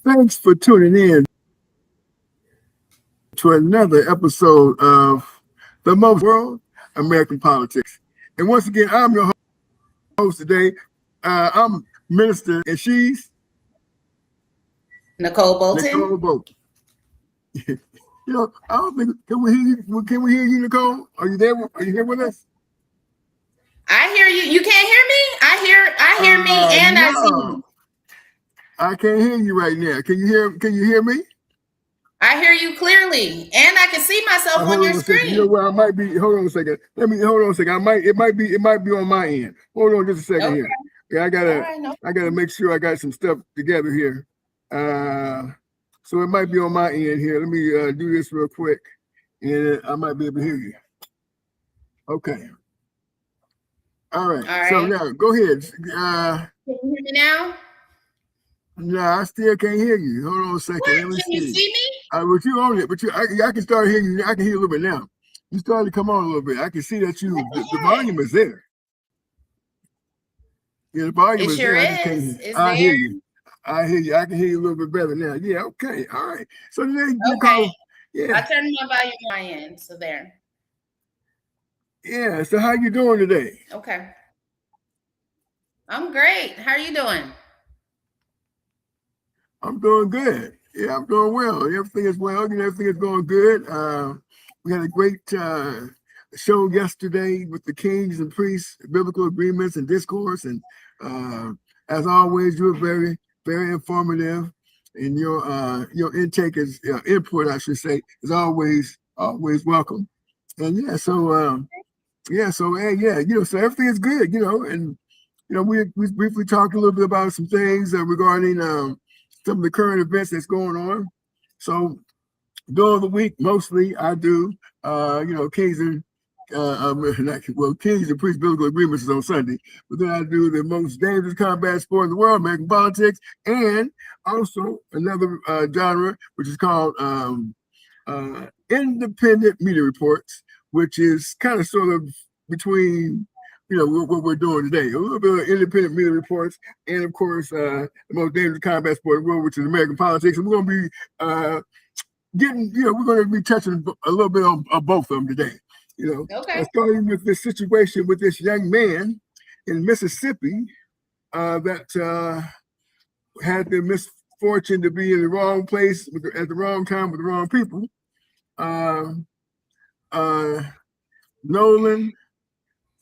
Thanks for tuning in to another episode of The Most World, American Politics. And once again, I'm your host today. I'm Minister, and she's Nicole Nicole Bolton. Boat. I don't think, can we hear you? Can we hear you, Nicole? Are you there? Are you here with us? I hear you. You can't hear me? I hear me and I see No, you. I can't hear you right now. Can you hear me? I hear you clearly. And I can see myself on Hold your on a second. You know screen. where I might be. Hold on a second. Hold on a second. It might be on my end. Hold on just a second Okay. here. Yeah, All right. No. I gotta make sure I got some stuff together here. So it might be on my end here. Let me do this real quick, and I might be able to hear you. Okay. All right. All So right. now go ahead. Can you hear me now? No, I still can't hear you. Hold on a second. What? Let me Can you see. see me? But you on it. I can start hearing you. I can hear you a little bit now. You started to come on a little bit. I can see that Look the at it. volume is there. Yeah, the volume It is sure there. I just can't is. hear. It's I hear there. you. I hear you. I can hear you a little bit better now. Yeah. Okay. All right. So today, Okay. Nicole. I Yeah. turned my volume on my end. So there. Yeah. So how you doing today? Okay. I'm great. How are you doing? I'm doing good. Yeah, I'm doing well. Everything is well. Everything is going good. We had a great show yesterday with the kings and priests, biblical agreements and discourse. And uh, as always, you were very, very informative. And your intake is input, I should say, is always welcome. And so everything is good. And we briefly talked a little bit about some things regarding some of the current events that's going on. So during the week, mostly I do, Kings and Kings and Priests Biblical Agreements is on Sunday, but then I do the most dangerous combat sport in the world, American politics, and also another genre which is called independent media reports, which is kind of sort of between what we're doing today. A little bit of independent media reports, and of course, the most dangerous combat sport in the world, which is American politics. And we're going to be we're going to be touching a little bit on both of them today. Okay. Starting with this situation with this young man in Mississippi that had the misfortune to be in the wrong place at the wrong time with the wrong people. Uh, uh, Nolan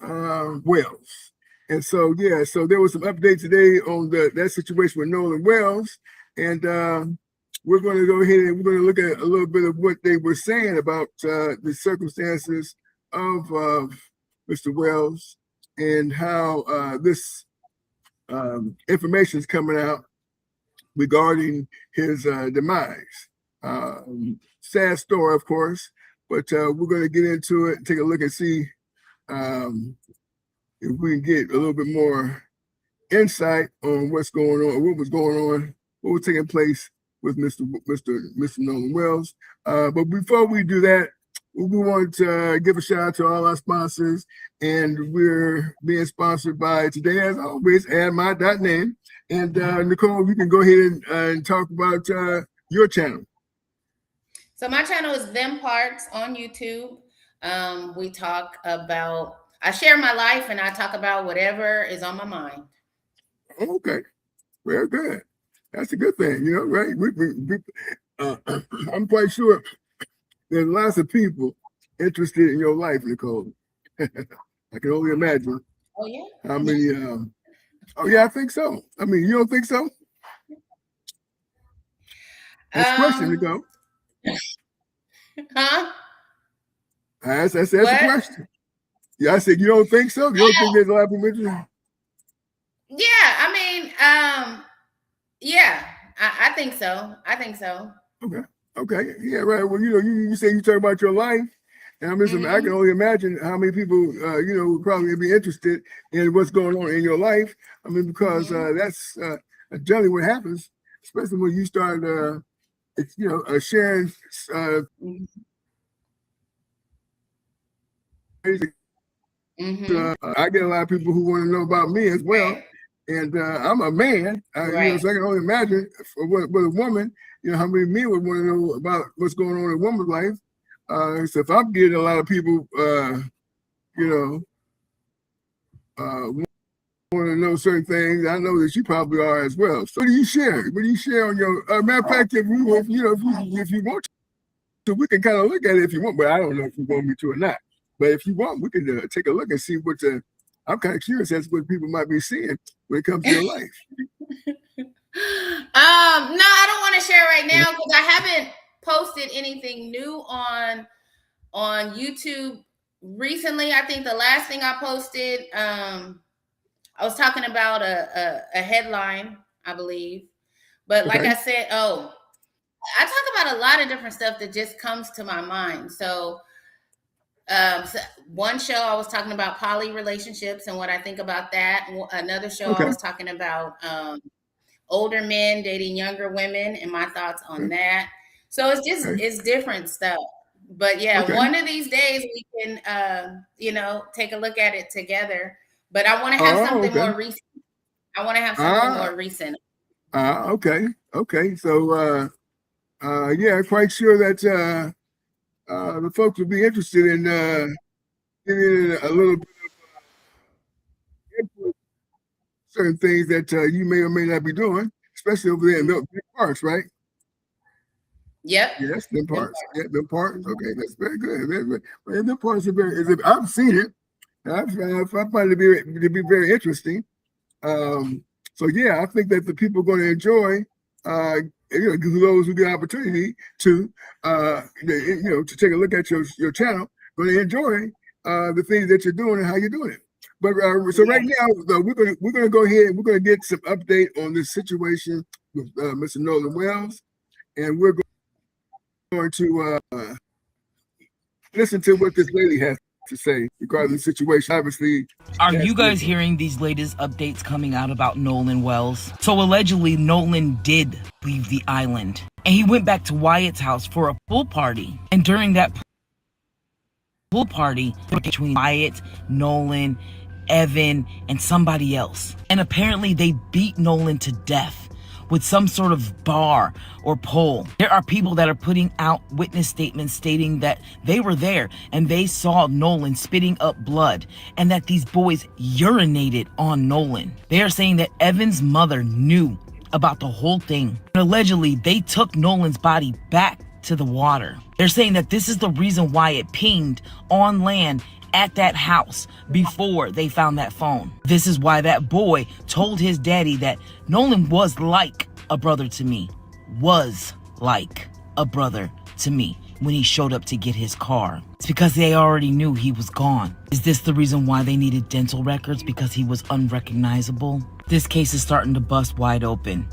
Wells. And so there was some updates today on that situation with Nolan Wells, and we're going to go ahead and we're going to look at a little bit of what they were saying about the circumstances of Mr. Wells and how this information is coming out regarding his demise. Sad story, of course, but we're going to get into it and take a look and see if we can get a little bit more insight on what's going on, what was going on, what was taking place with Mr. Nolan Wells. But before we do that, we want to give a shout out to all our sponsors, and we're being sponsored by today, as always, admy.name. And Nicole, you can go ahead and talk about your channel. So my channel is Them Parts on YouTube. We talk about, I share my life and I talk about whatever is on my mind. Okay, very good. That's a good thing, right? I'm quite sure there's lots of people interested in your life, Nicole. I can only imagine Oh yeah. how many. Oh yeah, I think so. I mean, you don't think so? That's a question, Nicole. Huh? That's a What? question. Yeah, I said you don't think so. You don't think there's a lot of people interested? Yeah, I mean, yeah, I think so. I think so. Okay. Yeah, right. Well, you say you talk about your life, and I can only imagine how many people, would probably be interested in what's going on in your life. I mean, because that's generally what happens, especially when you start, sharing. I get a lot of people who want to know about me as well. Right. And I'm a man, Right. so I can only imagine what a woman, how many men would want to know about what's going on in a woman's life. So if I'm getting a lot of people, want to know certain things, I know that you probably are as well. So what do you share? What do you share on your? Matter of fact, if you want to, we can kind of look at it if you want. But I don't know if you want me to or not. But if you want, we can take a look and see what the. I'm kind of curious as to what people might be seeing when it comes to your life. No, I don't want to share right now because I haven't posted anything new on YouTube recently. I think the last thing I posted, I was talking about a headline, I believe. But like Okay. I said, I talk about a lot of different stuff that just comes to my mind. So one show I was talking about poly relationships and what I think about that. Another show I Okay. was talking about older men dating younger women and my thoughts on that. So it's different stuff. But yeah, one of these days we can take a look at it together. But I want to have something more recent. I want to have something more recent. Okay. Okay. So yeah, quite sure that the folks would be interested in giving a little bit of input, certain things that you may or may not be doing, especially over there in the parts, right? Yep. Yes, them parts. Yeah, them parts. Okay, that's very good. Very good. Well, them parts are very. I've seen it. I find it to be very interesting. So yeah, I think that the people are going to enjoy. Those who get opportunity to to take a look at your channel, going to enjoy the things that you're doing and how you're doing it. But so right now, though, we're gonna go ahead and we're gonna get some update on this situation with Mr. Nolan Wells, and we're going to listen to what this lady has to say regarding the situation. Obviously, are you guys hearing these latest updates coming out about Nolan Wells? So allegedly, Nolan did leave the island, and he went back to Wyatt's house for a pool party. And during that pool party between Wyatt, Nolan, Evan, and somebody else, and apparently they beat Nolan to death with some sort of bar or pole. There are people that are putting out witness statements stating that they were there and they saw Nolan spitting up blood and that these boys urinated on Nolan. They are saying that Evan's mother knew about the whole thing. And allegedly, they took Nolan's body back to the water. They're saying that this is the reason why it pinged on land at that house before they found that phone. This is why that boy told his daddy that Nolan was like a brother to me. Was like a brother to me when he showed up to get his car. It's because they already knew he was gone. Is this the reason why they needed dental records? Because he was unrecognizable? This case is starting to bust wide open.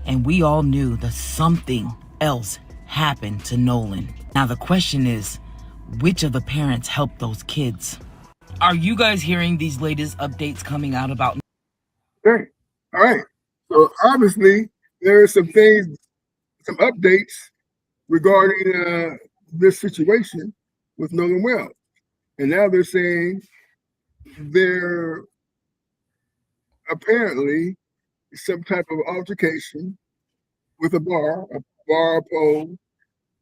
And we all knew that something else happened to Nolan. Now the question is, which of the parents helped those kids? Are you guys hearing these latest updates coming out about? Okay. All right. So obviously there are some things, some updates regarding this situation with Nolan Wells, and now they're saying there apparently some type of altercation with a bar pole,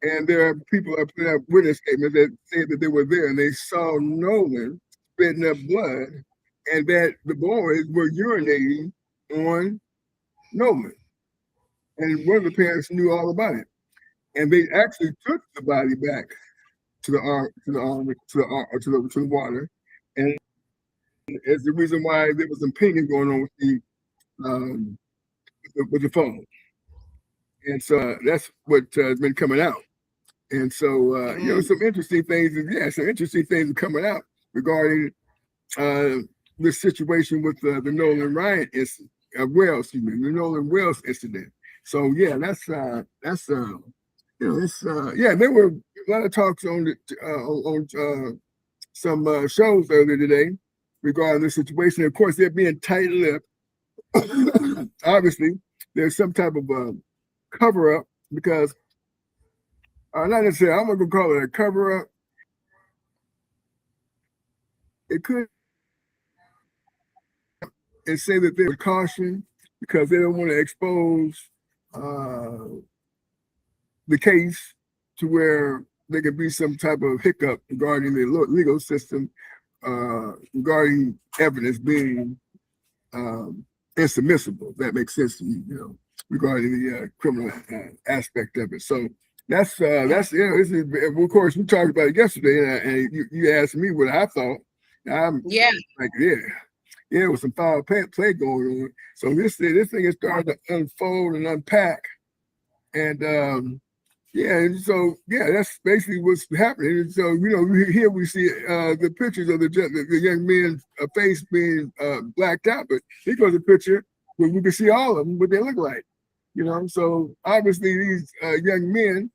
and there are people that put up witness statements that say that they were there and they saw Nolan spitting up blood, and that the boys were urinating on Nolan, and one of the parents knew all about it, and they actually took the body back to the water, and it's the reason why there was some pinging going on with the phone, and so that's what has been coming out. And so, some interesting things. Some interesting things are coming out regarding this situation with the Nolan Ryan incident. The Nolan Wells incident. So yeah, that's there were a lot of talks on some shows earlier today regarding this situation. Of course, they're being tight-lipped. Obviously, there's some type of cover-up because. Not necessarily. I'm not gonna call it a cover up. It could and say that they would caution because they don't want to expose the case to where there could be some type of hiccup regarding the legal system regarding evidence being insubmissible. That makes sense to you, regarding the criminal aspect of it. So that's this is, of course, we talked about it yesterday, and you asked me what I thought. I'm like, yeah, with some foul play going on. So this thing is starting to unfold and unpack, and that's basically what's happening. And so here we see the pictures of the young man's face being blacked out, but here goes a picture where we can see all of them, what they look like. So obviously these young men,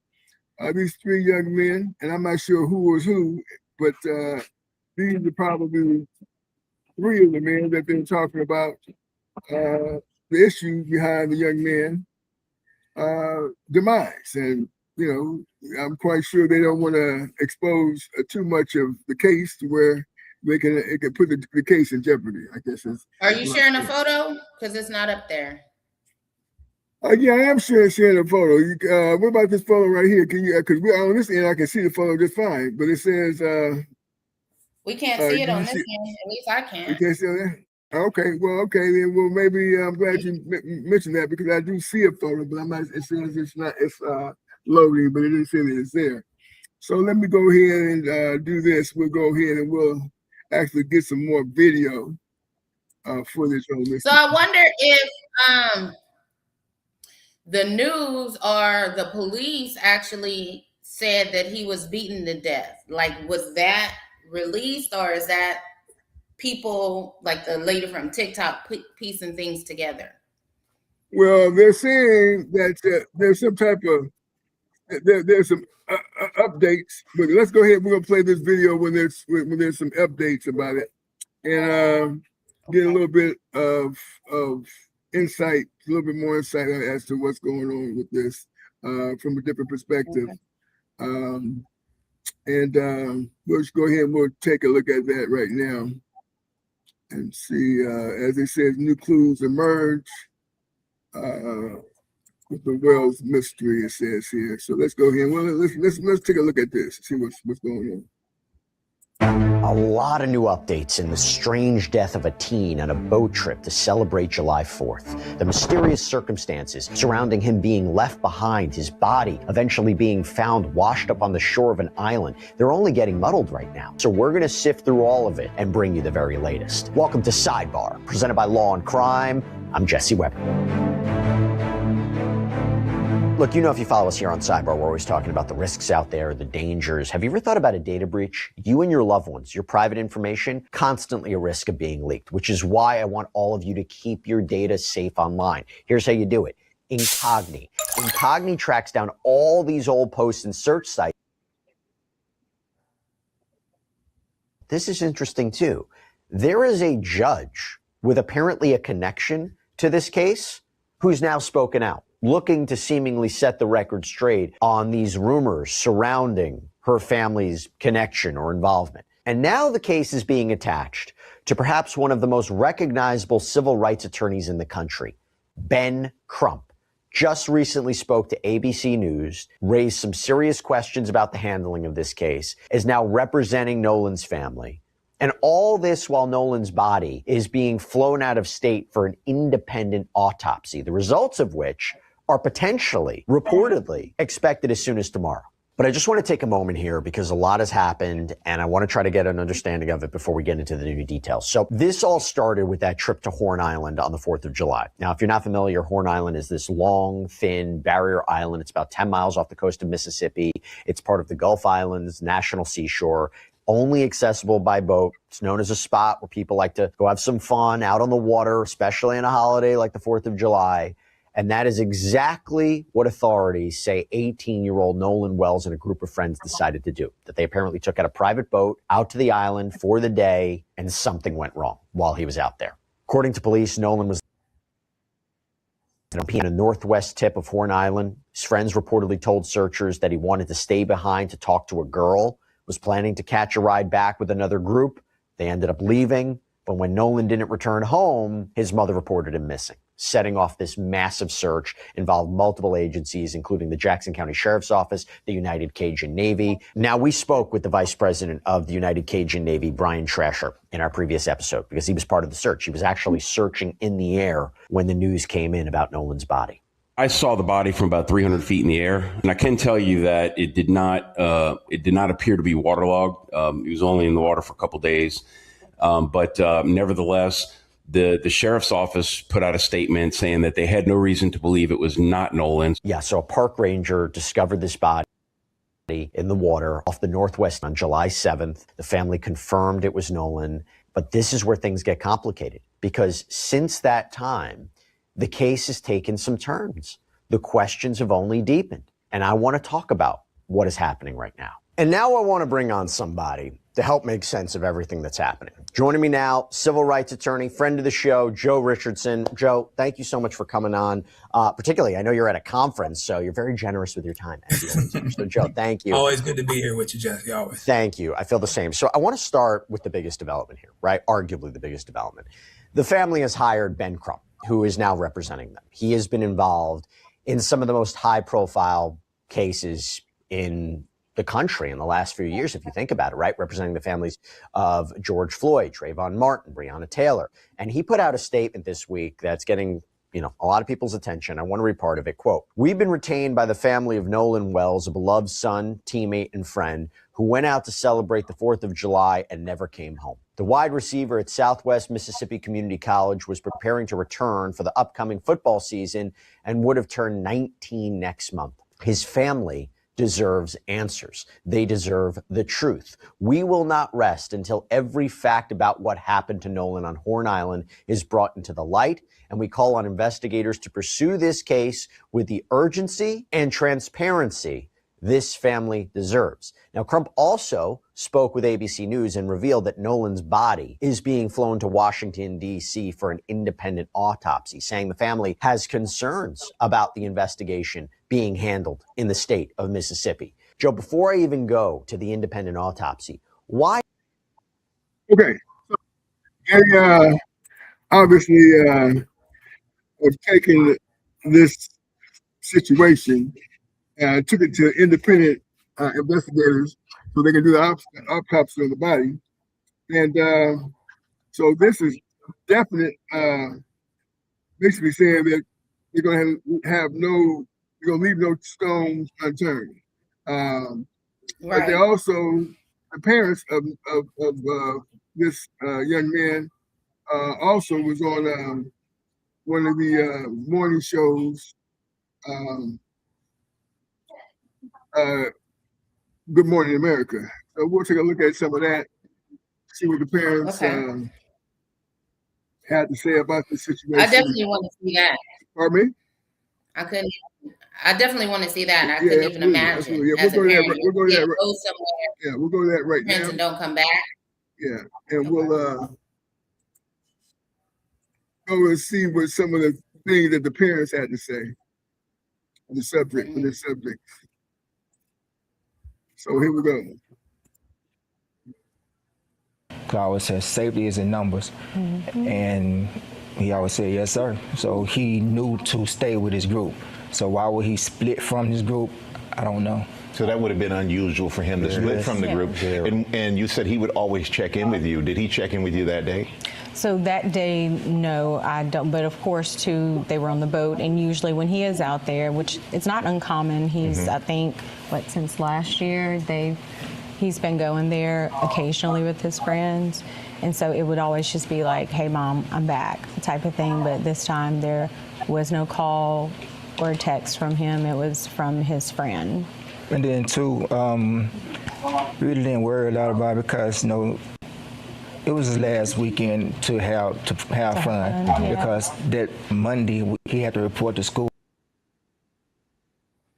these three young men, and I'm not sure who was who, but these are probably three of the men that they're talking about the issue behind the young man demise. And I'm quite sure they don't want to expose too much of the case to where it can put the case in jeopardy, I guess. Are you sharing a photo? Because it's not up there. Yeah, I am sharing a photo. What about this photo right here? Can you? Because we're on this end, I can see the photo just fine. But it says we can't see it on this end. At least I can't. You can't see it. Okay, then. Well, maybe I'm glad you mentioned that because I do see a photo, but I'm not. It says it's not. It's loading, but it didn't say that it's there. So let me go ahead and do this. We'll go ahead and we'll actually get some more video footage on this. So I wonder if the news or the police actually said that he was beaten to death. Like, was that released, or is that people like the lady from TikTok piecing things together? Well, they're saying that there's some type of there's some updates, but let's go ahead. We're gonna play this video when there's some updates about it, and get a little bit of insight, a little bit more insight as to what's going on with this from a different perspective. Okay. We'll just go ahead and we'll take a look at that right now and see. As it says, new clues emerge. With the Wells mystery, it says here. So let's go ahead. Well, let's take a look at this. See what's going on. A lot of new updates in the strange death of a teen on a boat trip to celebrate July 4th. The mysterious circumstances surrounding him being left behind, his body eventually being found washed up on the shore of an island. They're only getting muddled right now. So we're going to sift through all of it and bring you the very latest. Welcome to Sidebar, presented by Law and Crime. I'm Jesse Weber. Look, if you follow us here on Sidebar, we're always talking about the risks out there, the dangers. Have you ever thought about a data breach? You and your loved ones, your private information, constantly a risk of being leaked, which is why I want all of you to keep your data safe online. Here's how you do it. Incogni. Incogni tracks down all these old posts and search sites. This is interesting too. There is a judge with apparently a connection to this case who's now spoken out, looking to seemingly set the record straight on these rumors surrounding her family's connection or involvement. And now the case is being attached to perhaps one of the most recognizable civil rights attorneys in the country, Ben Crump. Just recently spoke to ABC News, raised some serious questions about the handling of this case, is now representing Nolan's family. And all this while Nolan's body is being flown out of state for an independent autopsy, the results of which are potentially, reportedly, expected as soon as tomorrow. But I just want to take a moment here because a lot has happened and I want to try to get an understanding of it before we get into the new details. So this all started with that trip to Horn Island on the 4th of July. Now, if you're not familiar, Horn Island is this long, thin barrier island. It's about 10 miles off the coast of Mississippi. It's part of the Gulf Islands National Seashore, only accessible by boat. It's known as a spot where people like to go have some fun out on the water, especially on a holiday like the 4th of July. And that is exactly what authorities say 18-year-old Nolan Wells and a group of friends decided to do. That they apparently took out a private boat out to the island for the day, and something went wrong while he was out there. According to police, Nolan was in a northwest tip of Horn Island. His friends reportedly told searchers that he wanted to stay behind to talk to a girl, was planning to catch a ride back with another group. They ended up leaving. But when Nolan didn't return home, his mother reported him missing, setting off this massive search, involved multiple agencies, including the Jackson County Sheriff's Office, the United Cajun Navy. Now, we spoke with the vice president of the United Cajun Navy, Brian Trasher, in our previous episode, because he was part of the search. He was actually searching in the air when the news came in about Nolan's body. I saw the body from about 300 feet in the air, and I can tell you that it did not appear to be waterlogged. It was only in the water for a couple days, but nevertheless, the sheriff's office put out a statement saying that they had no reason to believe it was not Nolan. Yeah, so a park ranger discovered this body in the water off the Northwest on July 7th. The family confirmed it was Nolan, but this is where things get complicated, because since that time, the case has taken some turns. The questions have only deepened. And I want to talk about what is happening right now. And now I want to bring on somebody to help make sense of everything that's happening. Joining me now, civil rights attorney, friend of the show, Joe Richardson. Joe, thank you so much for coming on. Particularly, I know you're at a conference, so you're very generous with your time. So Joe, thank you. Always good to be here with you, Jesse, always. Thank you. I feel the same. So I want to start with the biggest development here, right? Arguably the biggest development. The family has hired Ben Crump, who is now representing them. He has been involved in some of the most high-profile cases in the country in the last few years, if you think about it, right? Representing the families of George Floyd, Trayvon Martin, Breonna Taylor. And he put out a statement this week that's getting, a lot of people's attention. I want to read part of it. Quote, "We've been retained by the family of Nolan Wells, a beloved son, teammate, and friend who went out to celebrate the 4th of July and never came home. The wide receiver at Southwest Mississippi Community College was preparing to return for the upcoming football season and would have turned 19 next month. His family deserves answers. They deserve the truth. We will not rest until every fact about what happened to Nolan on Horn Island is brought into the light, and we call on investigators to pursue this case with the urgency and transparency this family deserves." Now, Crump also spoke with ABC News and revealed that Nolan's body is being flown to Washington, D.C. for an independent autopsy, saying the family has concerns about the investigation being handled in the state of Mississippi. Joe, before I even go to the independent autopsy, why? Okay. So they obviously have taken this situation, took it to independent investigators so they can do the autopsy of the body. And so this is definite, basically saying that they're going to they're going to leave no stones unturned. But they also, the parents of this young man also was on one of the morning shows, Good Morning America. So we'll take a look at some of that, see what the parents had to say about the situation. I definitely want to see that. Pardon me? I definitely want to see that. I couldn't even imagine. Absolutely. Yeah, as a parent, we'll go to that. Go somewhere. Yeah, we'll go to that right now. And don't come back. Yeah, and we'll go and see what some of the things that the parents had to say on the subject. For this subject. So here we go. I always said safety is in numbers, and he always said yes, sir. So he knew to stay with his group. So why would he split from his group? I don't know. So that would have been unusual for him to split from the group. And you said he would always check in with you. Did he check in with you that day? So that day, no, I don't. But of course, too, they were on the boat. And usually when he is out there, which it's not uncommon, he's, I think, since last year, he's been going there occasionally with his friends. And so it would always just be like, hey, Mom, I'm back, type of thing. But this time there was no call or text from him. It was from his friend. And then, too, really didn't worry a lot about it because, it was his last weekend to have fun. Because that Monday, he had to report to school.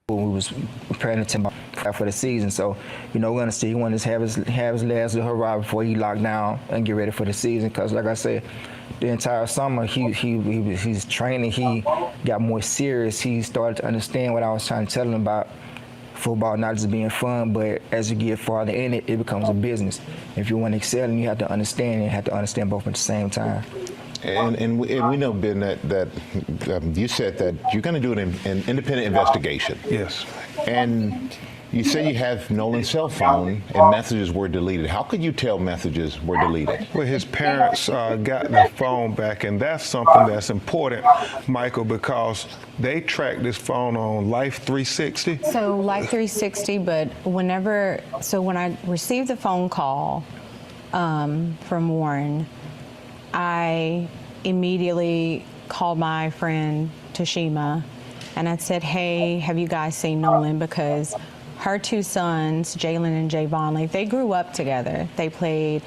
We was preparing him for the season, so we're gonna see. He wanted to have his last little hurrah before he locked down and get ready for the season. Because, like I said, the entire summer he's training. He got more serious. He started to understand what I was trying to tell him about football not just being fun, but as you get farther in it, it becomes a business. If you want to excel, and you have to understand, and you have to understand both at the same time. And we know, Ben, that you said that you're going to do an independent investigation. Yes. And you say you have Nolan's cell phone and messages were deleted. How could you tell messages were deleted? Well, his parents got the phone back, and that's something that's important, Michael, because they tracked this phone on Life 360. So Life 360, but when I received the phone call from Warren, I immediately called my friend Tashima, and I said, hey, have you guys seen Nolan? Because her two sons, Jalen and Javon, they grew up together. They played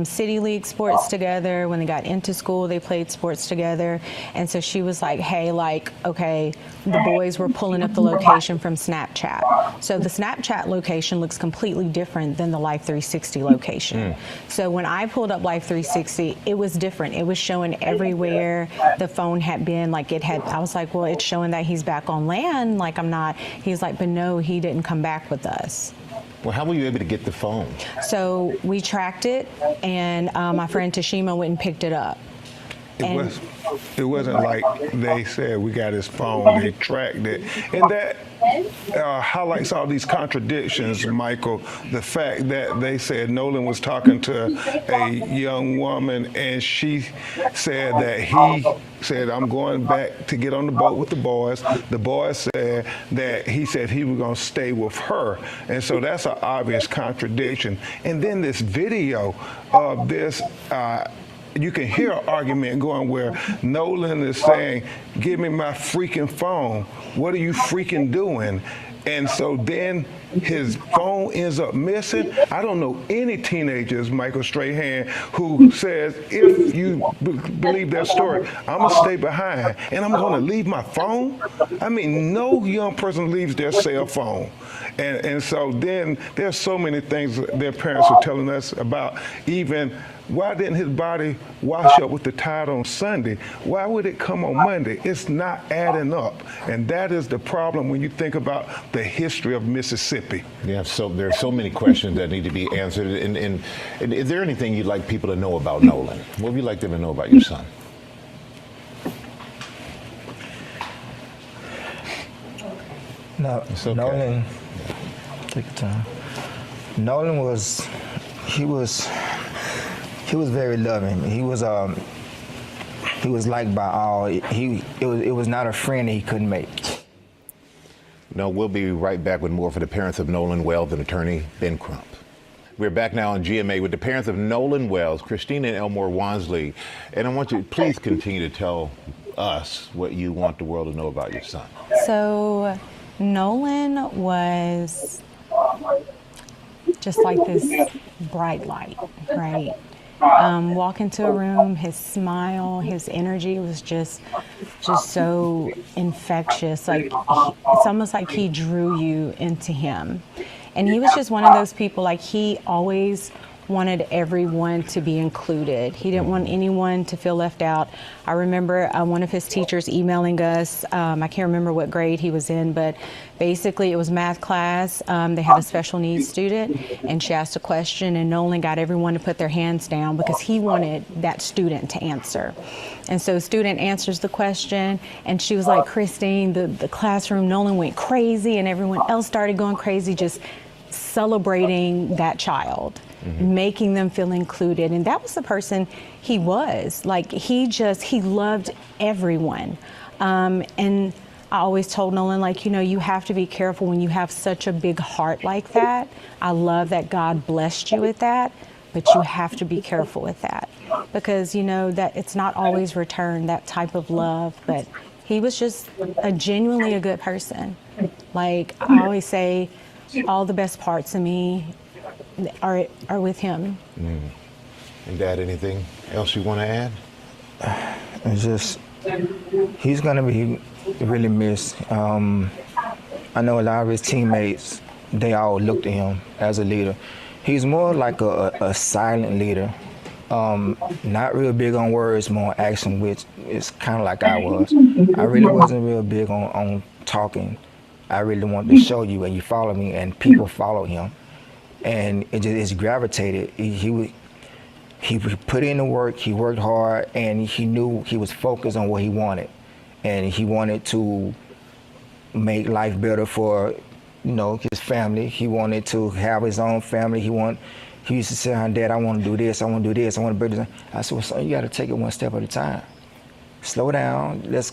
City League sports together. When they got into school, they played sports together. And so she was like, hey, okay, the boys were pulling up the location from Snapchat. So the Snapchat location looks completely different than the Life 360 location. So when I pulled up Life 360, it was different. It was showing everywhere the phone had been. I was like, well, it's showing that he's back on land. He's like, but no, he didn't come back with us. Well, how were you able to get the phone? So we tracked it, and my friend Tashima went and picked it up. It wasn't like they said we got his phone, they tracked it. And that highlights all these contradictions, Michael. The fact that they said Nolan was talking to a young woman and she said that he said, I'm going back to get on the boat with the boys. The boys said that he said he was going to stay with her. And so that's an obvious contradiction. And then this video of this, you can hear an argument going where Nolan is saying, give me my freaking phone. What are you freaking doing? And so then his phone ends up missing. I don't know any teenagers, Michael Strahan, who says, if you believe that story, I'm going to stay behind and I'm going to leave my phone. I mean, no young person leaves their cell phone. And so then there's so many things their parents are telling us about, even why didn't his body wash up with the tide on Sunday? Why would it come on Monday? It's not adding up. And that is the problem when you think about the history of Mississippi. Yeah, so there are so many questions that need to be answered. And is there anything you'd like people to know about Nolan? What would you like them to know about your son? No, It's okay. Nolan, take your time. Nolan was very loving. He was liked by all. It was not a friend that he couldn't make. No, we'll be right back with more for the parents of Nolan Wells and attorney Ben Crump. We're back now on GMA with the parents of Nolan Wells, Christina and Elmore Wansley. And I want you to please continue to tell us what you want the world to know about your son. So Nolan was just like this bright light, right? Walk into a room, his smile, his energy was just so infectious. It's almost like he drew you into him. And he was just one of those people, he always wanted everyone to be included. He didn't want anyone to feel left out. I remember one of his teachers emailing us. I can't remember what grade he was in, but basically it was math class. They had a special needs student, and she asked a question, and Nolan got everyone to put their hands down because he wanted that student to answer. And so student answers the question, and she was like, Christine, the classroom, Nolan went crazy, and everyone else started going crazy, just celebrating that child. Making them feel included. And that was the person he was. He loved everyone. And I always told Nolan, you have to be careful when you have such a big heart like that. I love that God blessed you with that, but you have to be careful with that because, that it's not always returned, that type of love. But he was just genuinely a good person. I always say, all the best parts of me are with him. And Dad, anything else you want to add? It's just, he's gonna be really missed. I know a lot of his teammates, they all look to him as a leader. He's more like a silent leader. Not real big on words, more action, which is kind of like I was. I really wasn't real big on talking. I really want to show you, and you follow me, and people follow him, and it's gravitated. He put in the work, he worked hard, and he knew he was focused on what he wanted, and he wanted to make life better for, his family. He wanted to have his own family. He used to say, Dad, I want to do this, I want to do this, I want to do this. I said, well, son, you got to take it one step at a time. Slow down, let's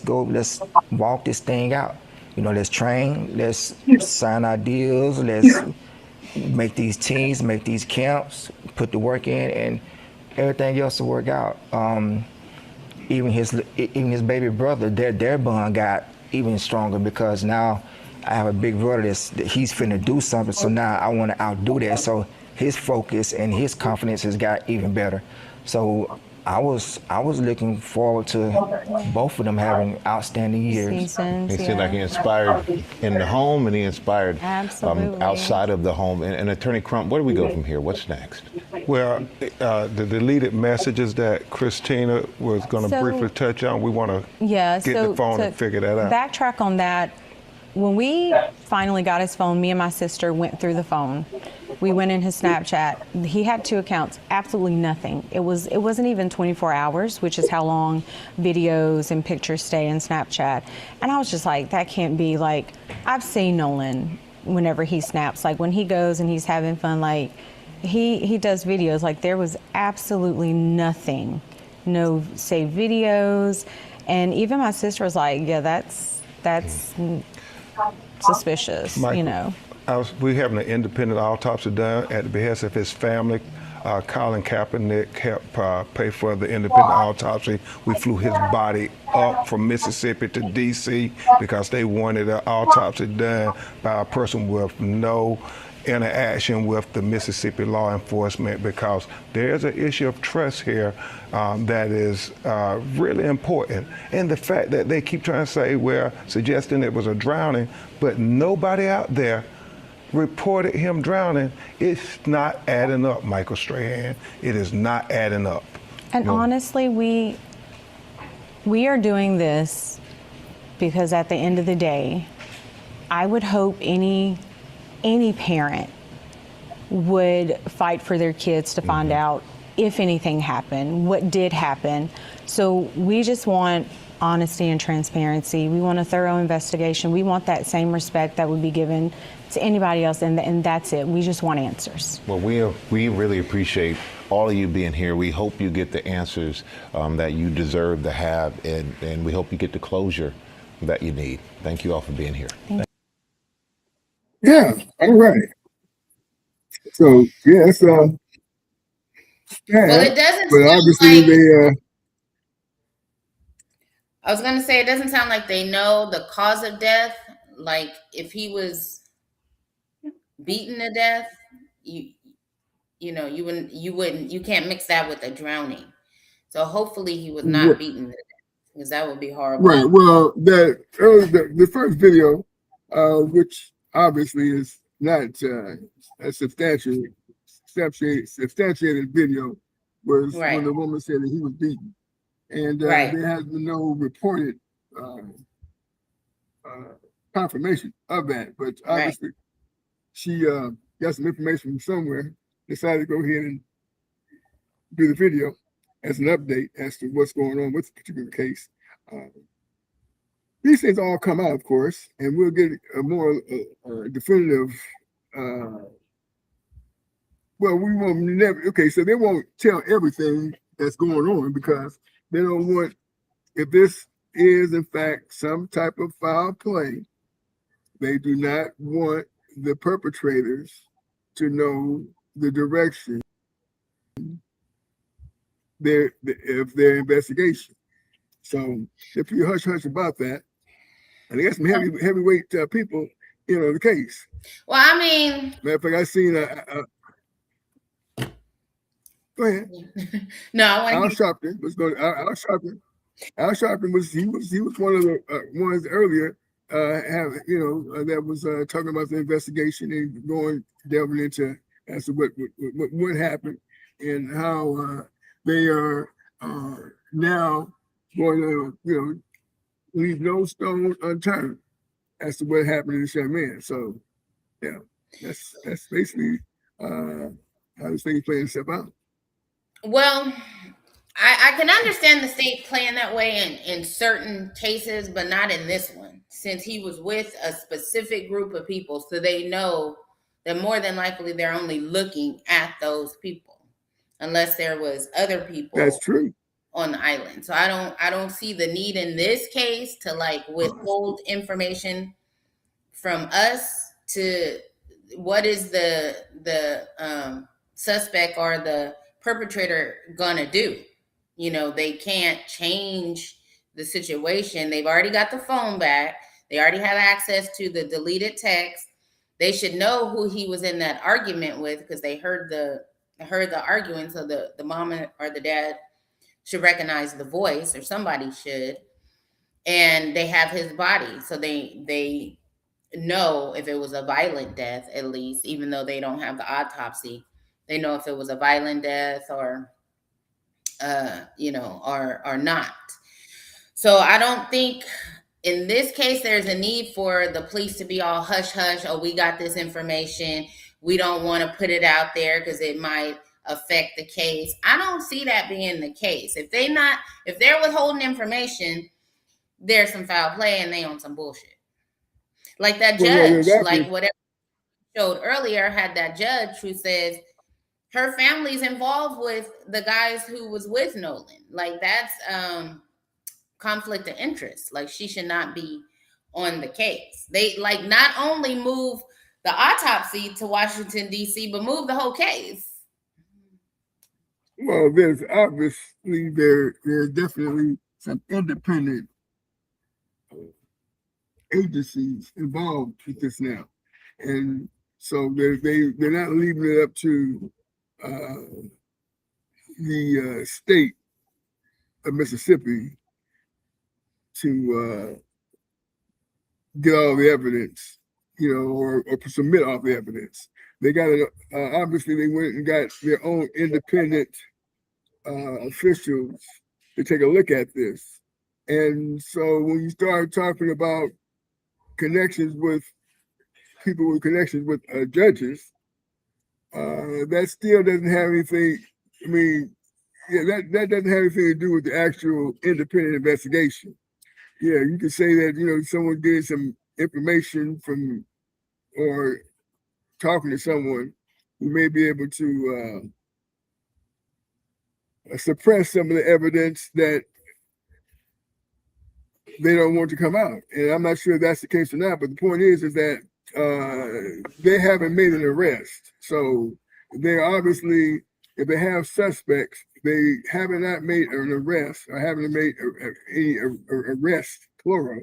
walk this thing out. Let's train, let's sign our deals, let's make these teams, make these camps, put the work in, and everything else will work out. Even his baby brother, their bond got even stronger, because now I have a big brother that he's finna do something, so now I want to outdo that. So his focus and his confidence has got even better. So I was looking forward to both of them having outstanding years. Seasons, It seemed like he inspired in the home, and he inspired outside of the home. And Attorney Crump, where do we go from here? What's next? Well, the deleted messages that Christina was going to briefly touch on, we want to get the phone and figure that out. Backtrack on that. When we finally got his phone, me and my sister went through the phone. We went in his Snapchat. He had 2 accounts, absolutely nothing. It wasn't even 24 hours, which is how long videos and pictures stay in Snapchat. And I was just like, that can't be. Like, I've seen Nolan whenever he snaps, like when he goes and he's having fun, like he does videos. Like, there was absolutely nothing, no saved videos. And even my sister was like, yeah, that's suspicious, Michael, we having an independent autopsy done at the behest of his family. Colin Kaepernick helped pay for the independent autopsy. We flew his body up from Mississippi to D.C. because they wanted an autopsy done by a person with no interaction with the Mississippi law enforcement, because there's an issue of trust here that is really important. And the fact that they keep trying to say, suggesting it was a drowning, but nobody out there reported him drowning, it's not adding up, Michael Strahan. It is not adding up. And honestly, we are doing this because at the end of the day, I would hope any parent would fight for their kids to find out if anything happened, what did happen. So we just want honesty and transparency. We want a thorough investigation. We want that same respect that would be given to anybody else, and that's it. We just want answers. Well, we really appreciate all of you being here. We hope you get the answers that you deserve to have, and we hope you get the closure that you need. Thank you all for being here. Yeah, all right. So yes, Well, it doesn't but sound obviously like, they I was gonna say, it doesn't sound like they know the cause of death. Like, if he was beaten to death, you can't mix that with a drowning. So hopefully he was not beaten to death, because that would be horrible. right. Well, the first video, which obviously is not a substantiated video, was when the woman said that he was beaten, and there has been no reported confirmation of that. But obviously, she got some information from somewhere, decided to go ahead and do the video as an update as to what's going on with the particular case. These things all come out, of course, and we'll get a more definitive. Well, we won't never. Okay, so they won't tell everything that's going on, because they don't want, if this is in fact some type of foul play, they do not want the perpetrators to know the direction of their investigation. So if you hush about that, and they got some heavyweight people, the case. Well, I mean, matter of fact, I seen go ahead. No, Al Sharpton was going. Al Sharpton was one of the ones earlier that was talking about the investigation and delving into as to what happened and how they are now going to leave no stone unturned as to what happened to this young man. So, yeah, that's basically how this thing is playing itself out. Well, I can understand the state playing that way in certain cases, but not in this one, since he was with a specific group of people, so they know that more than likely they're only looking at those people, unless there was other people. That's true. On the island. So I don't see the need in this case to like withhold information from us. To what is the suspect or the perpetrator gonna do? You know, they can't change the situation. They've already got the phone back. They already have access to the deleted text. They should know who he was in that argument with, because they heard the arguing. So the mom or the dad should recognize the voice, or somebody should, and they have his body, so they know if it was a violent death, at least, even though they don't have the autopsy. They know if it was a violent death or or not. So I don't think in this case there's a need for the police to be all hush hush. Oh, we got this information, we don't want to put it out there because it might affect the case. I don't see that being the case. If they're withholding information, there's some foul play and they on some bullshit. Like that judge, like whatever showed earlier, had that judge who says her family's involved with the guys who was with Nolan. Like that's conflict of interest. Like she should not be on the case. They like not only move the autopsy to Washington, D.C., but move the whole case. Well, there's obviously there's definitely some independent agencies involved with this now, and so they're not leaving it up to the state of Mississippi to get all the evidence, or submit all the evidence. They got it. Obviously, they went and got their own independent officials to take a look at this. And so when you start talking about connections with people with connections with judges, that still doesn't have anything. I mean, that doesn't have anything to do with the actual independent investigation. Yeah, you can say that, someone getting some information from or talking to someone who may be able to suppress some of the evidence that they don't want to come out. And I'm not sure if that's the case or not, but the point is that they haven't made an arrest. So they obviously, if they have suspects, they haven't not made an arrest or haven't made any arrest, plural.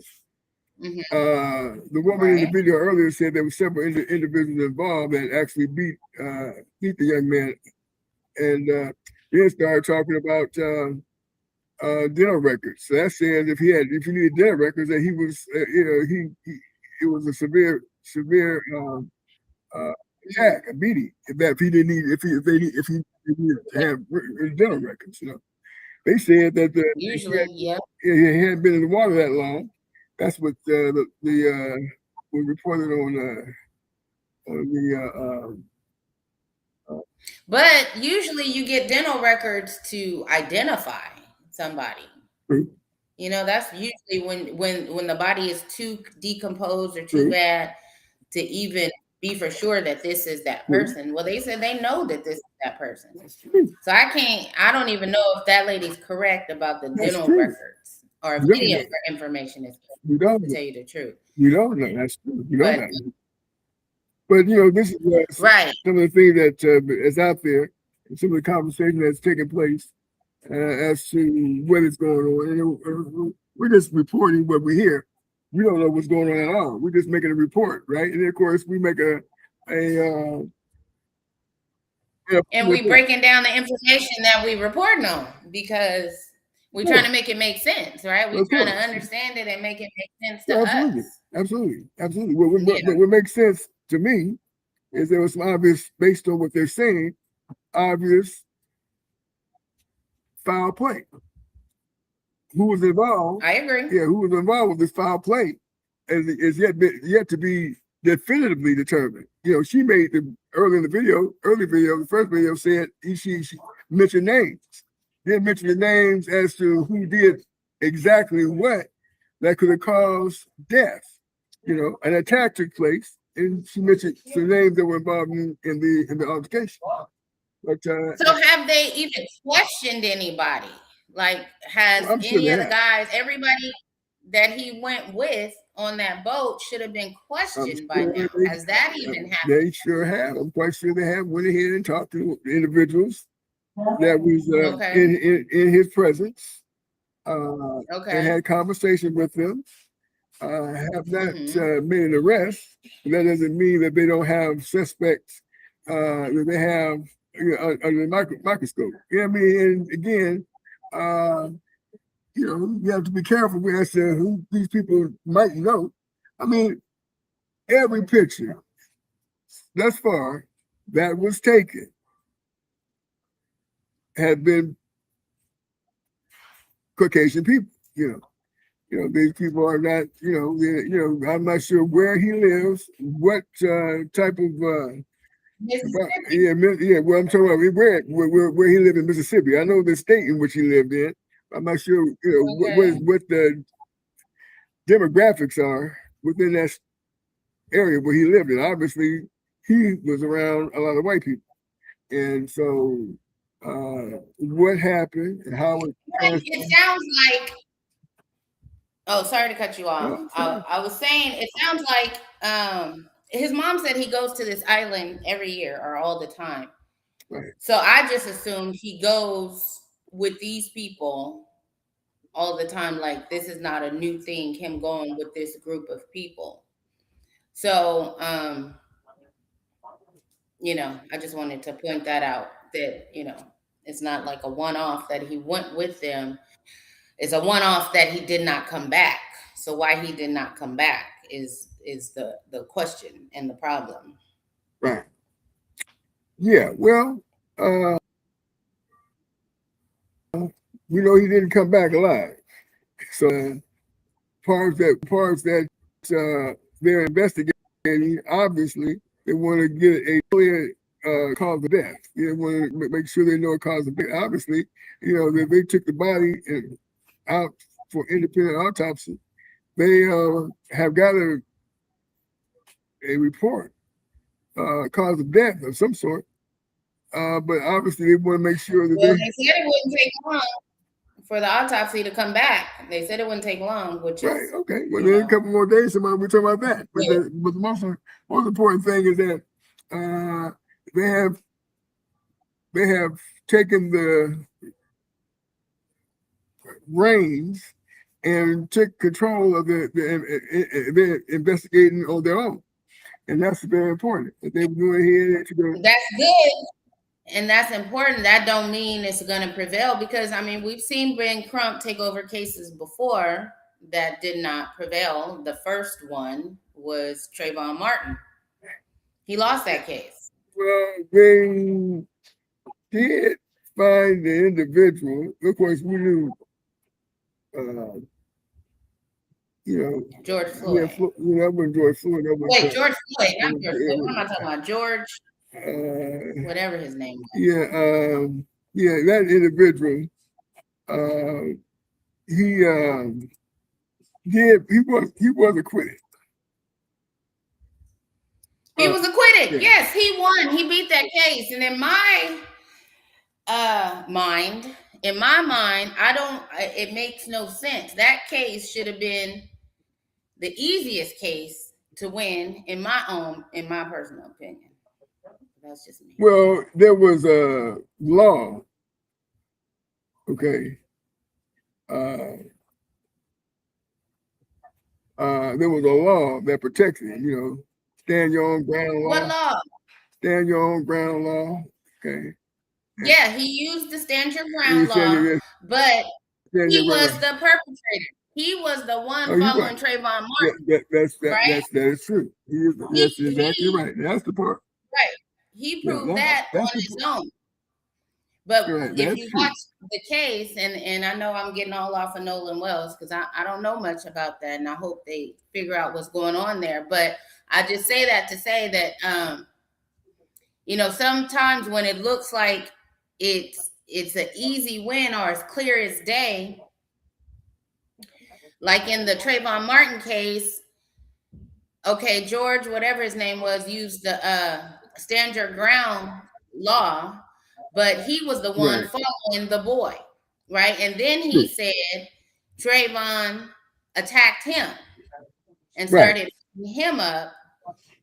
Mm-hmm. The woman in the video earlier said there were several individuals involved that actually beat the young man, and then started talking about dental records. So that says if you needed dental records, that he was it was a severe attack, a beating. If he didn't need if he needed to have dental records, they said that he hadn't been in the water that long. That's what the was reported on the. But usually, you get dental records to identify somebody. Mm-hmm. That's usually when the body is too decomposed or too bad to even be for sure that this is that person. Mm-hmm. Well, they said they know that this is that person. So I don't even know if that lady's correct about the dental records or if any of her information is correct, to tell you the truth. You don't know. That's true. You don't know. But this is some of the things that is out there, and some of the conversation that's taking place as to what is going on. And we're just reporting what we hear. We don't know what's going on at all. We're just making a report, right? And of course, we make and we breaking down the information that we reporting on because we're trying to make it make sense, right? We're trying to understand it and make it make sense to us. Absolutely. What makes sense to me is there was some obvious, based on what they're saying, obvious foul play. Who was involved? I agree. Yeah, who was involved with this foul play? is yet to be definitively determined. You know, she made the early video, the first video said she mentioned names. Didn't mention the names as to who did exactly what that could have caused death. You know, an attack took place, and she mentioned some names that were involved in the altercation. But so have they even questioned anybody? Like, has I'm sure any they of the have. guys, everybody that he went with on that boat should have been questioned by now? Has that even happened? They sure have. I'm quite sure they have went ahead and talked to individuals that was Okay. in his presence. Okay. And had conversation with them. Have not Mhm. made an arrest. That doesn't mean that they don't have suspects that they have under the microscope. You know what I mean? And again, you know, you have to be careful as to who these people might know. I mean, every picture thus far that was taken had been Caucasian people. You know, these people are not. I'm not sure where he lives, what type of. Mississippi. Yeah. Well, I'm talking about where he lived in Mississippi. I know the state in which he lived in. I'm not sure, Okay. what the demographics are within that area where he lived in. Obviously, he was around a lot of white people, and so what happened and how It sounds like. Oh, sorry to cut you off. sorry. I was saying it sounds like his mom said he goes to this island every year or all the time. Right. So I just assumed he goes with these people all the time. Like, this is not a new thing, him going with this group of people. So, you know, I just wanted to point that out, that, you know, it's not like a one-off that he went with them. It's a one-off that he did not come back. So why he did not come back is the question and the problem. Right. Yeah. Well, we know he didn't come back alive. So parts that they're investigating, obviously, they want to get a clear cause of death. They want to make sure they know a cause of death. Obviously, you know, that they took the body out for independent autopsy. They have got a report, cause of death of some sort. But obviously, they want to make sure that Well, they said it wouldn't take long for the autopsy to come back. They said it wouldn't take long, which right. is Okay. Well, then a couple more days, we're talking about that. But the most important thing is that they have taken the reins and took control of the investigating on their own, and that's very important. That they go ahead and that's good. And that's important. That don't mean it's going to prevail, because I mean, we've seen Ben Crump take over cases before that did not prevail. The first one was Trayvon Martin. He lost that case. Well, they did find the individual. Of course, we knew, George Floyd. Yeah, that wasn't George Floyd. Wait, George Floyd, not George Floyd. What am I talking about? George, whatever his name was. Yeah, that individual. He was acquitted. He was acquitted. Yeah. Yes, he won. He beat that case. And in my mind, it makes no sense. That case should have been the easiest case to win, in my personal opinion. That's just me. Well, there was a law. Okay. There was a law that protected it, stand your own ground law. What law? Stand your own ground law. Okay. Yeah, he used the stand your ground law, but he was the perpetrator. He was the one following Trayvon Martin. That is true. That's exactly right. That's the part. Right. He proved that on his own. But Right, if that's you true. watch the case, and I know I'm getting all off of Nolan Wells because I don't know much about that, and I hope they figure out what's going on there. But I just say that to say that sometimes when it looks like it's an easy win or as clear as day, like in the Trayvon Martin case, okay, George, whatever his name was, used the stand your ground law, but he was the one Right. following the boy, right? And then he True. said Trayvon attacked him and Right. started beating him up,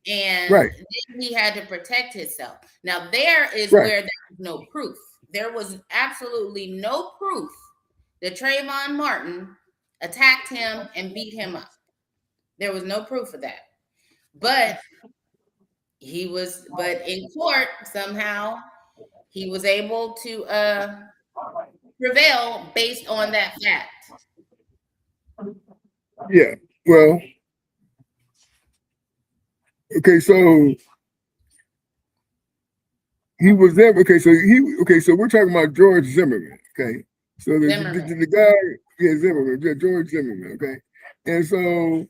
and Right. then he had to protect himself. Now, there is Right. where there was no proof. There was absolutely no proof that Trayvon Martin attacked him and beat him up. There was no proof of that. But in court, somehow he was able to prevail based on that fact. Yeah. Well, okay, so he was there. Okay, so we're talking about George Zimmerman. Okay. So the guy, yeah, Zimmerman, George Zimmerman, okay. And so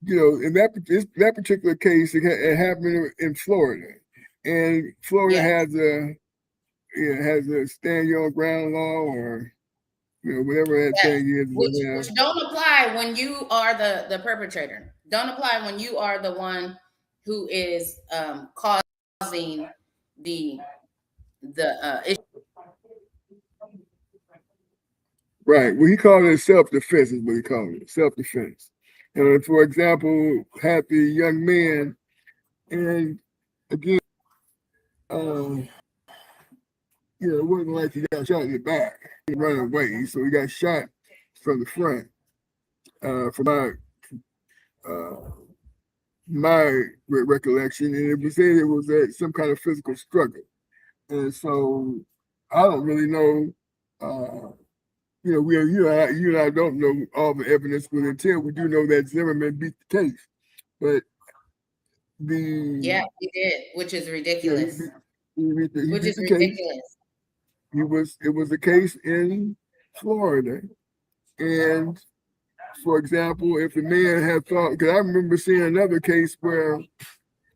in that particular case, it happened in Florida. And Florida has a stand your ground law, or whatever that thing is. Which don't apply when you are the perpetrator. Don't apply when you are the one who is causing the issue. Right. Well, he called it self-defense, is what he called it, self-defense. And for example, had the young man, and again, it wasn't like he got shot in the back. He ran away, so he got shot from the front. From my recollection, and it was said it was some kind of physical struggle. And so I don't really know. You and I don't know all the evidence, but until we do know that Zimmerman beat the case. But he did, which is ridiculous. He beat the case. It was a case in Florida, and for example, if the man had thought, because I remember seeing another case where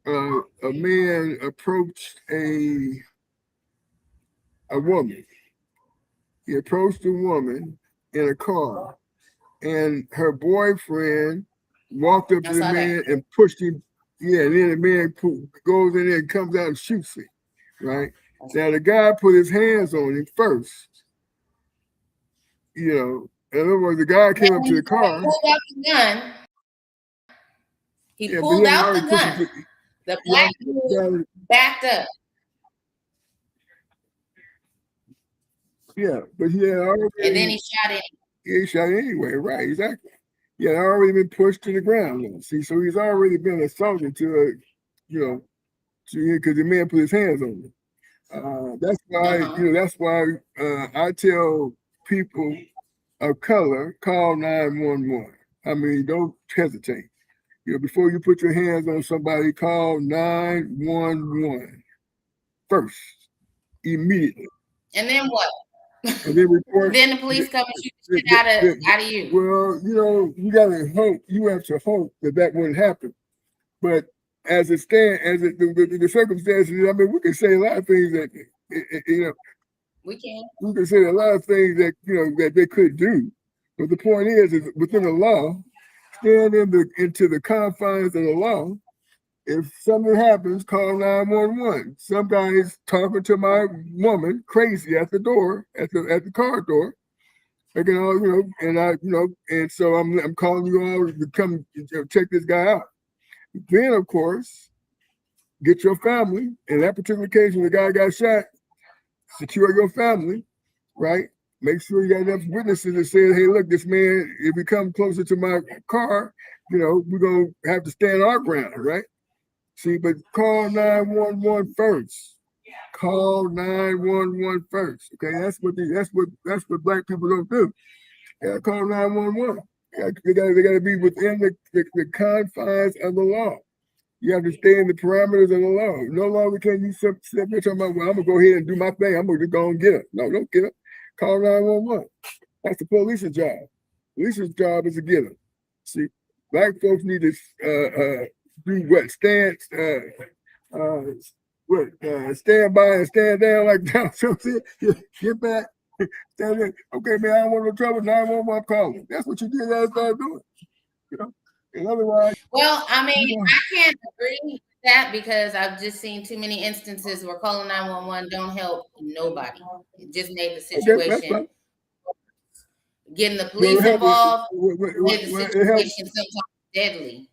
a man approached a woman. He approached a woman in a car, and her boyfriend walked up to the man and pushed him. Yeah, and then the man goes in there and comes out and shoots him. Right? Now the guy put his hands on him first. In other words, the guy came up to the car. He pulled out the gun. He pulled out the gun. The black dude backed up. Yeah, but he had already. And then he shot it. He shot anyway, right? Exactly. He had already been pushed to the ground. See, so he's already been assaulted because the man put his hands on him. That's why I tell people of color, call 911. I mean, don't hesitate. Before you put your hands on somebody, call 911 first, immediately. And then what? And then report. Then the police come and shoot the shit out of you. Well, you gotta hope. You have to hope that wouldn't happen. But as it stands, the circumstances, I mean, we can say a lot of things that we can. We can say a lot of things that that they could do. But the point is within the law, stand into the confines of the law. If something happens, call 911. Somebody's talking to my woman crazy at the door, at the car door. And so I'm calling you all to come check this guy out. Then, of course, get your family. In that particular case, when the guy got shot, secure your family, right? Make sure you got enough witnesses that say, hey, look, this man, if he comes closer to my car, we're going to have to stand our ground, right? See, but call 911 first. Call 911 first. Okay, that's what black people don't do. They gotta call 911. They gotta be within the confines of the law. You have to stay in the parameters of the law. No longer can you sit there talking about, well, I'm gonna go ahead and do my thing. I'm gonna go and get her. No, don't get her. Call 911. That's the police's job. Police's job is to get her. See, black folks need to do what? Stand by and stand down like down. So get back. Stand there. Okay, man, I don't want no trouble. 911 calling. That's what you did. That's start doing. You know. And otherwise, well, I mean, I can't agree with that because I've just seen too many instances where calling 911 don't help nobody. It just made the situation. Getting the police involved made the situation sometimes deadly.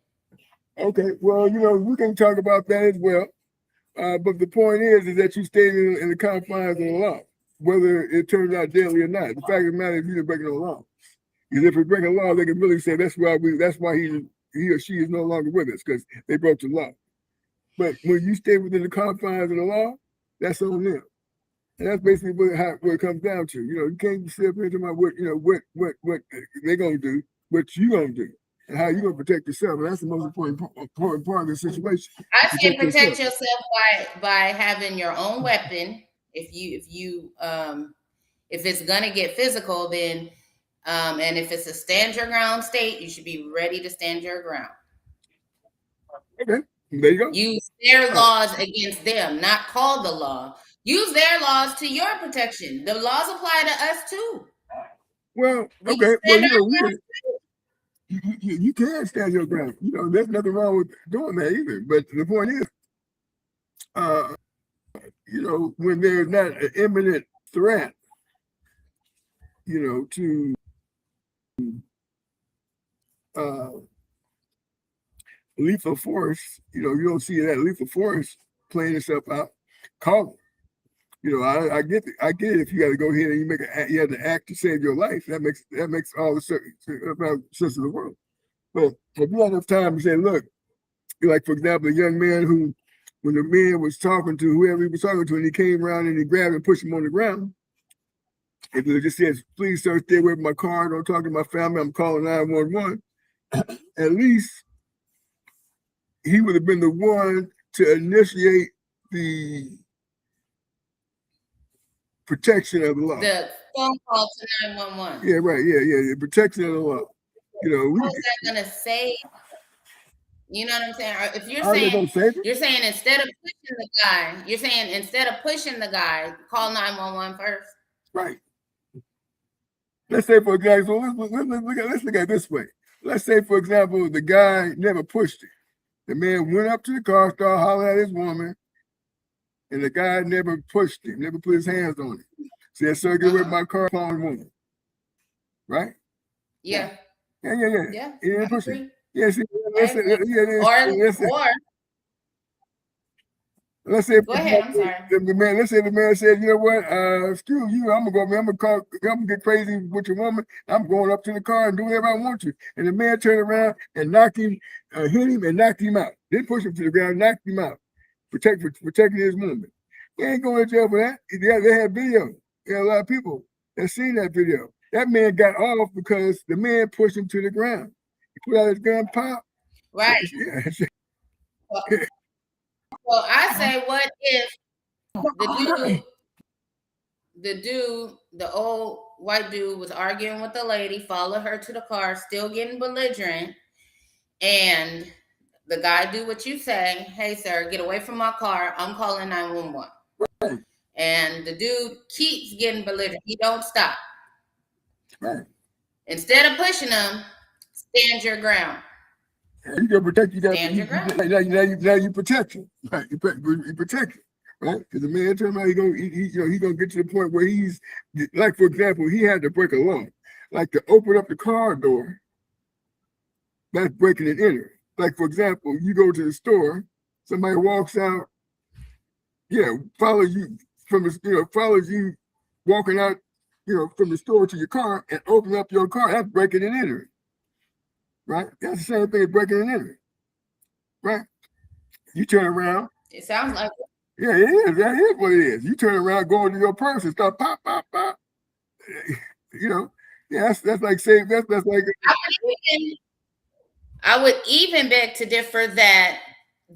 Okay, well, we can talk about that as well. But the point is that you stay in the confines of the law, whether it turns out deadly or not. The fact of the matter is you're breaking the law. Because if we break a law, they can really say that's why he or she is no longer with us because they broke the law. But when you stay within the confines of the law, that's on them. And that's basically what it comes down to. You can't sit up here talking about what they're gonna do, what you gonna do, and how you gonna protect yourself. And that's the most important part of the situation. I say protect yourself by having your own weapon. If it's gonna get physical, then and if it's a stand your ground state, you should be ready to stand your ground. Okay, there you go. Use their laws against them, not call the law. Use their laws to your protection. The laws apply to us too. Well, okay. Well, you can stand your ground. There's nothing wrong with doing that either. But the point is, when there's not an imminent threat, to lethal force, you don't see that lethal force playing itself out, call them. I get it. If you got to go ahead and you have to act to save your life, that makes all the sense of the world. But if you have enough time to say, look, like for example, a young man who, when the man was talking to whoever he was talking to, and he came around and he grabbed and pushed him on the ground, if it just says, please sir, stay away from my car, don't talk to my family, I'm calling 911, at least he would have been the one to initiate the protection of the law. The phone call to 911. Yeah, right. Yeah. The protection of the law. What is that gonna say? You know what I'm saying? Or if you're saying instead of pushing the guy, call 911 first. Right. Let's say, for example, let's look at it this way. Let's say, for example, the guy never pushed it. The man went up to the car, started hollering at his woman, and the guy never pushed him, never put his hands on it. Said, sir, get away from my car, calling woman. Right? Yeah. Yeah. He didn't push it. Yeah, see, let's say, go ahead, I'm sorry. Let's say the man said, you know what, excuse you, I'm gonna get crazy with your woman. I'm going up to the car and do whatever I want to. And the man turned around and knocked him, hit him and knocked him out. Didn't push him to the ground, knocked him out. Protecting his woman. He ain't going to jail for that. They have video. There are a lot of people that seen that video. That man got off because the man pushed him to the ground. He put out his gun, pop. Right. Yeah. Well, I say, what if the old white dude was arguing with the lady, followed her to the car, still getting belligerent, and the guy do what you say, hey, sir, get away from my car, I'm calling 911. Right. And the dude keeps getting belligerent. He don't stop. Right. Instead of pushing him, stand your ground. You can protect you. Stand your ground. Now you protect him. Right? You protect him. Right? Because the man turned out he's gonna get to the point where he's like, for example, he had to break a law, like to open up the car door. That's breaking and entering. Like, for example, you go to the store, somebody walks out, follows you follows you walking out, from the store to your car and open up your car. That's breaking and entering. Right? That's the same thing as breaking and entering. Right? You turn around. It sounds like it. Yeah, it is. That is what it is. You turn around, go into your purse and start pop, pop, pop. That's like saying that's like. I would even beg to differ that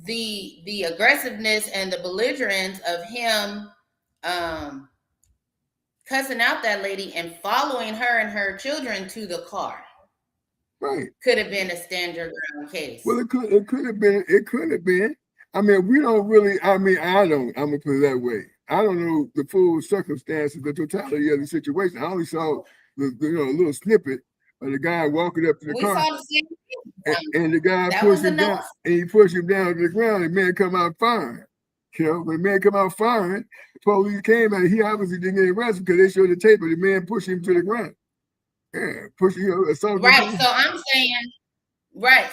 the aggressiveness and the belligerence of him cussing out that lady and following her and her children to the car. Right. Could have been a stand your ground case. Well, it could have been. It could have been. I mean, we don't really. I mean, I don't. I'm gonna put it that way. I don't know the full circumstances, the totality of the situation. I only saw the a little snippet of the guy walking up to the car, saw the same thing. and the guy pushed him down, and he pushed him down to the ground. And the man come out firing. You know, when the man come out firing, the police came and he obviously didn't get arrested because they showed the tape of the man pushing him to the ground. Yeah, pushing assaulting. Right.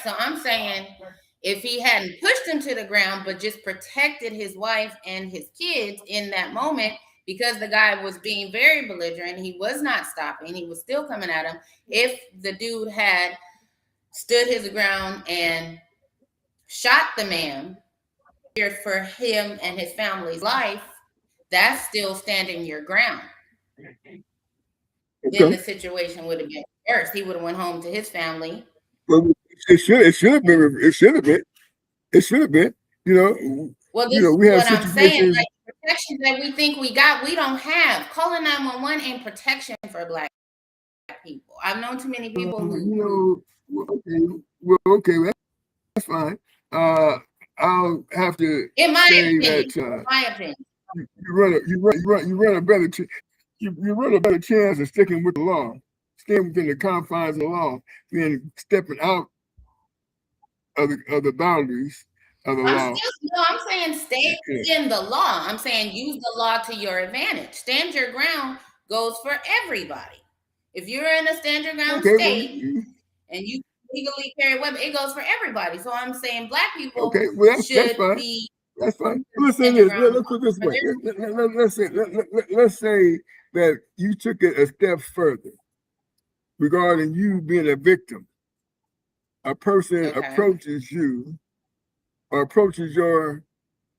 So I'm saying, if he hadn't pushed him to the ground, but just protected his wife and his kids in that moment, because the guy was being very belligerent, he was not stopping, he was still coming at him. If the dude had stood his ground and shot the man for him and his family's life, that's still standing your ground. Okay. Then the situation would have been worse. He would have went home to his family. Well, it should have been. It should have been. It should have been. You know. Well, this we have is what I'm saying. Like, protection that we think we got, we don't have. Calling 911 ain't protection for Black people. I've known too many people who. Okay, that's fine. I'll have to in my say opinion, that. my opinion. You run a better. You run a better chance of sticking with the law, staying within the confines of the law, than stepping out of the boundaries of the law. I'm saying stay within the law. I'm saying use the law to your advantage. Stand your ground goes for everybody. If you're in a stand your ground state and you legally carry a weapon, it goes for everybody. So I'm saying Black people should be. That's fine. Listen to this. Let's put it this way. Let's say that you took it a step further regarding you being a victim. A person approaches you or approaches your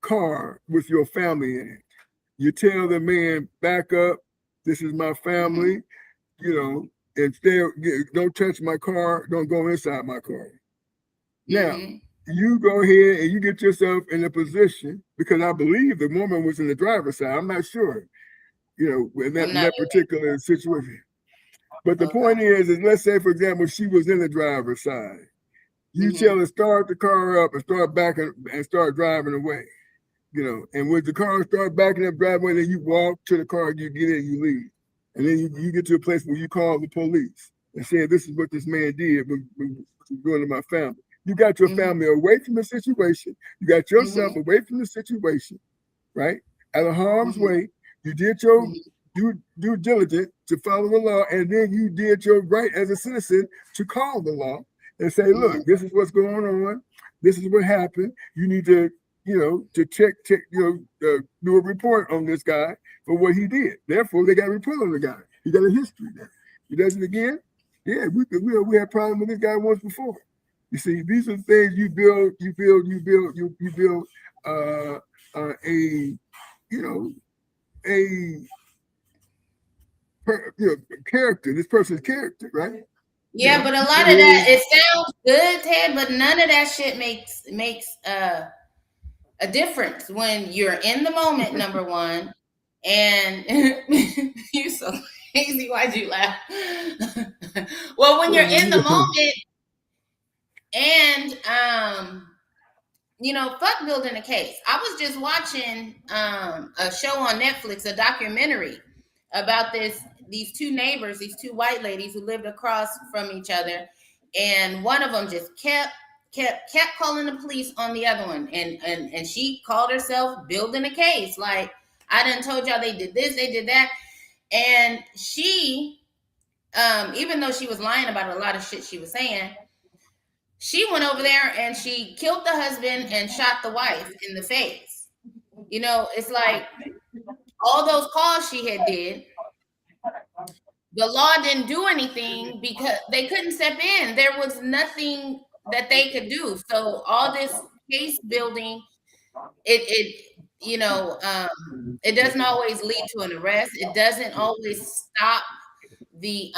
car with your family in it. You tell the man, back up. This is my family. You know, and don't touch my car. Don't go inside my car. Now, you go ahead and you get yourself in a position, because I believe the woman was in the driver's side. I'm not sure, in that particular situation. But the point is let's say, for example, she was in the driver's side. You tell her, start the car up and start backing and start driving away. And when the car start backing up, driving away, then you walk to the car, you get in, you leave. And then you get to a place where you call the police and say, this is what this man did when doing to my family. You got your family away from the situation. You got yourself away from the situation, right? Out of harm's way. You did your due diligence to follow the law, and then you did your right as a citizen to call the law and say, look, this is what's going on. This is what happened. You need to, to check, do a report on this guy for what he did. Therefore, they got a report on the guy. He got a history there. He does it again. Yeah, we had problems with this guy once before. You see, these are things you build character, this person's character, right? Yeah, but a lot of that, it sounds good, Ted, but none of that shit makes a difference when you're in the moment, number one. And you're so crazy. Why'd you laugh? Well, when you're in the moment, and fuck building a case. I was just watching a show on Netflix, a documentary about these two neighbors, these two white ladies who lived across from each other, and one of them just kept calling the police on the other one, and she called herself building a case. Like, I done told y'all they did this, they did that, and she, even though she was lying about a lot of shit she was saying, she went over there and she killed the husband and shot the wife in the face. It's like all those calls she had did, the law didn't do anything because they couldn't step in. There was nothing that they could do. So all this case building, it doesn't always lead to an arrest. It doesn't always stop the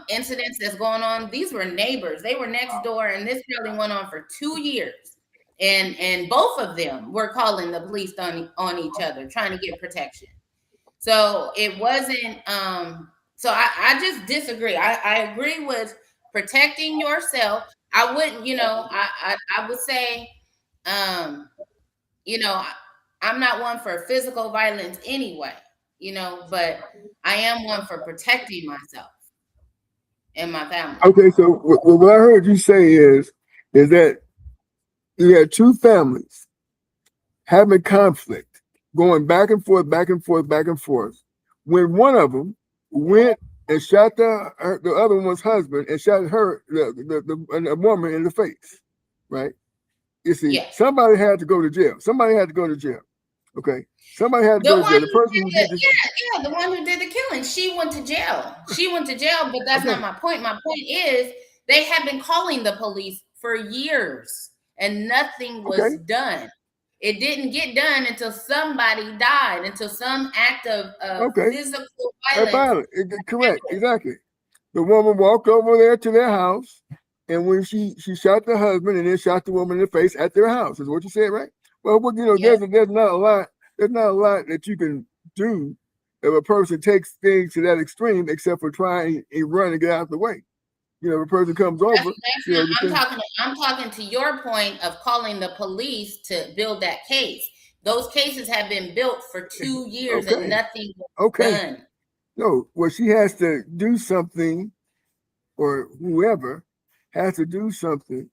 incidents that's going on. These were neighbors. They were next door, and this probably went on for 2 years. and both of them were calling the police on each other, trying to get protection. So it wasn't. So I just disagree. I agree with protecting yourself. I wouldn't. I would say, I'm not one for physical violence anyway. But I am one for protecting myself and my family. Okay, so what I heard you say is that you had two families having conflict, going back and forth, back and forth, back and forth. When one of them went and shot the other one's husband and shot her, the woman, in the face, right? You see, somebody had to go to jail. Somebody had to go to jail. Okay, somebody had to go to jail. The person who did the one who did the killing, she went to jail. She went to jail, but that's not my point. My point is they have been calling the police for years and nothing was done. It didn't get done until somebody died, until some act of physical violence. Correct, exactly. The woman walked over there to their house, and when she shot the husband and then shot the woman in the face at their house, is what you said, right? Well, there's not a lot. There's not a lot that you can do if a person takes things to that extreme, except for trying and run and get out of the way. If a person comes over, I'm talking to your point of calling the police to build that case. Those cases have been built for 2 years and nothing was done. No, well, she has to do something, or whoever has to do something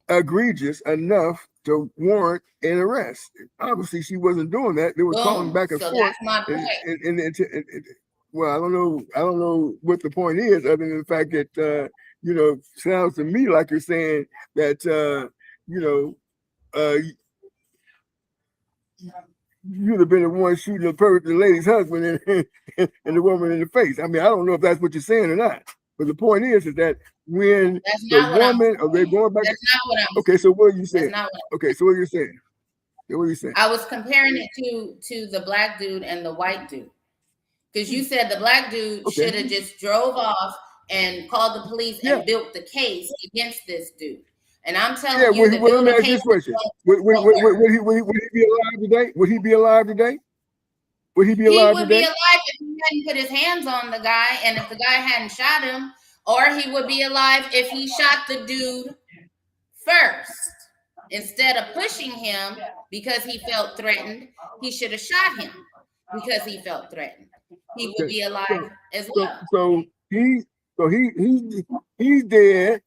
egregious enough to warrant an arrest. Obviously, she wasn't doing that. They were calling back and forth. That's my point. Well, I don't know what the point is, other than the fact that sounds to me like you're saying that you'd have been the one shooting the lady's husband and the woman in the face. I mean, I don't know if that's what you're saying or not. But the point is that when the woman, are they going back? That's not what I'm saying. Okay, so what are you saying? Okay, so what are you saying? What are you saying? I was comparing it to the black dude and the white dude. Because you said the black dude should have just drove off and called the police and built the case against this dude. And I'm telling you, let me ask you this question: would he be alive today? Would he be alive today? Would he be alive today? He would be alive if he hadn't put his hands on the guy, and if the guy hadn't shot him, or he would be alive if he shot the dude first. Instead of pushing him because he felt threatened, he should have shot him because he felt threatened. He would be alive as well. So he's dead,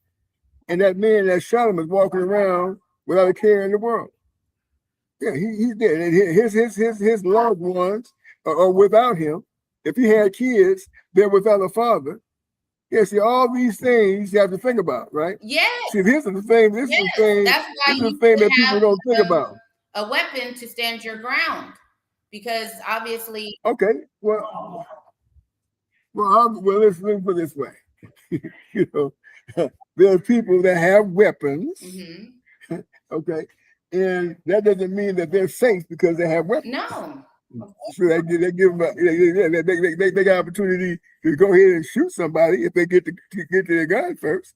and that man that shot him is walking around without a care in the world. Yeah, he's dead, and his loved ones are without him. If he had kids, they're without a father. Yeah, see, all these things you have to think about, right? Yes. See, this is the thing. This is the thing. That's why this is the thing that people don't think about. A weapon to stand your ground, because obviously. Okay. Well, let's put it this way. There are people that have weapons. Mm-hmm. Okay, and that doesn't mean that they're safe because they have weapons. No. So they give them, they got opportunity to go ahead and shoot somebody if they get to their gun first.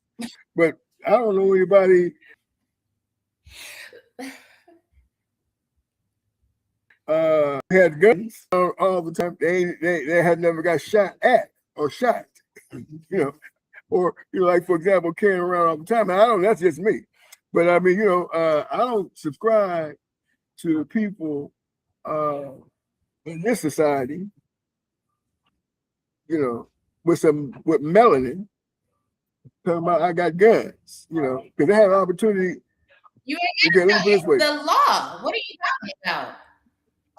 But I don't know anybody had guns all the time. They had never got shot at or shot, or like, for example, carrying around all the time. I don't know, that's just me. But I mean, I don't subscribe to people in this society, with melanin, talking about I got guns, because they have an opportunity. You ain't it's the law. What are you talking about?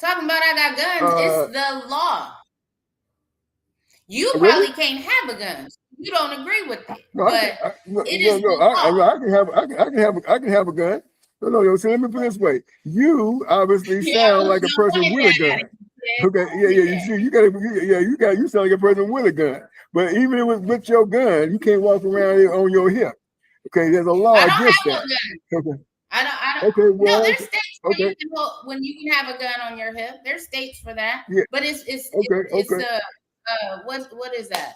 Talking about I got guns, it's the law. You probably can't have a gun. You don't agree with it. No, I can have a gun. No. So let me put it this way: you obviously sound like a person with a gun. Okay, You see, you sound like a person with a gun. But even with your gun, you can't walk around here on your hip. Okay, there's a law against that. Okay. I don't. Okay, well, no, there's states where you can when you can have a gun on your hip. There's states for that. Yeah. But it's what is that?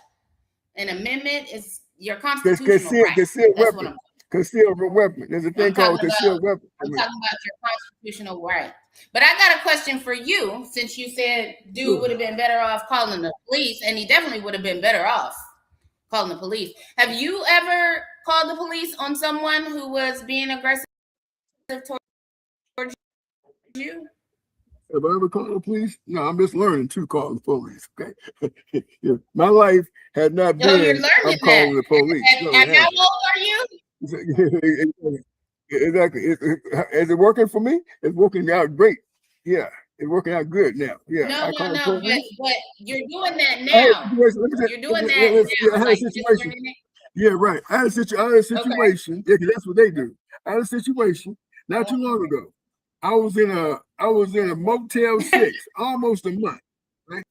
An amendment is your constitutional right. Concealed weapon. concealed weapon. There's a thing called concealed weapon. I'm talking about your constitutional right. But I got a question for you, since you said dude would have been better off calling the police, and he definitely would have been better off calling the police. Have you ever called the police on someone who was being aggressive towards you? Have I ever called the police? No, I'm just learning to call the police. Okay, yeah. My life had not been. You're learning I'm calling the police. And how old are you? Exactly. Is it working for me? It's working out great. Yeah, it's working out good now. Yeah. No, but you're doing that now. You're doing that now. I had a situation. Yeah, right. I had a situation. Okay. Yeah, because that's what they do. I had a situation not too long ago. I was in a Motel 6 almost a month. Right?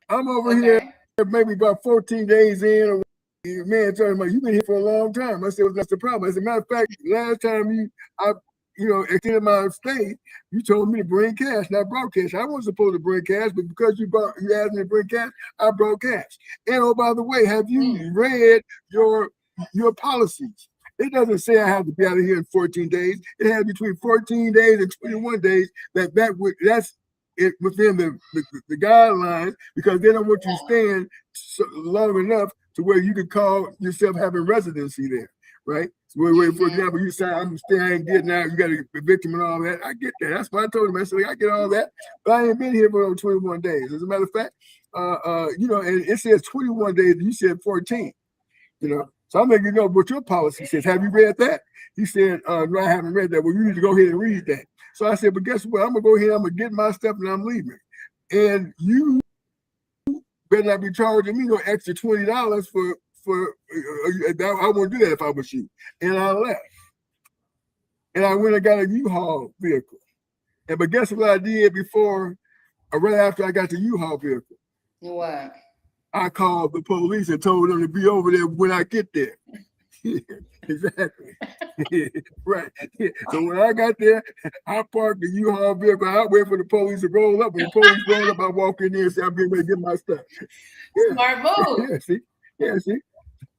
I'm over here maybe about 14 days in. Man told me, you've been here for a long time. I said, well, that's the problem. As a matter of fact, last time I extended my stay, you told me to bring cash, not brought cash. I wasn't supposed to bring cash, but because you asked me to bring cash, I brought cash. And oh, by the way, have you read your policies? It doesn't say I have to be out of here in 14 days. It has between 14 days and 21 days. That's it within the guidelines, because they don't want you staying long enough to where you can call yourself having residency there, right? So for example, you say I'm staying, getting out, you got to evict him and all that. I get that. That's what I told him. I said I get all that, but I ain't been here for 21 days. As a matter of fact, and it says 21 days. You said 14. So I'm making you know what your policy says. Have you read that? He said, no, I haven't read that. Well, you need to go ahead and read that. So I said, but guess what? I'm gonna go ahead. I'm gonna get my stuff and I'm leaving. And you better not be charging me no extra $20 for I won't do that if I was you. And I left. And I went and got a U-Haul vehicle. But guess what I did before, or right after I got the U-Haul vehicle? What? I called the police and told them to be over there when I get there. Yeah, exactly. Right. Yeah. So when I got there, I parked the U-Haul vehicle. I wait for the police to roll up. When the police roll up, I walk in there and say, I'm getting ready to get my stuff. Yeah. Smart move. Yeah, see? Yeah, see?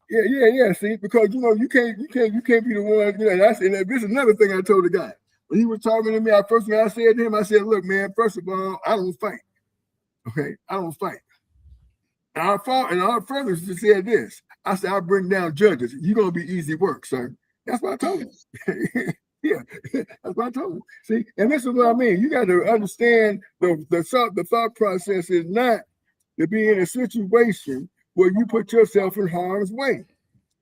Yeah, see? Because you can't be the one, and this is another thing I told the guy. When he was talking to me, first thing I said to him, I said, look, man, first of all, I don't fight. Okay, I don't fight. And our further said this. I said, I'll bring down judges. You're going to be easy work, sir. That's what I told him. Yeah, that's what I told him. See, and this is what I mean. You got to understand the thought process is not to be in a situation where you put yourself in harm's way,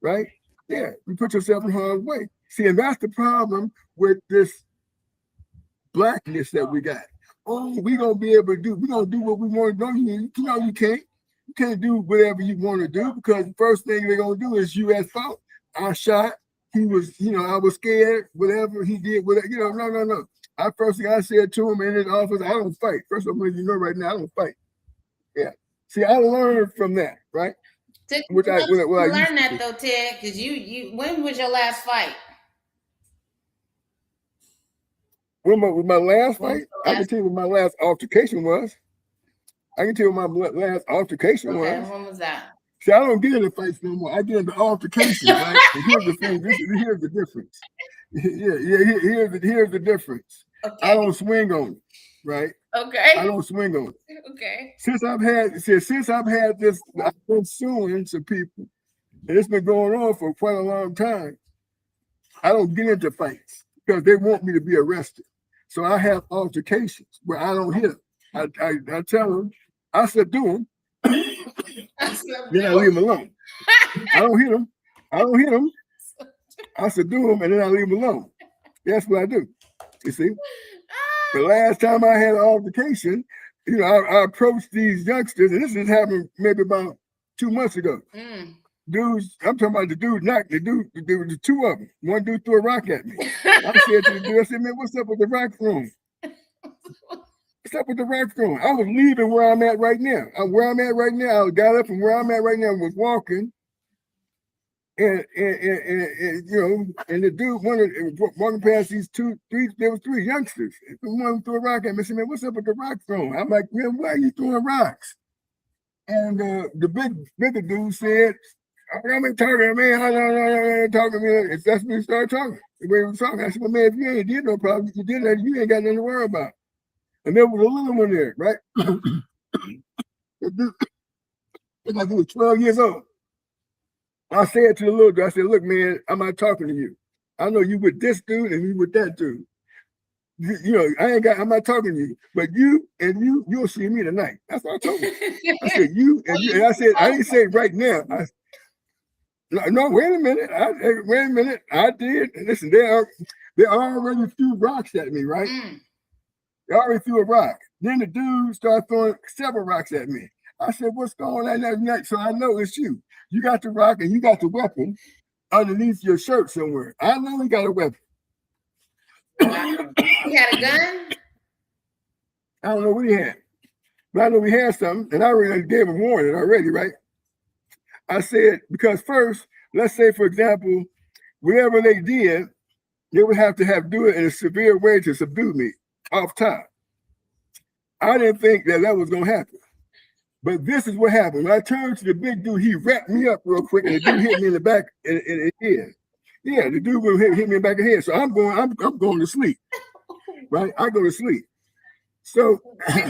right? Yeah, you put yourself in harm's way. See, and that's the problem with this blackness that we got. Oh, we're going to be able to do, we're going to do what we want to do. You can't. You can't do whatever you want to do, because the first thing they're going to do is you at fault. I shot. He was, I was scared. Whatever he did, no. First thing I said to him in his office, I don't fight. First of all, you know right now, I don't fight. Yeah. See, I learned from that, right? Learn that though, Ted, because you when was your last fight? When my last fight? I can tell you what my last altercation was. When was that? See, I don't get into fights no more. I get into altercations, right? And here's the thing. Here's the difference. Here's the difference. Okay. I don't swing on it, right? Okay. I don't swing on it. Okay. Since I've had this, I've been suing some people, and it's been going on for quite a long time. I don't get into fights because they want me to be arrested. So I have altercations where I don't hit them. I tell them, I subdue them, then I leave them alone. I don't hit them. I subdue them, and then I leave them alone. That's what I do. You see? The last time I had an altercation, I approached these youngsters, and this has happened maybe about 2 months ago. Dudes, I'm talking about the two of them. One dude threw a rock at me. I said to the dude, I said, man, what's up with the rock room? What's up with the rock room? I was leaving where I'm at right now. I got up from where I'm at right now and was walking. And the dude walking past these there was three youngsters. One threw a rock at me. I said, man, what's up with the rock room? I'm like, man, why are you throwing rocks? And the bigger dude said, I'm talking to me. Talking to me. If that's when we start talking, the way we was talking, I said, well, man, if you ain't did no problem, you did that, you ain't got nothing to worry about. And there was a little one there, right? It's like he was 12 years old. I said to the little dude, I said, look, man, I'm not talking to you. I know you with this dude and you with that dude. You know, I'm not talking to you, but you'll see me tonight. That's what I told him. I said, you, and I said, I didn't say right now. No, wait a minute. I did. Listen, they already threw rocks at me, right? They already threw a rock. Then the dude started throwing several rocks at me. I said, what's going on? So I know it's you. You got the rock and you got the weapon underneath your shirt somewhere. I know he got a weapon. He had a gun? I don't know what he had. But I know he had something, and I already gave him warning already, right? I said, because first, let's say, for example, whatever they did, they would have to do it in a severe way to subdue me off top. I didn't think that was going to happen. But this is what happened. When I turned to the big dude, he wrapped me up real quick, and the dude hit me in the back in the head. Yeah, the dude hit me in the back of the head. So I'm going to sleep. Right? I go to sleep. So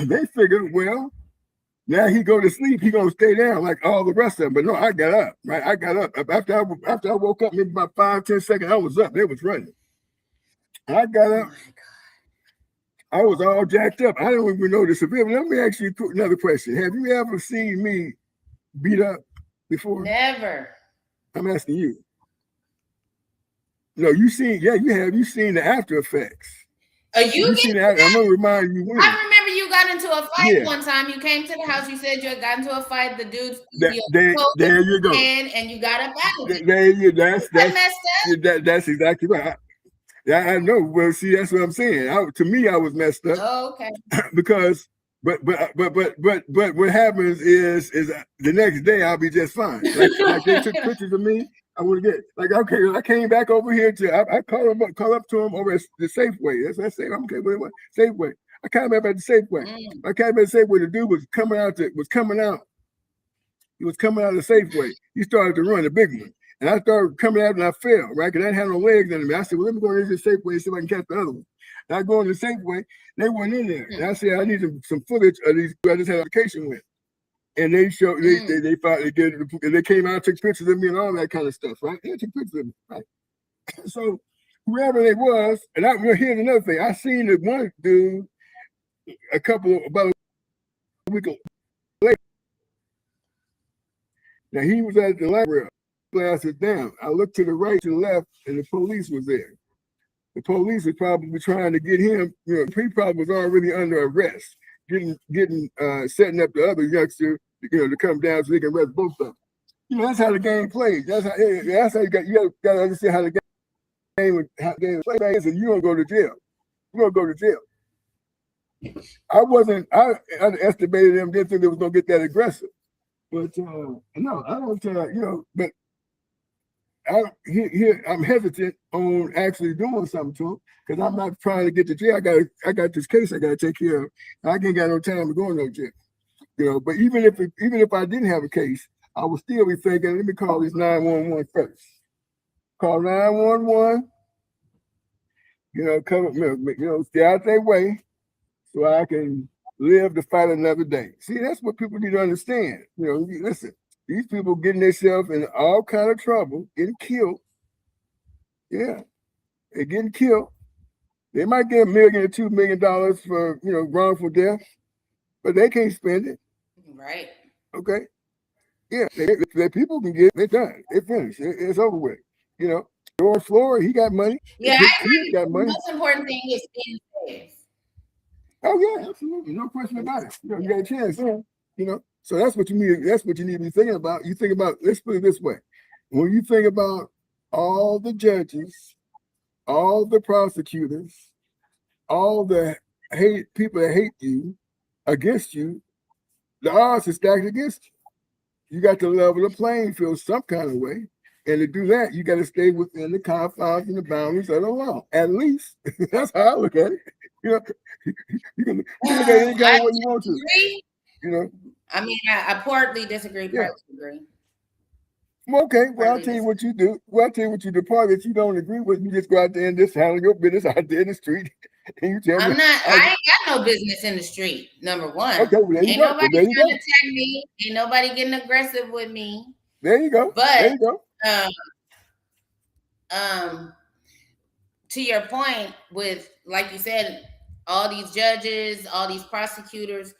they figured, well, now he go to sleep, he gonna stay down like all the rest of them. But no, I got up, right? I got up. After I woke up, maybe about 5-10 seconds, I was up. They was running. I got up. I was all jacked up. I don't even know the severity. Let me ask you another question. Have you ever seen me beat up before? Never. I'm asking you. No, you have. You seen the after effects. You seen that? I'm gonna remind you when. I remember you got into a fight one time. You came to the house. You said you had gotten into a fight. The dude, there you go. And you got up out of it. There you. That's messed up. That's exactly right. I know. Well, see, that's what I'm saying. To me, I was messed up. Oh, okay. Because, but what happens is the next day I'll be just fine. Like they took pictures of me. I want to get okay. I came back over here I call up to him over at the Safeway. That's what I said. Okay, what Safeway? I came back at the Safeway. I came back at the Safeway. The dude was coming out. He was coming out of the Safeway. He started to run, the big one. And I started coming out and I fell, right? Because I didn't have no legs under me. I said, well, let me go into the Safeway and see if I can catch the other one. And I go into the Safeway, they weren't in there. And I said, I need some footage of these I just had a vacation with. And they showed, they came out, took pictures of me and all that kind of stuff, right? They took pictures of me, right? So whoever they was, and here's another thing. I seen the one dude about a week later. Now he was at the library, glasses down. I looked to the right, to the left, and the police was there. The police was probably trying to get him, he probably was already under arrest, setting up the other youngster, to come down so they can arrest both of them. That's how the game plays. That's how you got to understand how the game plays. And you don't go to jail. You don't go to jail. I underestimated them, didn't think they was going to get that aggressive. But no, I don't, but I'm hesitant on actually doing something to him because I'm not trying to get to jail. I got this case I got to take care of. I ain't got no time to go in no jail. But even if I didn't have a case, I would still be thinking, let me call this 911 first. Call 911. Stay out their way so I can live to fight another day. See, that's what people need to understand. Listen, these people getting themselves in all kind of trouble, getting killed. Yeah, they're getting killed. They might get $1 million or $2 million for wrongful death, but they can't spend it. Right. Okay. Yeah, the people can get it done. It finished. It's over with. George Floyd, he got money. Yeah, he got money. The most important thing is being safe. Oh yeah, absolutely, no question about it. You got a chance, So that's what you need. That's what you need to be thinking about. You think about. Let's put it this way: when you think about all the judges, all the prosecutors, all the people that hate you, against you, the odds are stacked against you. You got to level the playing field some kind of way. And to do that, you got to stay within the confines and the boundaries of the law. At least that's how I look at it. You can look at it any kind of way you want to. I mean, I partly disagree, partly agree. Well, okay, well, I'll Partly tell you this. what you do. Well, I'll tell you what you do. Part that you don't agree with, you just go out there and just handle your business out there in the street. And you tell me, I ain't got no business in the street, number one. okay, well, there you Ain't go. nobody Well, there you trying go. to tag me. Ain't nobody getting aggressive with me. There you go. There But you go. To your point with, like you said, all these judges, all these prosecutors,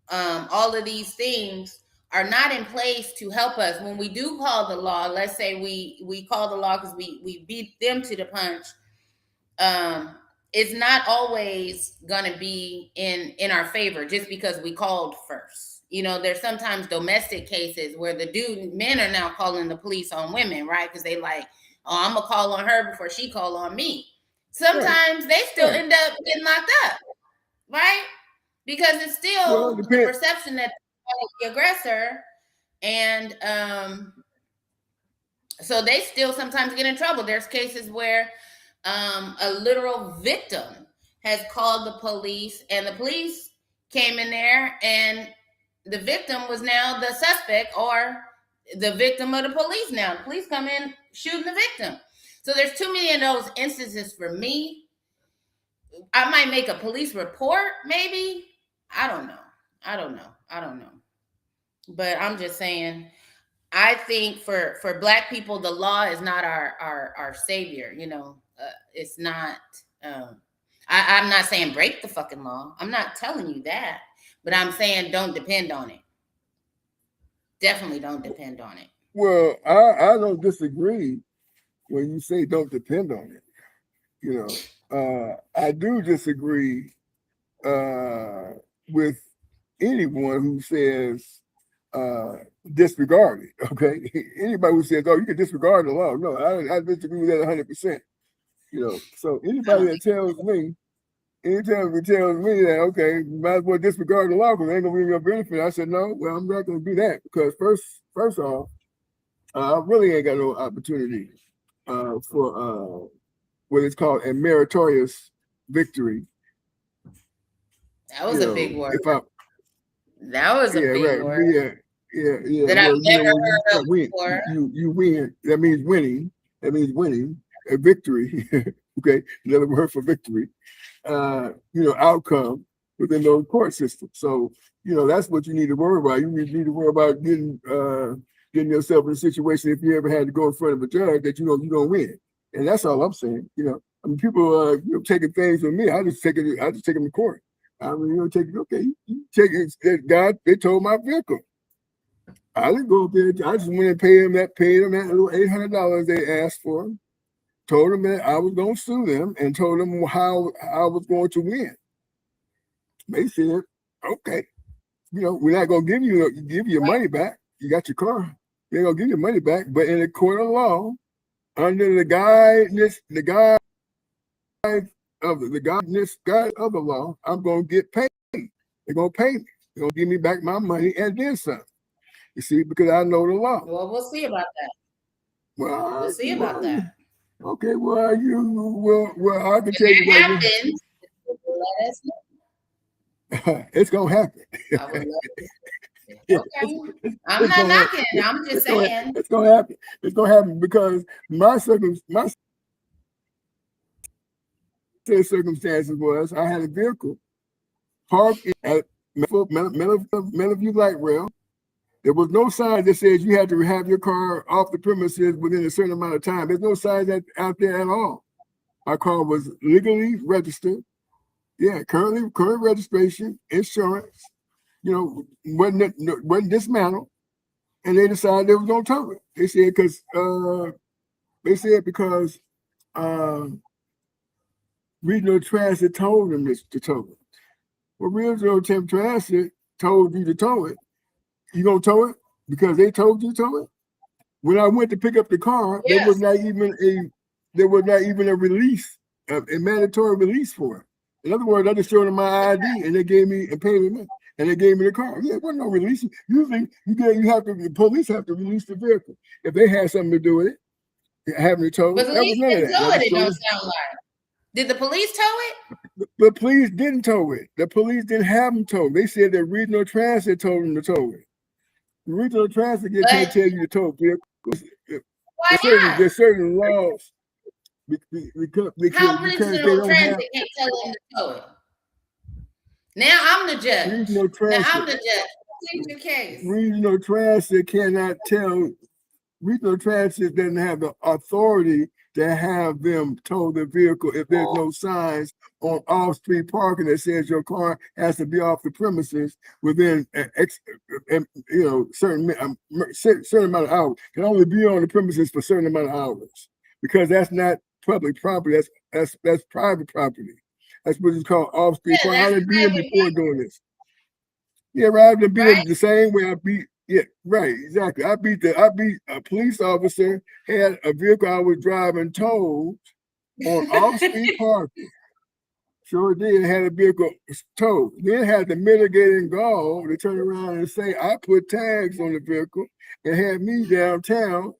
all of these things are not in place to help us when we do call the law. Let's say we call the law because we beat them to the punch. It's not always going to be in our favor just because we called first. You know, there's sometimes domestic cases where men are now calling the police on women, right? Because they like, oh, I'm gonna call on her before she call on me. Sometimes they still end up getting locked up, right? Because it's still the perception that they're the aggressor, and so they still sometimes get in trouble. There's cases where a literal victim has called the police, and the police came in there, and the victim was now the suspect or the victim of the police. Now the police come in shooting the victim. So there's too many of those instances for me. I might make a police report, maybe. I don't know. But I'm just saying, I think for Black people, the law is not our savior. You know, it's not. I'm not saying break the fucking law. I'm not telling you that, but I'm saying don't depend on it. Definitely don't depend on it. Well, I don't disagree when you say don't depend on it. You know, I do disagree with anyone who says disregard it. Okay, anybody who says, "Oh, you can disregard the law," no, I disagree with that 100%. You know, so anybody that tells me that, okay, you might as well disregard the law because it ain't gonna be your benefit, I said, no, well, I'm not gonna do that because first off, I really ain't got no opportunity for what is called a meritorious victory. That was a big word. That was a big word. Yeah. That I've never heard of before. You win. That means winning. A victory. Okay, another word for victory. Outcome within those court systems. So, that's what you need to worry about. You need to worry about getting yourself in a situation, if you ever had to go in front of a judge, that you're gonna win. And that's all I'm saying. I mean, people taking things from me. I just take them to court. I mean, take it. Okay, you take it. God, they told my vehicle. I didn't go up there. I just went and paid them that little $800 they asked for. Told them that I was going to sue them and told them how I was going to win. They said, okay, we're not going to give you your money back. You got your car. They're going to give you money back. But in the court of law, under the guidance of the law, I'm going to get paid. They're going to pay me. They're going to give me back my money and then some. You see, because I know the law. Well, we'll see about that. We'll see about that. Okay, well, I can tell you what happens. Let us know. It's gonna happen. I would love to. Okay, I'm not knocking. I'm just saying it's gonna happen. It's gonna happen because my circumstances was I had a vehicle parked at Meadowview Light Rail. There was no sign that says you had to have your car off the premises within a certain amount of time. There's no sign out there at all. My car was legally registered. Yeah, current registration, insurance. Wasn't dismantled, and they decided they was gonna tow it. They said because Regional Transit told them to tow it. Well, Regional Transit told you to tow it. You gonna tow it because they told you to tow it? When I went to pick up the car, yes. there was not even a release, a mandatory release for it. In other words, I just showed them my ID and they gave me and paid me money and they gave me the car. Yeah, there wasn't no release. Usually, the police have to release the vehicle if they had something to do with it. Having it towed, but the police didn't tow it. It don't sound like. Did the police tow it? The police didn't tow it. The police didn't have them towed. They said that Regional Transit told them to tow it. Regional Transit can't tell you to tow vehicles. Why not? There's certain laws because How they regional don't have transit can't tell them to tow it? Now I'm the judge. regional Now transit. I'm the judge. Plead your case. Regional transit cannot tell. Regional transit doesn't have the authority to have them tow the vehicle if there's no signs on off-street parking that says your car has to be off the premises within certain amount of hours. Can only be on the premises for a certain amount of hours because that's not public property. That's private property. That's what it's called off-street parking. I didn't beat him before doing this. Yeah, right. I beat him the same way I beat. Yeah, right, exactly. I beat a police officer, had a vehicle I was driving towed on off-street parking. Sure did, had a vehicle towed. Then had the mitigating gall to turn around and say, I put tags on the vehicle and had me downtown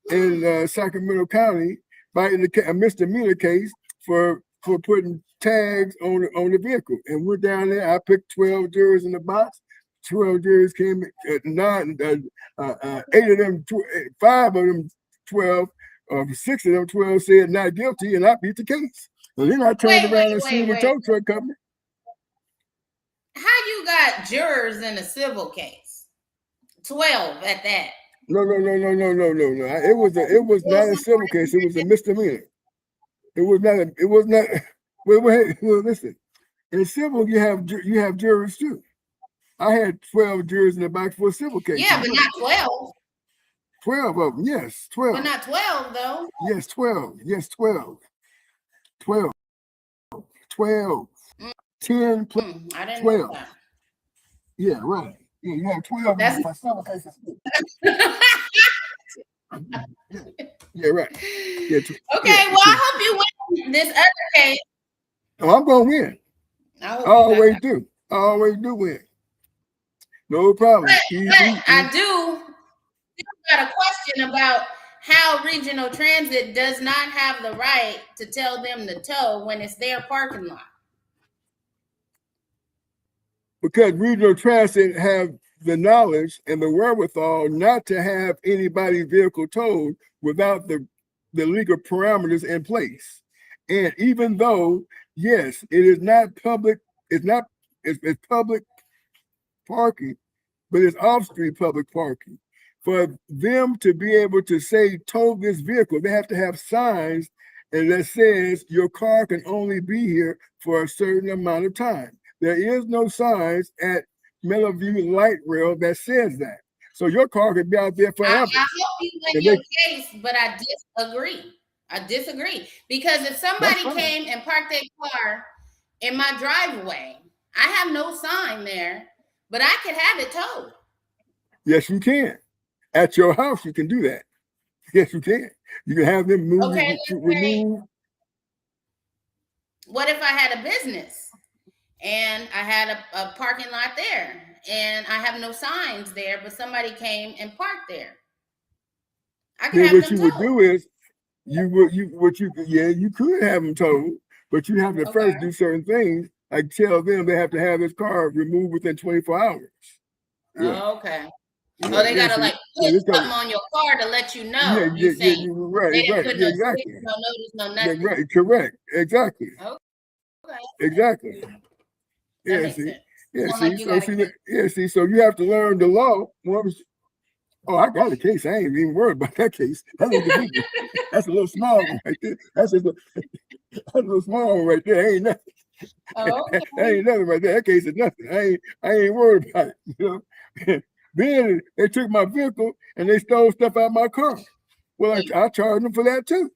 in Sacramento County fighting a misdemeanor case for putting tags on the vehicle. And we're down there, I picked 12 jurors in the box. 12 jurors came, 8 of them, 5 of them 12, 6 of them 12 said not guilty, and I beat the case. And then I turned around and sued the tow truck company. How you got jurors in a civil case? 12 at that. No. It was not a civil case. It was a misdemeanor. It was not. Well, listen. In civil, you have jurors too. I had 12 jurors in the back for a civil case. Yeah, but not 12. 12 of them, yes, 12. But not 12, though. Yes, 12. Yes, 12. 12. 12. 10 plus I didn't 12. know that. Yeah, right. Yeah, you have 12 That's for civil cases. Yeah, right. Yeah, okay, well, I hope you win this other case. Oh, I'm going to win. I always do. I always do win. No problem. But I do got a question about how regional transit does not have the right to tell them to tow when it's their parking lot. Because regional transit have the knowledge and the wherewithal not to have anybody's vehicle towed without the legal parameters in place. And even though, yes, it is not public, it's public parking, but it's off-street public parking. For them to be able to say tow this vehicle, they have to have signs and that says your car can only be here for a certain amount of time. There is no signs at Melview Light Rail that says that. So your car could be out there forever. I hope you win your case, but I disagree. Because if somebody came and parked their car in my driveway, I have no sign there, but I could have it towed. Yes, you can. At your house, you can do that. Yes, you can. You can have them move. Okay, remove. What if I had a business and I had a parking lot there and I have no signs there, but somebody came and parked there? I can have what them you towed. would do is you could have them towed, but you have to first do certain things, like tell them they have to have this car removed within 24 hours. Yeah. Oh, okay. Oh, they gotta like put something on your car to let you know. Right. They didn't put no exactly. no notice, no nothing. Right. Correct. Exactly. Okay. Exactly. That makes sense. So you have to learn the law. Oh, I got a case. I ain't even worried about that case. That's a little small one right there. That's a little small one right there. Ain't nothing. That ain't nothing right there. That case is nothing. I ain't worried about it. You know. Then they took my vehicle and they stole stuff out of my car. Well, I charged them for that too.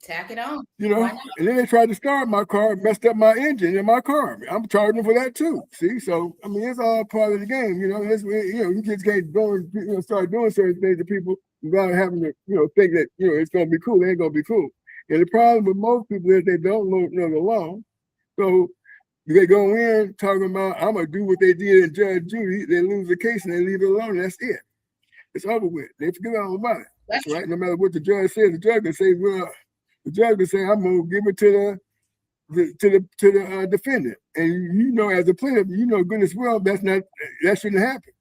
Tack it on. You know, and then they tried to start my car, messed up my engine in my car. I'm charging them for that too. See, so I mean, it's all part of the game. You know, you just can't go and start doing certain things to people without having to, think that it's gonna be cool. It ain't gonna be cool. And the problem with most people is they don't know the law. So they go in talking about I'm gonna do what they did in Judge Judy. They lose the case and they leave it alone. That's it. It's over with. They forget all about it. That's right. No matter what the judge says, the judge can say, well. The judge would say, I'm gonna give it to the defendant. And as a plaintiff, goodness well, that shouldn't happen.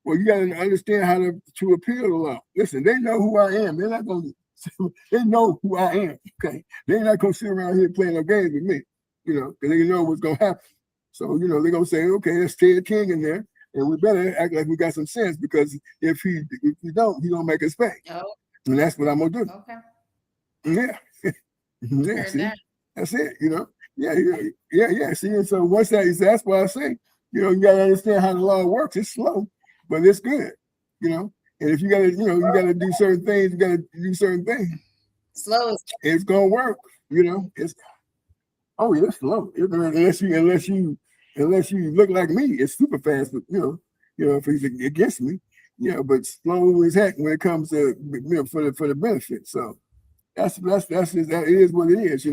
Well, you got to understand how to appeal the law. Listen, they know who I am. They're not going to, they know who I am. Okay. They're not going to sit around here playing no games with me, because they know what's going to happen. So, they're going to say, okay, let's Ted King in there. And we better act like we got some sense, because if he don't, he don't make us pay. Oh. And that's what I'm going to do. Okay. Yeah. Yeah, see, that. that's it, Yeah. See, and so once that's why I say, you got to understand how the law works. It's slow, but it's good, And if you got to, you got to do certain things, you got to do certain things. Slow. It's going to work, It's it's slow. Unless you look like me, it's super fast. But if he's against me, but slow as heck when it comes to for the benefit. So that's just, that is what it is,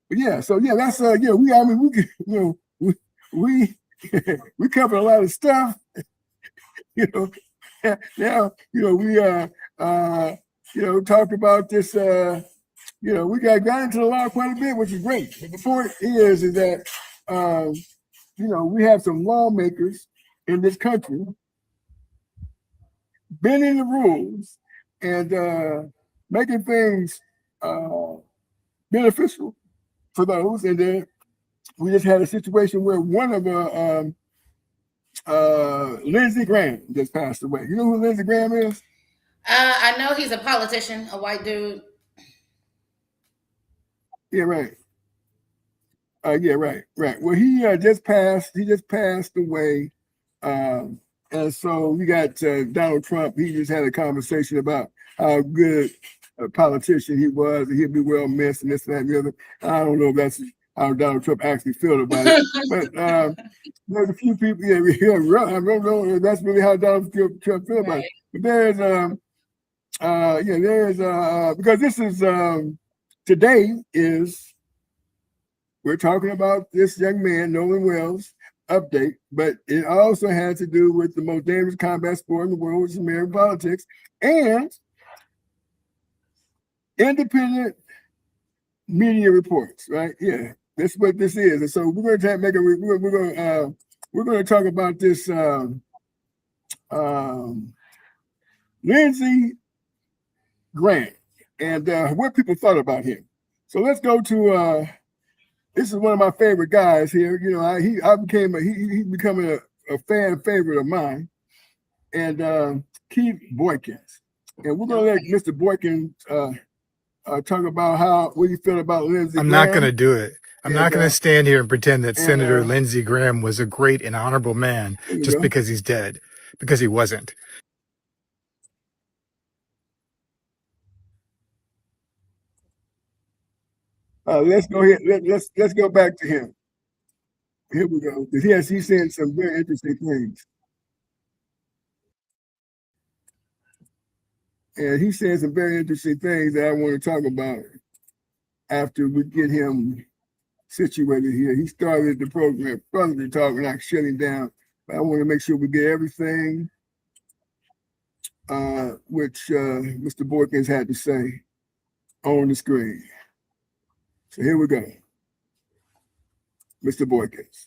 But yeah, so yeah, that's we we covered a lot of stuff, Now we talked about this. We got into the law quite a bit, which is great. But the point is that we have some lawmakers in this country bending the rules and making things beneficial for those. And then we just had a situation where one of Lindsey Graham just passed away. You know who Lindsey Graham is? I know he's a politician, a white dude. Yeah, right. Yeah, right. Well, he just passed. He just passed away, and so we got Donald Trump. He just had a conversation about how good a politician he was, and he'd be well missed, and this and that and the other. I don't know if that's how Donald Trump actually felt about it, but there's a few people. Yeah, I don't know if that's really how Donald Trump feel about it. But there's because this is today is. We're talking about this young man, Nolan Wells, update, but it also had to do with the most dangerous combat sport in the world, which is American politics, and independent media reports, right? Yeah, that's what this is. And so we're going to we're going to talk about this Lindsey Graham and what people thought about him. So let's go to. This is one of my favorite guys here. He becoming a fan favorite of mine, and Keith Boykins. And we're gonna let Mr. Boykins talk about what you feel about Lindsey Graham. I'm not gonna do it. I'm not gonna stand here and pretend that Senator Lindsey Graham was a great and honorable man just because he's dead, because he wasn't. Let's go ahead. Let's go back to him. Here we go. Because he's saying some very interesting things. And he's saying some very interesting things that I want to talk about after we get him situated here. He started the program, brotherly talk, we're not shutting down. But I want to make sure we get everything which Mr. Boykins had to say on the screen. So here we go. Mr. Boykins.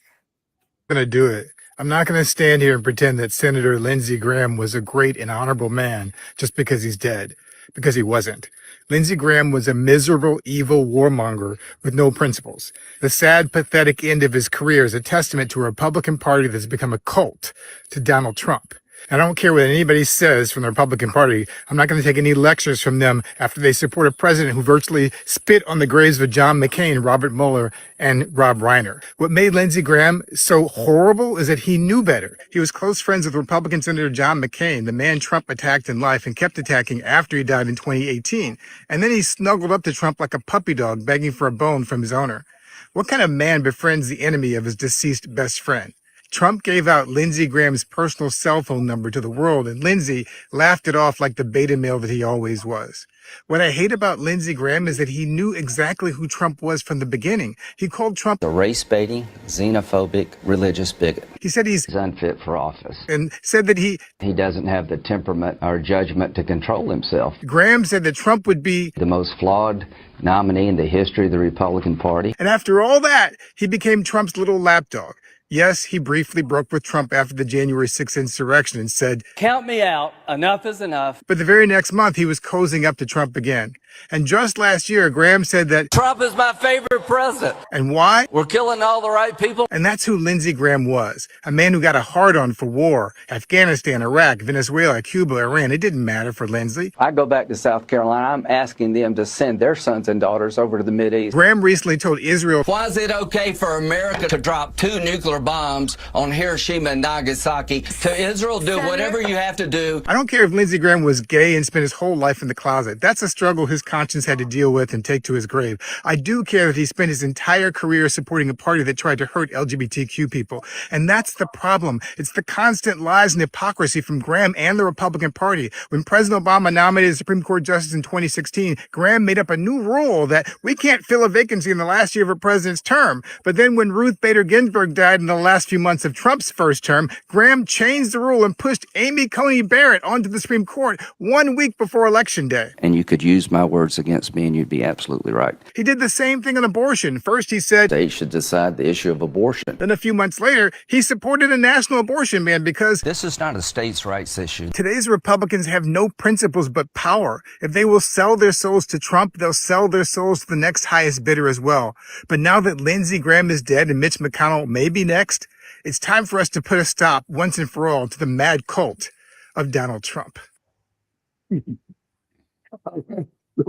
I'm gonna do it. I'm not going to stand here and pretend that Senator Lindsey Graham was a great and honorable man just because he's dead, because he wasn't. Lindsey Graham was a miserable, evil warmonger with no principles. The sad, pathetic end of his career is a testament to a Republican Party that's become a cult to Donald Trump. I don't care what anybody says from the Republican Party. I'm not going to take any lectures from them after they support a president who virtually spit on the graves of John McCain, Robert Mueller, and Rob Reiner. What made Lindsey Graham so horrible is that he knew better. He was close friends with Republican Senator John McCain, the man Trump attacked in life and kept attacking after he died in 2018. And then he snuggled up to Trump like a puppy dog begging for a bone from his owner. What kind of man befriends the enemy of his deceased best friend? Trump gave out Lindsey Graham's personal cell phone number to the world, and Lindsey laughed it off like the beta male that he always was. What I hate about Lindsey Graham is that he knew exactly who Trump was from the beginning. He called Trump a race-baiting, xenophobic, religious bigot. He said he's unfit for office. And said that he doesn't have the temperament or judgment to control himself. Graham said that Trump would be the most flawed nominee in the history of the Republican Party. And after all that, he became Trump's little lapdog. Yes, he briefly broke with Trump after the January 6th insurrection and said, "Count me out. Enough is enough." But the very next month, he was cozying up to Trump again. And just last year, Graham said that Trump is my favorite president. And why? We're killing all the right people. And that's who Lindsey Graham was, a man who got a hard-on for war, Afghanistan, Iraq, Venezuela, Cuba, Iran. It didn't matter for Lindsey. I go back to South Carolina. I'm asking them to send their sons and daughters over to the Mideast. Graham recently told Israel, Why is it okay for America to drop 2 nuclear bombs on Hiroshima and Nagasaki? To Israel, do whatever you have to do. I don't care if Lindsey Graham was gay and spent his whole life in the closet. That's a struggle his conscience had to deal with and take to his grave. I do care that he spent his entire career supporting a party that tried to hurt LGBTQ people. And that's the problem. It's the constant lies and hypocrisy from Graham and the Republican Party. When President Obama nominated a Supreme Court justice in 2016, Graham made up a new rule that we can't fill a vacancy in the last year of a president's term. But then when Ruth Bader Ginsburg died in the last few months of Trump's first term, Graham changed the rule and pushed Amy Coney Barrett onto the Supreme Court 1 week before Election Day. And you could use my words against me, and you'd be absolutely right. He did the same thing on abortion. First, he said They should decide the issue of abortion. Then a few months later, he supported a national abortion ban because This is not a states' rights issue. today's Republicans have no principles but power. If they will sell their souls to Trump, they'll sell their souls to the next highest bidder as well. But now that Lindsey Graham is dead and Mitch McConnell may be next, it's time for us to put a stop once and for all to the mad cult of Donald Trump.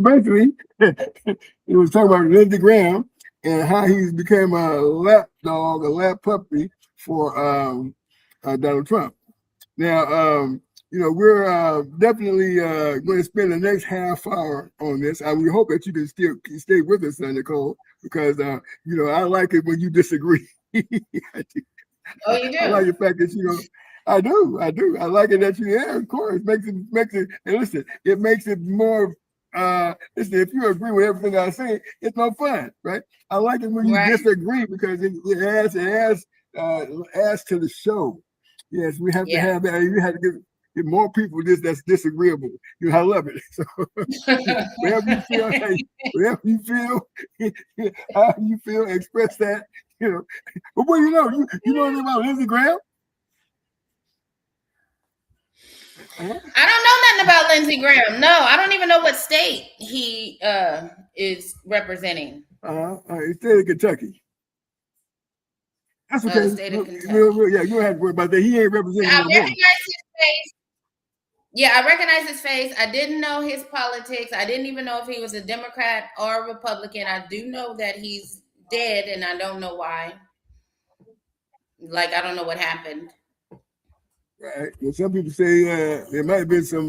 Basically, it was talking about Lindsey Graham and how he's became a lap dog, a lap puppy for Donald Trump. Now, we're definitely going to spend the next half hour on this. We hope that you can still stay with us, Nicole, because I like it when you disagree. Oh, you do? I like the fact that I do. I like it that of course, makes it, and listen, it makes it more. Listen, if you agree with everything I say, it's no fun, right? I like it when you disagree because it adds to the show. Yes, we have to have that. You have to give more people that's disagreeable. I love it. So whatever you feel, how you feel, express that. But what you know anything about Lindsey Graham? I don't know nothing about Lindsey Graham. No, I don't even know what state he is representing. State of Kentucky. That's okay. State of Kentucky. Yeah, you don't have to worry about that. He ain't representing. I recognize his face. Yeah, I recognize his face. I didn't know his politics. I didn't even know if he was a Democrat or a Republican. I do know that he's dead, and I don't know why. I don't know what happened. Right. Well, some people say there might have been some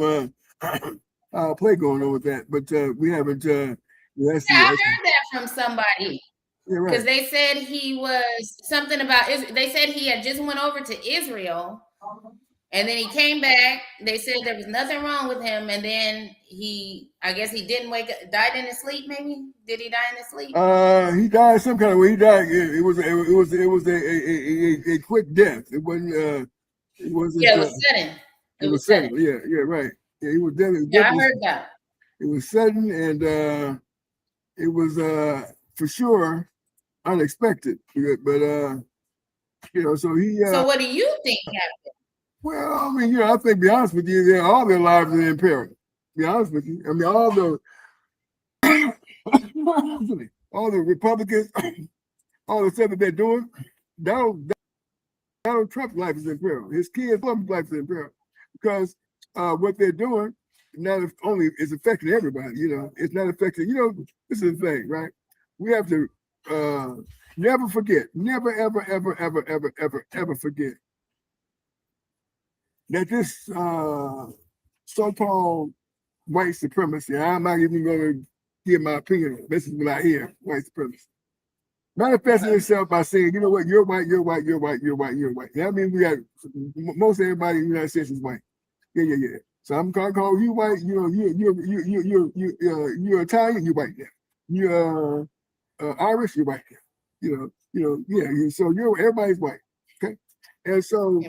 play going on with that, but we haven't. I heard that from somebody. Because right. They said he was something about. They said he had just went over to Israel, and then he came back. They said there was nothing wrong with him, and then I guess he didn't wake up. Died in his sleep, maybe. Did he die in his sleep? He died some kind of way. He died. It was a quick death. It wasn't. It wasn't. Yeah, it was sudden. It was sudden. Yeah, right. Yeah, he was dead. Yeah, I heard that. It was sudden, and it was for sure unexpected. But so he. So what do you think happened? Well, I mean, I think, to be honest with you, all their lives are in peril. To be honest with you, I mean, all the Republicans, all the stuff that they're doing, Donald Trump's life is in peril. His kids' life is in peril because what they're doing not only is affecting everybody. It's not affecting. This is the thing, right? We have to never forget, never, ever, ever, ever, ever, ever, ever forget that this so-called white supremacy. I'm not even going to give my opinion. This is what I hear: white supremacy. Manifesting itself by saying, you know what, you're white, you're white, you're white, you're white, you're white. That means we got most everybody in the United States is white. Yeah. So I'm gonna call you white. You're Italian, you're white. You're Irish, you're white. So everybody's white. Okay, and so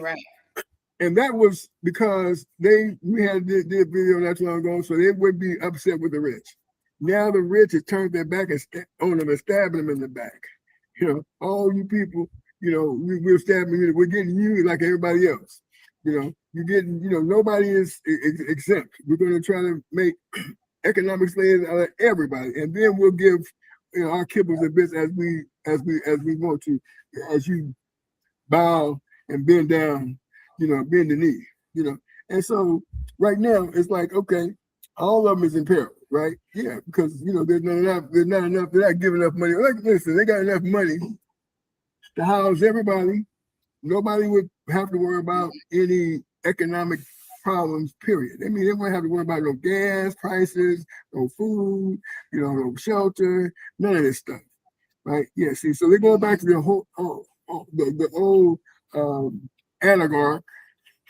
and that was because we had did a video not too long ago, so they would be upset with the rich. Now the rich have turned their back on them and stabbing them in the back. All you people, we're stabbing, we're getting you like everybody else. You're getting, nobody is exempt. We're going to try to make economic slaves out of everybody, and then we'll give our kibbles and bits as we want to, as you bow and bend down, bend the knee, And so right now it's like, okay, all of them is in peril, right? Yeah, because there's not enough, they're not giving enough money. Like, listen, they got enough money to house everybody. Nobody would have to worry about any economic problems, period. I mean, they won't have to worry about no gas prices, no food, no shelter, none of this stuff, right? Yeah, see, so they're going back to the whole, the old oligarch,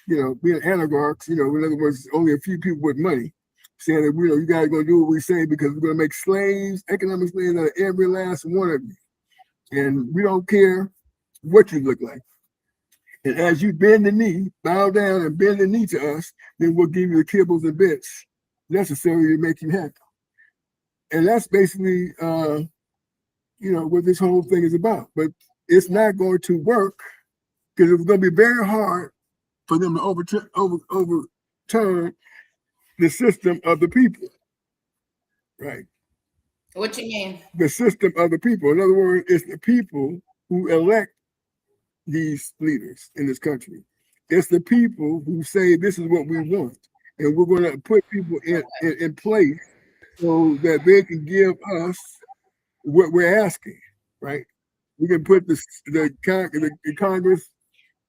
being oligarchs, in other words, only a few people with money, saying that, you guys are going to do what we say because we're going to make slaves, economic slaves out of every last one of you. And we don't care what you look like. And as you bend the knee, bow down and bend the knee to us, then we'll give you the kibbles and bits necessary to make you happy. And that's basically, what this whole thing is about. But it's not going to work because it's going to be very hard for them to overturn the system of the people, right? What you mean? The system of the people. In other words, it's the people who elect these leaders in this country. It's the people who say this is what we want, and we're going to put people in place so that they can give us what we're asking, right? We can put the Congress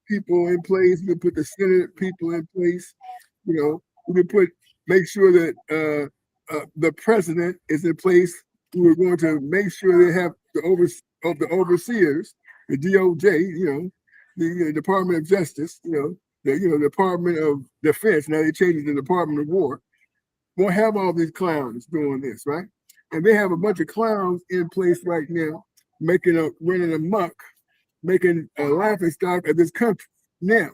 people in place. We can put the Senate people in place. We can make sure that the president is in place. We're going to make sure they have the overseers, the DOJ, the Department of Justice, the Department of Defense. Now they changed it to the Department of War. Won't have all these clowns doing this, right? And they have a bunch of clowns in place right now, running amok, making a laughing stock of this country. Now,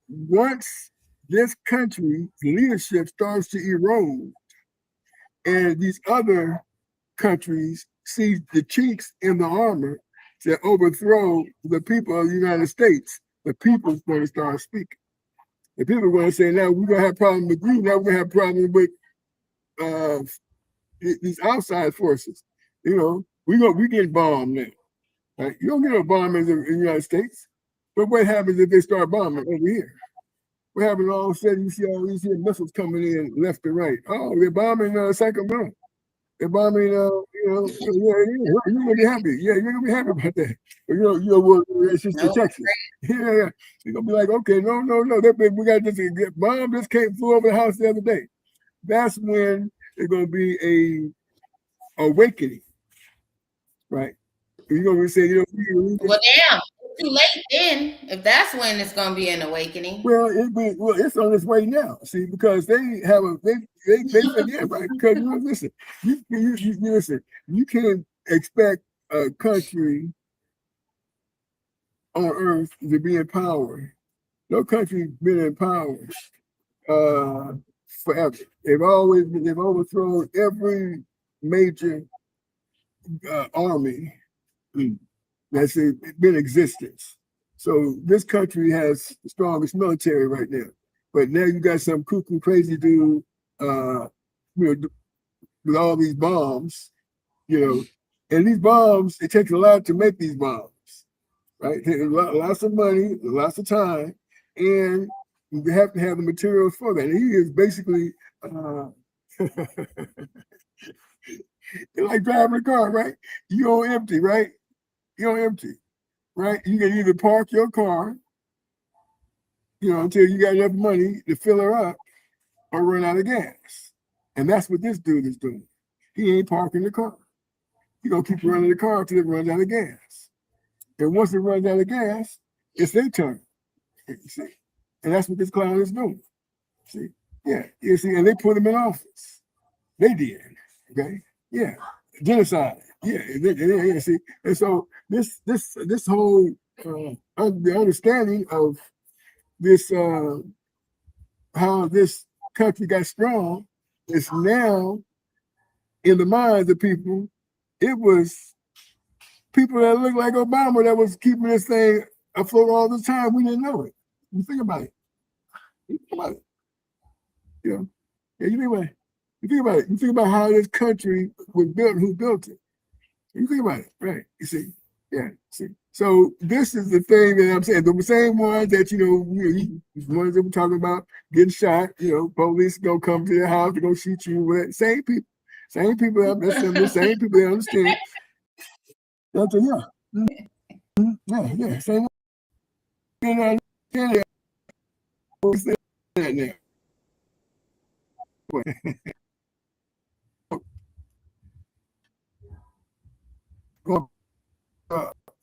once this country's leadership starts to erode, and these other countries see the cheeks in the armor that overthrow the people of the United States, the people's going to start speaking. The people are going to say, now we're going to have problems with you, now we're going to have problems with these outside forces. We get bombed now. Right? You don't get no bombings in the United States. But what happens if they start bombing over here? What happens all of a sudden you see all these missiles coming in left and right? Oh, they're bombing Sacramento. They're bombing, you're gonna be happy. Yeah, you're gonna be happy about that. It's just Texas. Yeah. You're gonna be like, okay, no. We got this bomb just flew over the house the other day. That's when there's gonna be a awakening, right? You're gonna say, well, damn, it's too late then. If that's when it's gonna be an awakening. Well, it's on its way now. See, because they forget, right? Because listen, you can't expect a country on earth to be in power. No country's been in power forever. They've overthrown every major army that's been in existence. So this country has the strongest military right now. But now you got some cuckoo crazy dude, with all these bombs, and these bombs, it takes a lot to make these bombs, right? It takes lots of money, lots of time, and you have to have the materials for that. And he is basically it's like driving a car, right? You on empty, right? You're empty, right? You can either park your car, until you got enough money to fill her up, or run out of gas. And that's what this dude is doing. He ain't parking the car. He's gonna keep running the car until it runs out of gas. And once it runs out of gas, it's their turn. You see? And that's what this clown is doing. See? Yeah, you see, and they put him in office. They did. Okay? Yeah. Genocide. Yeah, see, and so this whole the understanding of this how this country got strong is now in the minds of people. It was people that look like Obama that was keeping this thing afloat all the time. We didn't know it. You think about it. You think about it. You know, yeah, you think about it. You think about it. You think about how this country was built, who built it. You think about it, right? You see, yeah. See, so this is the thing that I'm saying. The same ones that the ones that we're talking about getting shot. Police gonna come to their house to go shoot you. Same people. Same people. That's them. The same people that understand. That's yeah. Same.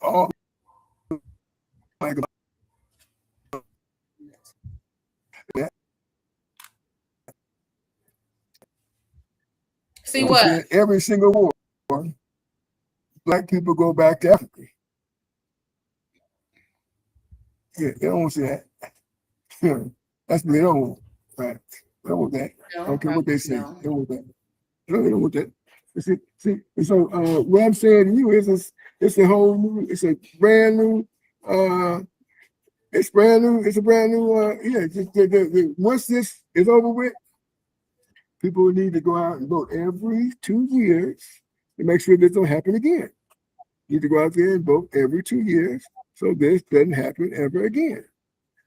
All like that. See what? Every single war, black people go back to Africa. Yeah, they don't want to see that. That's what they don't want. Right? They don't want that. No, I don't care what they say. no. They don't want that. No, they don't want that. See, so what I'm saying to you is it's a whole new, it's a brand new, it's brand new, it's a brand new, once this is over with, people need to go out and vote every 2 years to make sure this don't happen again. You need to go out there and vote every 2 years so this doesn't happen ever again.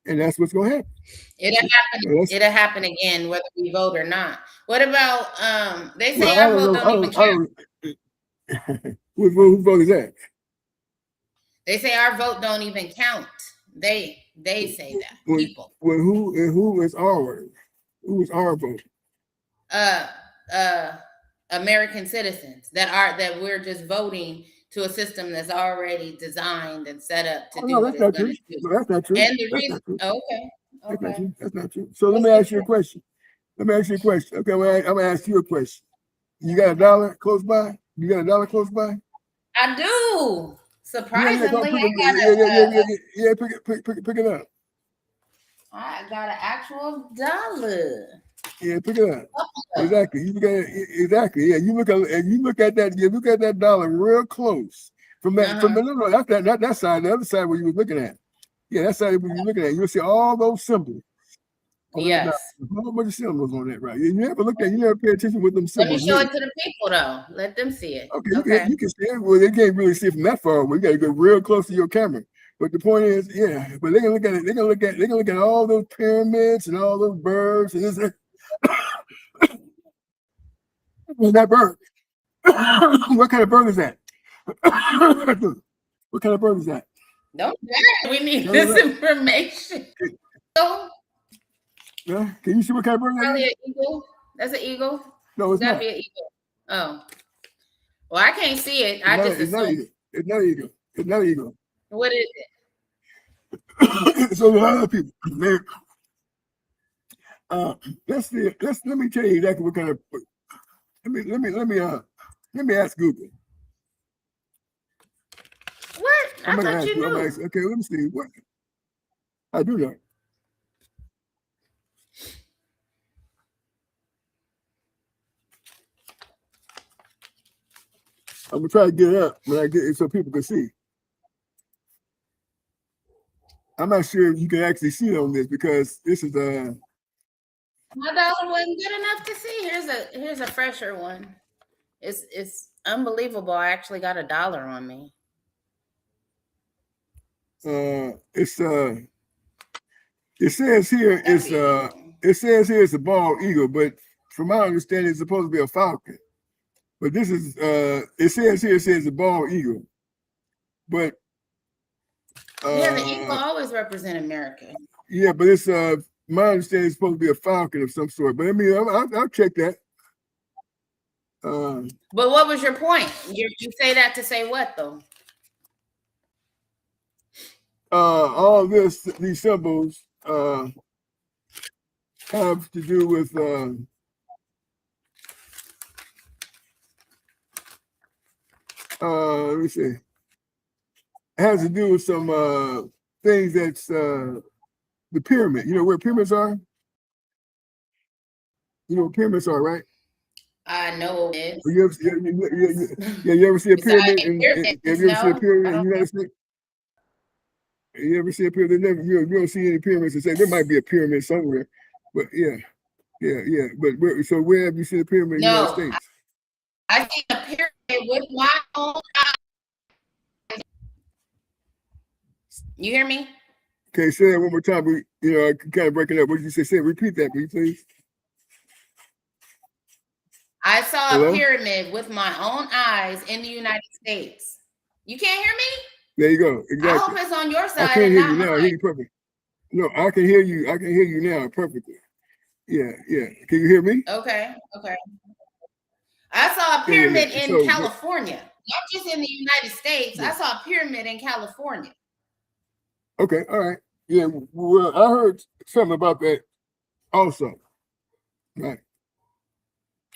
And that's what's going to happen. It'll happen again, whether we vote or not. What about, they say our vote don't even count. Whose vote is that? They say our vote don't even count. They say that. People. Well, who is ours? Who is our vote? American citizens that we're just voting to a system that's already designed and set up to do what it's going to do. No, that's not true. And the reason, okay. That's not true. So let me ask you a question. Okay, I'm gonna ask you a question. You got $1 close by? You got $1 close by? I do. Surprisingly, pick it up. I got an actual $1. Yeah, pick it up. Exactly. Yeah, you look at that. You look at that dollar real close from that. That side. The other side where you were looking at. Yeah, that side where you're looking at. You'll see all those symbols. Yes. A whole bunch of symbols on that, right? You never look at. You never pay attention with them symbols. Let me show it to the people, though. Let them see it. Okay. You can see it. Well, they can't really see it from that far away. You got to go real close to your camera. But the point is, yeah. But they can look at it. They can look at all those pyramids and all those birds and this. What's that bird? What kind of bird is that? What kind of bird is that? Don't matter. We need this information. Yeah. Can you see what kind of bird that is? Probably an eagle. That's an eagle. No, it's not. That'd be an eagle. Oh. Well, I can't see it. I just assume. It's not an eagle. It's not an eagle. What is it? So a lot of people. Let me tell you exactly what kind of. Let me ask Google. What? I thought you knew. Okay, let me see. What? I do know. I'm gonna try to get it up when I get it so people can see. I'm not sure if you can actually see it on this because this is My dollar wasn't good enough to see. Here's a fresher one. It's unbelievable. I actually got $1 on me. It says here it's a bald eagle, but from my understanding, it's supposed to be a falcon. But this is it says a bald eagle. But yeah, the eagle always represent America. Yeah, but it's my understanding is supposed to be a falcon of some sort. But I mean, I'll check that. But what was your point? You say that to say what though? All these symbols have to do with let me see. It has to do with some things that's the pyramid. You know where pyramids are? You know where pyramids are, right? I know it. You ever see a pyramid? Have you ever seen a No, pyramid in the United States? You ever see a pyramid? You don't see any pyramids and say there might be a pyramid somewhere, but yeah. But where have you seen a pyramid in the United no. States? I seen a pyramid with my own eyes. You hear me? Okay, say that one more time. I kind of breaking up. What did you say? Repeat that, please. I saw Hello? a pyramid with my own eyes in the United States. You can't hear me? There you go. Exactly. I hope it's on your I side can't and hear not you now. I mine. hear you perfect. No, I can hear you. I can hear you now perfectly. Yeah. Can you hear me? Okay. I saw a pyramid in California, not just in the United States. I saw a pyramid in California. Okay, all right. Yeah, well, I heard something about that also. Right.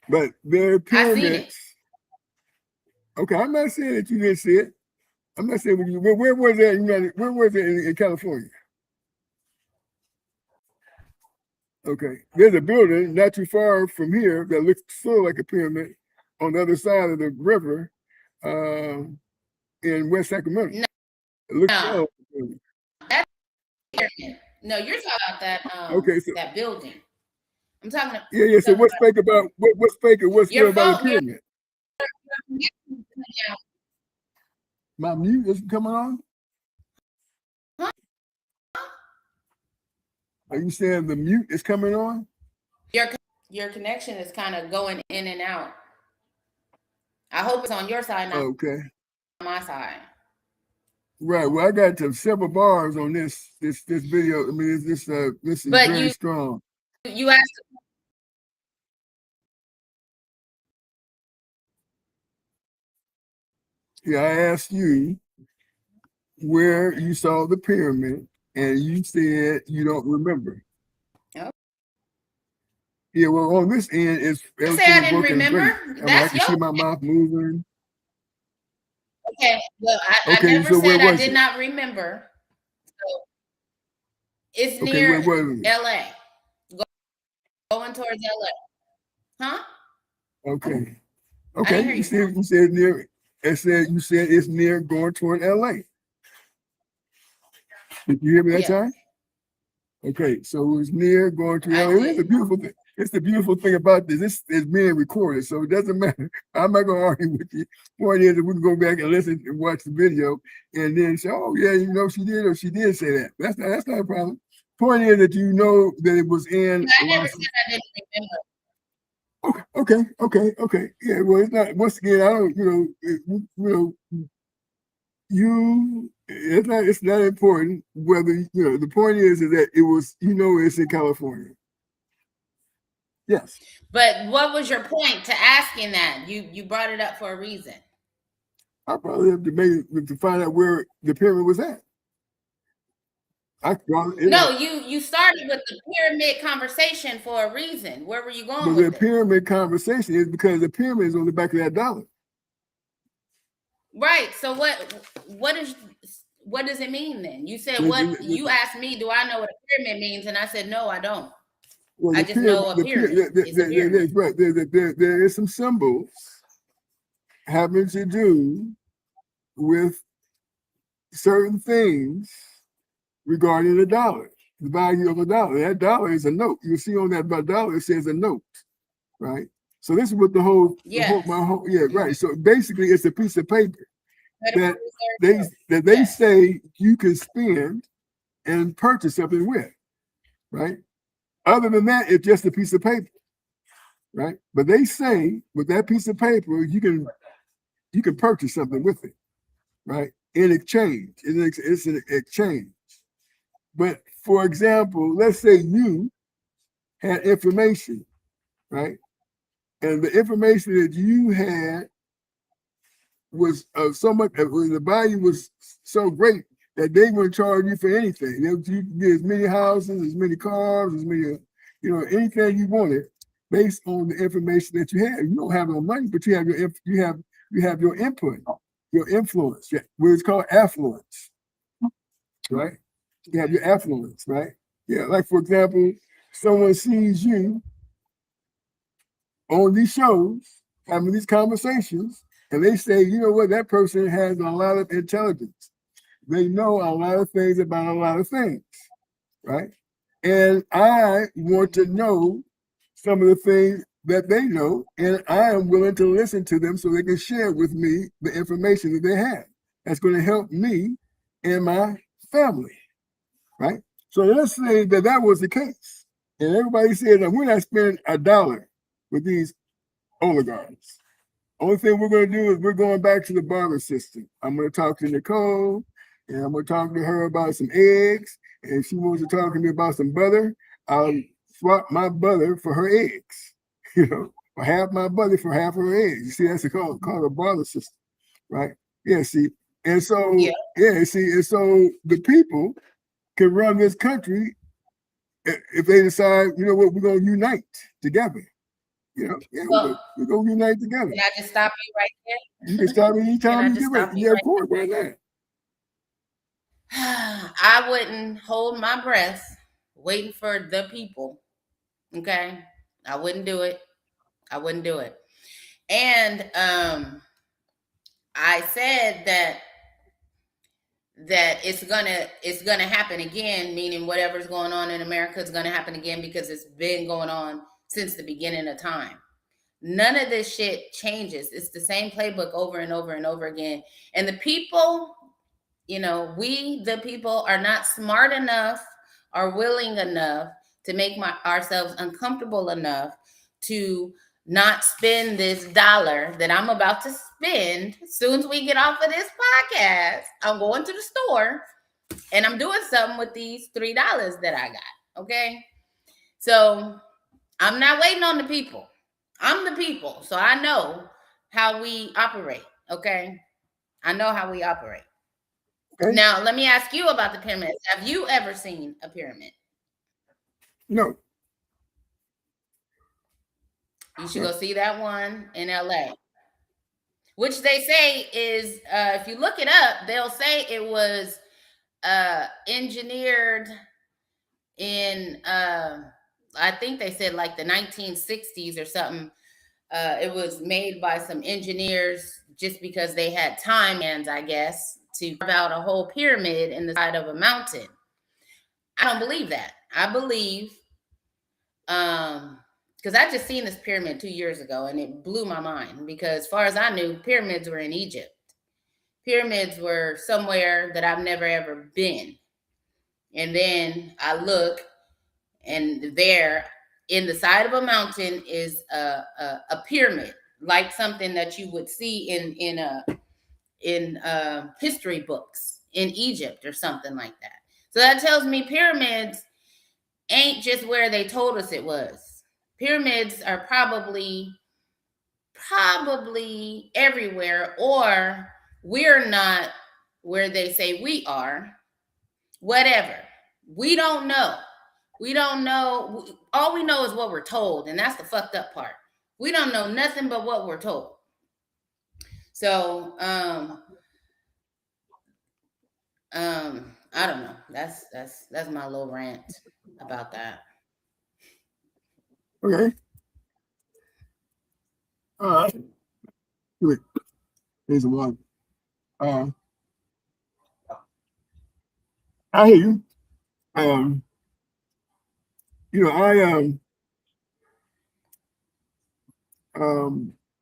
But there are I seen it. pyramids. Okay, I'm not saying that you didn't see it. I'm not saying where was that where was it in California? Okay. There's a building not too far from here that looks sort of like a pyramid on the other side of the river in West Sacramento. No. It looks sort of like a pyramid. That's a pyramid. No, you're talking about that that building. I'm talking about Yeah. So what's fake about what's fake and what's real about a pyramid? My mute isn't coming on? Huh? Are you saying the mute is coming on? Your connection is kind of going in and out. I hope it's on your side, not on my side. Right. Well, I got several bars on this video. I mean, this is very strong. You asked. Yeah, I asked you where you saw the pyramid, and you said you don't remember. Oh. Yeah, well, on this end, everything say I didn't working remember. great. I can see my mouth moving. Okay, well, I never said I did not remember. So it's near LA. Going towards LA. Huh? Okay. You said near. You said it's near going toward LA. Did you hear me that time? Okay, so it's near going to LA. It's a beautiful thing. It's the beautiful thing about this. This is being recorded, so it doesn't matter. I'm not going to argue with you. Point is that we can go back and listen and watch the video, and then say, "Oh yeah, she did or she did say that." That's not a problem. Point is that you know that it was in. I never said I didn't remember. Okay. Yeah, well, it's not. Once again, I don't. It's not important whether the point is that it was it's in California. Yes. But what was your point to asking that? You brought it up for a reason. I probably have to find out where the pyramid was at. You started with the pyramid conversation for a reason. Where were you going with the pyramid conversation is because the pyramid is on the back of that dollar. Right. So what does it mean then? You said you asked me, do I know what a pyramid means? And I said, no, I don't. Well, I just know a pyramid. Right. There is some symbols having to do with certain things regarding the dollar, the value of a dollar. That dollar is a note. You see on that dollar, it says a note, right? So this is what right. So basically, it's a piece of paper that they say you can spend and purchase something with, right? Other than that, it's just a piece of paper, right? But they say with that piece of paper, you can purchase something with it, right? In exchange, it's an exchange. But for example, let's say you had information, right? And the information that you had was so much, the value was so great that they wouldn't charge you for anything. You could get as many houses, as many cars, as many, anything you wanted based on the information that you have. You don't have no money, but you have your input, your influence, what is called affluence, right? You have your affluence, right? Yeah, like for example, someone sees you on these shows, having these conversations, and they say, you know what, that person has a lot of intelligence. They know a lot of things about a lot of things, right? And I want to know some of the things that they know, and I am willing to listen to them so they can share with me the information that they have. That's going to help me and my family, right? So let's say that that was the case, and everybody said that we're not spending a dollar with these oligarchs. Only thing we're going to do is we're going back to the barter system. I'm going to talk to Nicole, and I'm going to talk to her about some eggs, and if she wants to talk to me about some butter, I'll swap my butter for her eggs, you know, or half my butter for half her eggs. You see, that's called a barter system, right? Yeah, see, and so see, and so the people can run this country if they decide, you know what, we're going to unite together. You know, yeah, we're gonna unite together. Can I just stop you right there? You can stop me anytime you get ready. Yeah, of course, why not? I wouldn't hold my breath waiting for the people. Okay, I wouldn't do it. I wouldn't do it. And I said that it's gonna happen again, meaning whatever's going on in America is gonna happen again because it's been going on since the beginning of time. None of this shit changes. It's the same playbook over and over and over again. And the people, you know, we, the people, are not smart enough or willing enough to make ourselves uncomfortable enough to not spend this dollar that I'm about to spend. As soon as we get off of this podcast, I'm going to the store and I'm doing something with these $3 that I got. Okay. So I'm not waiting on the people. I'm the people, so I know how we operate, okay? I know how we operate. Okay. Now, let me ask you about the pyramids. Have you ever seen a pyramid? No. You should go see that one in LA, which they say is, if you look it up, they'll say it was engineered in, I think they said like the 1960s or something. It was made by some engineers just because they had time, and I guess, to carve out a whole pyramid in the side of a mountain. I don't believe that. I believe, because I just seen this pyramid 2 years ago and it blew my mind because as far as I knew, pyramids were in Egypt. Pyramids were somewhere that I've never ever been. And then I look, and there in the side of a mountain is a pyramid, like something that you would see in history books in Egypt or something like that. So that tells me pyramids ain't just where they told us it was. Pyramids are probably everywhere, or we're not where they say we are. Whatever. We don't know. We don't know. All we know is what we're told, and that's the fucked up part. We don't know nothing but what we're told. So, I don't know. That's my little rant about that. Okay. All right. Wait. Here's one. I hear you.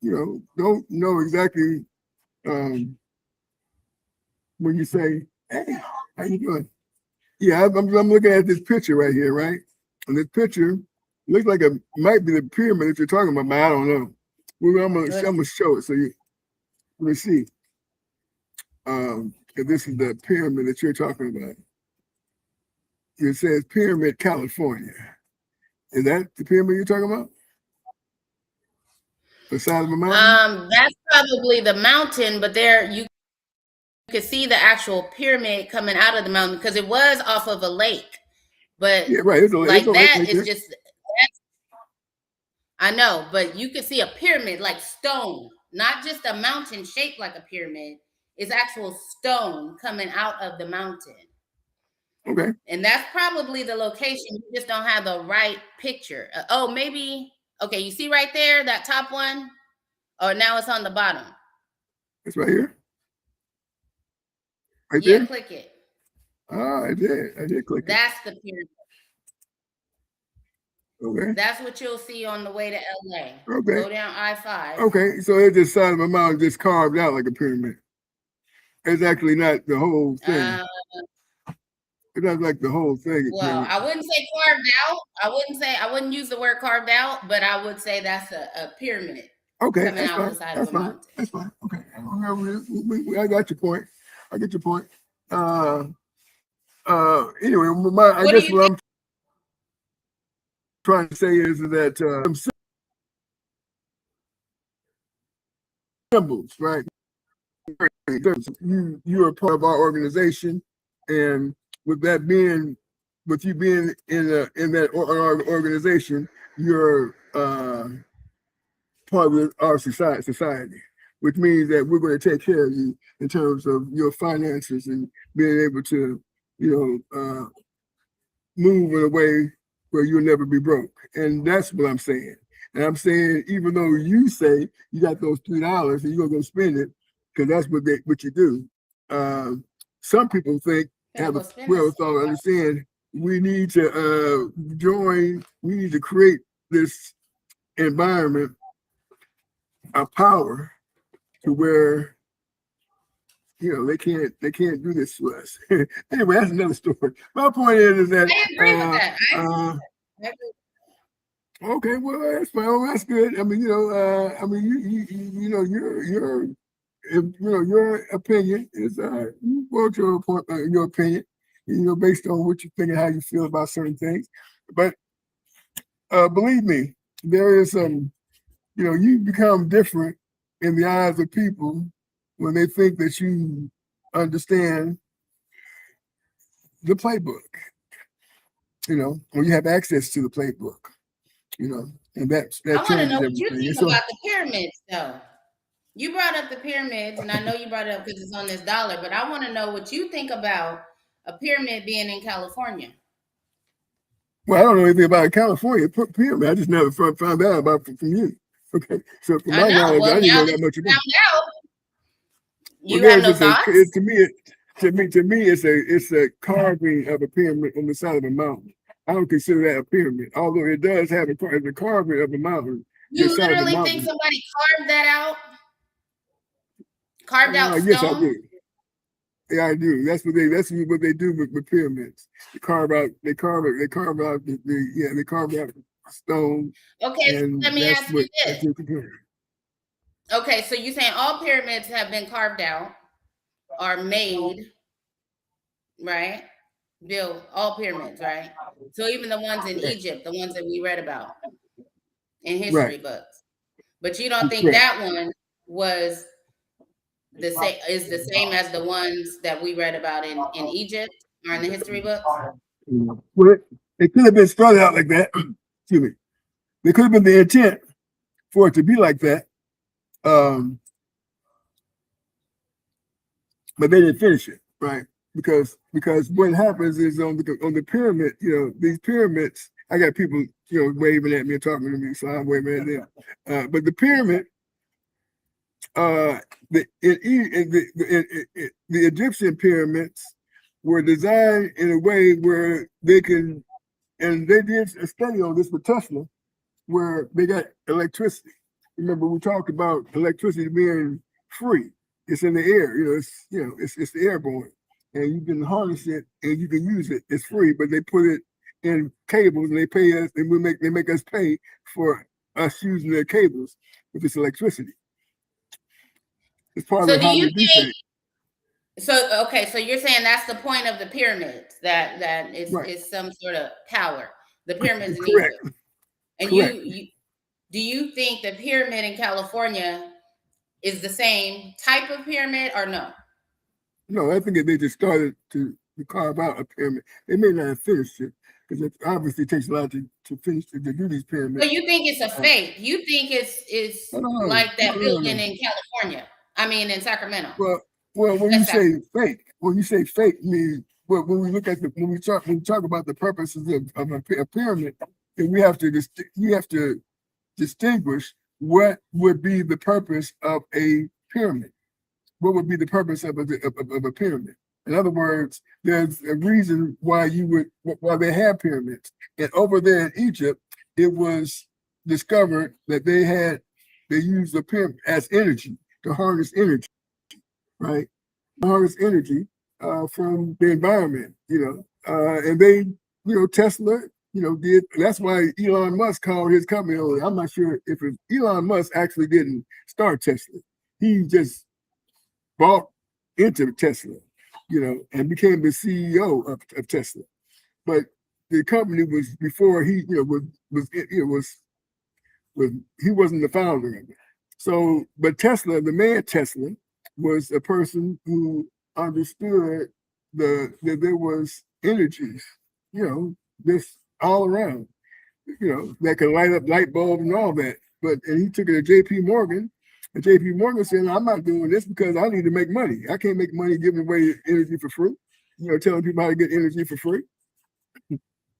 You know, don't know exactly when you say, "Hey, how you doing?" Yeah, I'm looking at this picture right here, right? And this picture looks like it might be the pyramid that you're talking about, but I don't know. I'm gonna show it so you let me see. If this is the pyramid that you're talking about. It says Pyramid, California. Is that the pyramid you're talking about? The side of a mountain? That's probably the mountain, but there you could see the actual pyramid coming out of the mountain because it was off of a lake. But yeah, right. It's like that right is just, I know, but you can see a pyramid like stone, not just a mountain shaped like a pyramid. It's actual stone coming out of the mountain. Okay. And that's probably the location. You just don't have the right picture. Oh, maybe Okay, you see right there, that top one? Oh, now it's on the bottom. It's right here. Right Yeah, there. click it. Ah, I did click it. That's the pyramid. Okay. That's what you'll see on the way to LA. Okay. Go down I-5. Okay, so it's the side of a mountain just carved out like a pyramid. It's actually not the whole thing. It's not like the whole thing. Well, I wouldn't say carved out. I wouldn't use the word carved out, but I would say that's a pyramid. Okay, coming out the side of a mountain. That's fine. Okay. I got your point. I get your point. Anyway, I guess what I'm trying to say is that symbols, right? You're a part of our organization, and with you being in that organization, you're part of our society, which means that we're going to take care of you in terms of your finances and being able to, move in a way where you'll never be broke. And that's what I'm saying. And I'm saying, even though you say you got those $3 and you're gonna go spend it, because that's what you do. Some people have a wherewithal to understand we need to we need to create this environment of power to where they can't do this to us. Anyway, that's another story. My point is that I agree with that. okay, well, that's fine. Well, that's good. I mean, your opinion is you vote your opinion, based on what you think and how you feel about certain things. But believe me, there is you become different in the eyes of people when they think that you understand the playbook. When you have access to the playbook. And that I want to know what everything. you think about the pyramids, though. You brought up the pyramids, and I know you brought it up because it's on this dollar, but I want to know what you think about a pyramid being in California. Well, I don't know anything about California pyramid. I just never found out about it from you. Okay, so from my knowledge, I didn't know that much about it. You have no thoughts? To me, it's a carving of a pyramid on the side of a mountain. I don't consider that a pyramid, although it does have a carving of a mountain. You literally think somebody carved that out? Carved out stone? Yes, I do. Yeah, I do. That's what they do with pyramids. They carve out stone. Okay, so let me ask you this. Okay, so you're saying all pyramids have been carved out, are made, right? Built, all pyramids, right? So even the ones in Egypt, the ones that we read about in history books. But you don't think that one was the same as the ones that we read about in Egypt or in the history books? Well, it could have been started out like that. Excuse me. There could have been the intent for it to be like that. But they didn't finish it, right? Because what happens is on the pyramid, these pyramids, I got people, waving at me and talking to me, so I'm waving at them. But the pyramid, the Egyptian pyramids were designed in a way where they can, and they did a study on this with Tesla, where they got electricity. Remember, we talked about electricity being free. It's in the air, it's the airborne, and you can harness it and you can use it. It's free, but they put it in cables and they pay us, and they make us pay for us using their cables with this electricity. It's part of how we do things. So okay, so you're saying that's the point of the pyramids, that is some sort of power. The pyramids in Egypt. And you do you think the pyramid in California is the same type of pyramid or no? No, I think they just started to carve out a pyramid. They may not have finished it because it obviously takes a lot to finish to do these pyramids. So you think it's a fake? You think it's like that building in California? I mean, in Sacramento. Well, when you say fake, means when we look at when we talk about the purposes of a pyramid, then you have to distinguish what would be the purpose of a pyramid. What would be the purpose of a pyramid? In other words, there's a reason why they have pyramids. And over there in Egypt, it was discovered that they used the pyramid as energy, to harness energy, right? Harness energy from the environment, and they, Tesla, did. That's why Elon Musk called his company. I'm not sure if Elon Musk actually didn't start Tesla. He just bought into Tesla, and became the CEO of Tesla. But the company was before he, he wasn't the founder of it. So, but Tesla, the man Tesla, was a person who understood that there was energies, this all around, that could light up light bulbs and all that. And he took it to J.P. Morgan, and J.P. Morgan said, "I'm not doing this because I need to make money. I can't make money giving away energy for free. Telling people how to get energy for free."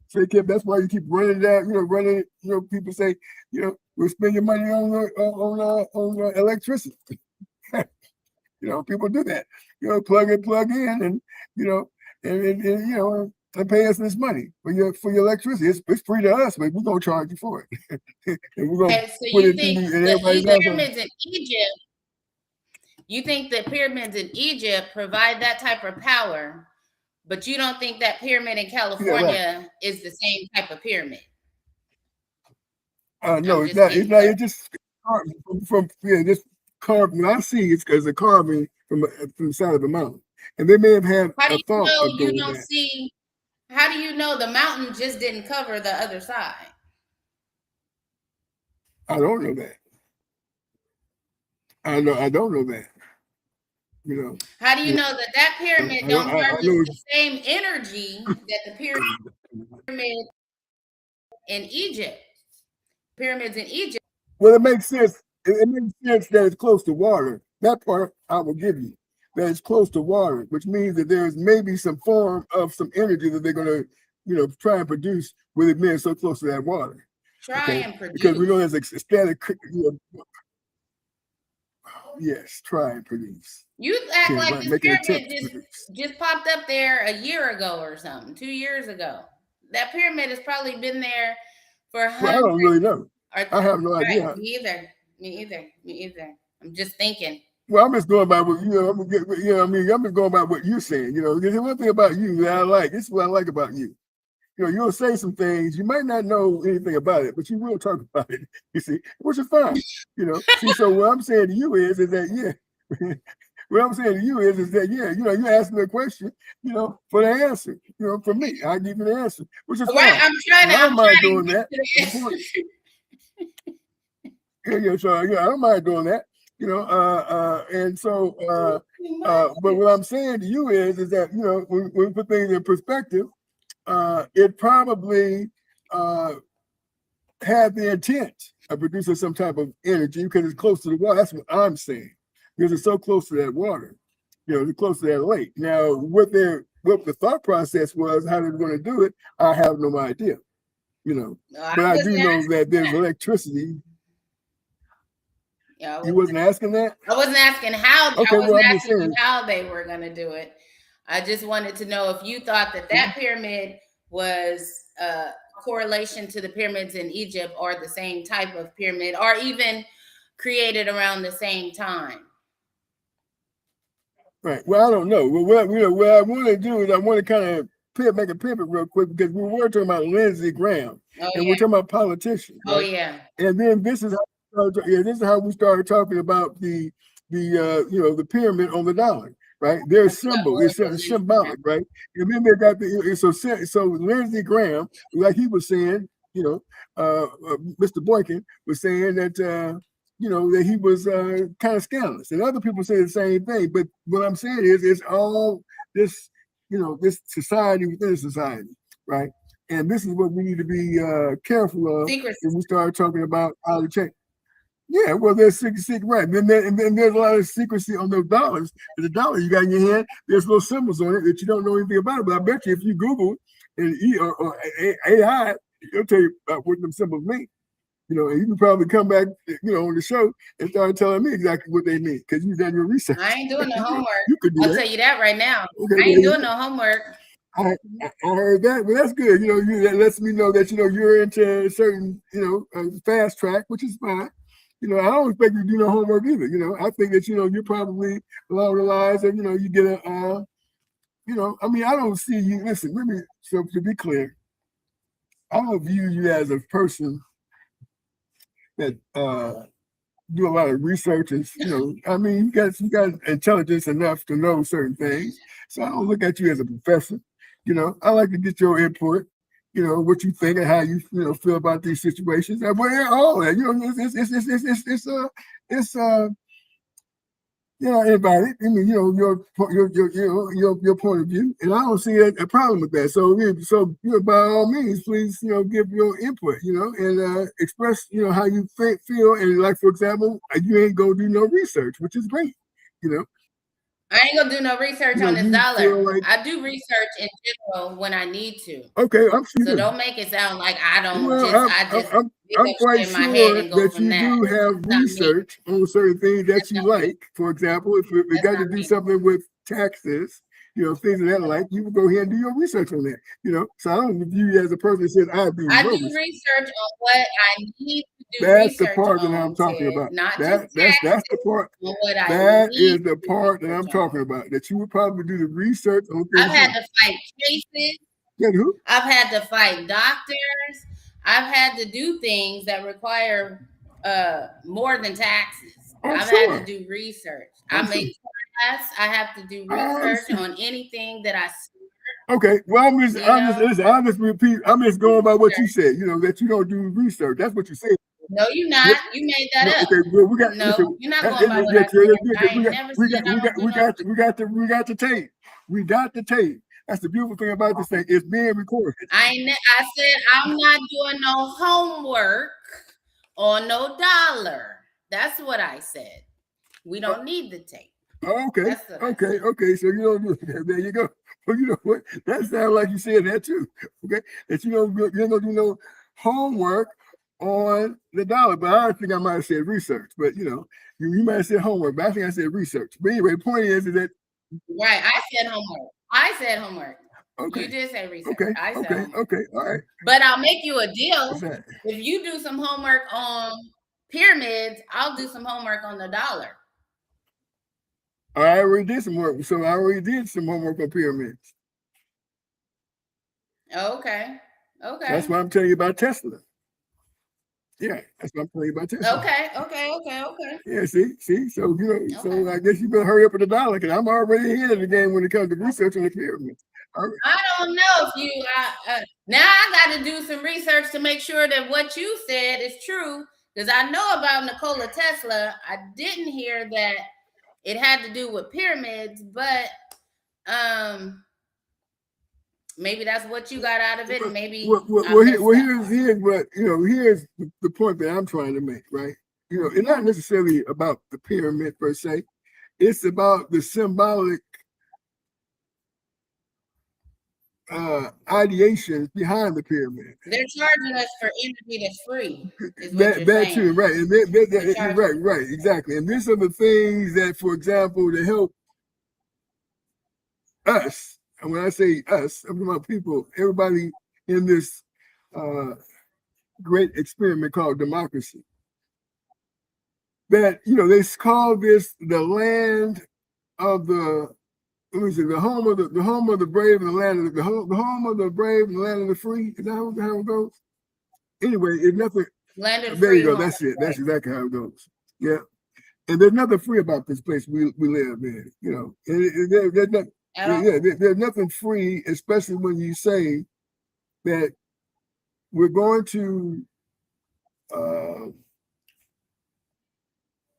So that's why you keep running down, people say, we're spending money on electricity. People do that, plug in, and pay us this money for your electricity. It's free to us, but we're gonna charge you for it. And we're gonna put it in everybody's house. Pyramids in Egypt, you think the pyramids in Egypt provide that type of power, but you don't think that pyramid in California is the same type of pyramid? No, it's not. It's not. It's just just carved. When I see it's because a carving from the side of a mountain, and they may have had a thought of doing that. How do you know the mountain just didn't cover the other side? I don't know that. I don't know that. How do you know that pyramid don't harness the same energy that the pyramid in Egypt? Pyramids in Egypt. Well, it makes sense. It makes sense that it's close to water. That part I will give you. That it's close to water, which means that there's maybe some form of some energy that they're going to, try and produce with it being so close to that water. Try and produce. Because we know there's a static. Yes, try and produce. You act like this pyramid just popped up there a year ago or something, 2 years ago. That pyramid has probably been there for hundreds. Well, I don't really know. I have no idea. Me either. I'm just thinking. Well, I'm just going by what I'm just going by what you're saying. There's one thing about you that I like. This is what I like about you. You'll say some things you might not know anything about it, but you will talk about it. You see, which is fine. See. So what I'm saying to you is that what I'm saying to you is that you're asking a question, for the answer. For me, I give you the answer, which is fine. I don't mind doing that. So I don't mind doing that. And so, but what I'm saying to you is that when we put things in perspective, it probably had the intent of producing some type of energy because it's close to the water. That's what I'm saying, because it's so close to that water. It's close to that lake. Now, what the thought process was, how they were going to do it, I have no idea. But I do know that there's electricity. You wasn't asking that? I wasn't asking how. Okay, I wasn't asking you how they were going to do it. I just wanted to know if you thought that pyramid was a correlation to the pyramids in Egypt, or the same type of pyramid, or even created around the same time. Right. Well, I don't know. Well, what I want to do is I want to kind of make a pivot real quick, because we were talking about Lindsey Graham, and we're talking about politicians. Right? Oh yeah. And then this is how we started talking about the pyramid on the dollar. Right, their symbol is symbolic, right? And then they got so Lindsey Graham, like he was saying, Mr. Boykin was saying that that he was kind of scandalous, and other people say the same thing. But what I'm saying is, it's all this, this society within society, right? And this is what we need to be careful of when we start talking about how to change. Yeah, well, there's secret, right? And then there's a lot of secrecy on those dollars. The dollar you got in your hand, there's little symbols on it that you don't know anything about it. But I bet you if you Google and or AI, it'll tell you what them symbols mean. You know, and you can probably come back, you know, on the show and start telling me exactly what they mean because you've done your research. I ain't doing no homework. You could do I'll that. tell you that right now. Okay, I ain't doing no homework. I heard that, but that's good. You know, that lets me know that, you know, you're into certain, you know, fast track, which is fine. You know, I don't expect you to do no homework either. You know, I think that, you know, you're probably along the lines of, you know, you get a, you know, I mean, I don't see you, listen, let me, so to be clear, I don't view you as a person that do a lot of research and, you know, I mean, you got intelligence enough to know certain things. So I don't look at you as a professor. You know, I like to get your input, you know, what you think and how you know feel about these situations. And all that, you know, it's you know, anybody. I mean, you know, your point of view, and I don't see a problem with that. So, you know, by all means, please, you know, give your input, you know, and express, you know, how you feel. And like, for example, you ain't gonna do no research, which is great, you know. I ain't gonna do no research on this dollar. Like, I do research in general when I need to. Okay, I'm sure. So don't make it sound like I don't well, I'm quite sure that you do have research on certain things that you like. For example, if we got to do something with taxes, you know, things of that like, you would go ahead and do your research on that. You know, so I don't view you as a person that says I do. I do research on what I need to do. That's the part that I'm talking about. Not that's the part. That is the part that I'm talking about. That you would probably do the research on. I've had to fight cases. Who? I've had to fight doctors. I've had to do things that require more than taxes. I've had to do research. I make class. I have to do research on anything that I see. Okay, well, I'm just repeat. I'm just going by what you said. You know that you don't do research. That's what you said. No, you're not. You made that up. Okay, well, we got. No, you're not going by what I said. We got the tape. We got the tape. That's the beautiful thing about this thing. It's being recorded. I said I'm not doing no homework on no dollar. That's what I said. We don't need the tape. Okay. Okay. So you don't do that. There you go. Well, you know what? That sounds like you said that too. Okay. That you're gonna do no homework on the dollar. But I think I might have said research. But you know, you might have said homework. But I think I said research. But anyway, the point is that. Right. I said homework. Okay. You did say research. Okay. I said homework. Okay. All right. But I'll make you a deal. If you do some homework on pyramids, I'll do some homework on the dollar. I already did some work. So I already did some homework on pyramids. Okay. That's why I'm telling you about Tesla. Yeah, that's what I'm telling you about Tesla. Okay. Yeah, see. So you know, so I guess you better hurry up with the dollar because I'm already ahead of the game when it comes to research on the pyramids. I don't know if you. Now I got to do some research to make sure that what you said is true because I know about Nikola Tesla. I didn't hear that it had to do with pyramids, but maybe that's what you got out of it. And maybe here's what here's the point that I'm trying to make, right? You know, it's not necessarily about the pyramid per se. It's about the symbolic ideation behind the pyramid. They're charging us for energy that's free. That too, right? And right, exactly. And these are the things that, for example, to help us. And when I say us, I'm talking about people, everybody in this great experiment called democracy. That, you know, they call this the land of the, let me see, the home of the brave and the land of the home of the brave and the land of the free. Is that how it goes? Anyway, it's nothing. Land of there you go. That's it. That's exactly how it goes. Yeah. And there's nothing free about this place we live in. You know, there's nothing free, especially when you say that we're going to,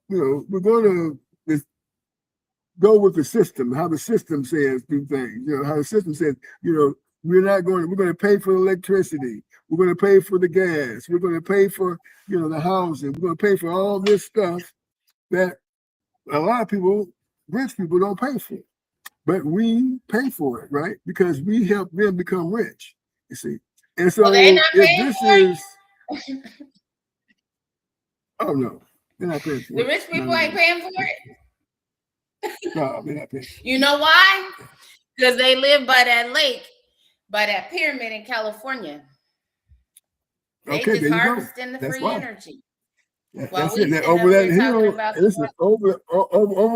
we're going to go with the system, how the system says do things. You know, how the system says, we're going to pay for electricity. We're going to pay for the gas. We're going to pay for, the housing. We're going to pay for all this stuff that a lot of people, rich people, don't pay for. But we pay for it, right? Because we help them become rich, you see. And so if this is Oh no, they're not paying for The it. rich people ain't paying for it. No, they're not paying. You know why? Because they live by that lake, by that pyramid in California. They Okay, just there you go. harvesting the That's free why. energy. Yeah, While that's we it. That sitting over up that here talking hill, about listen, over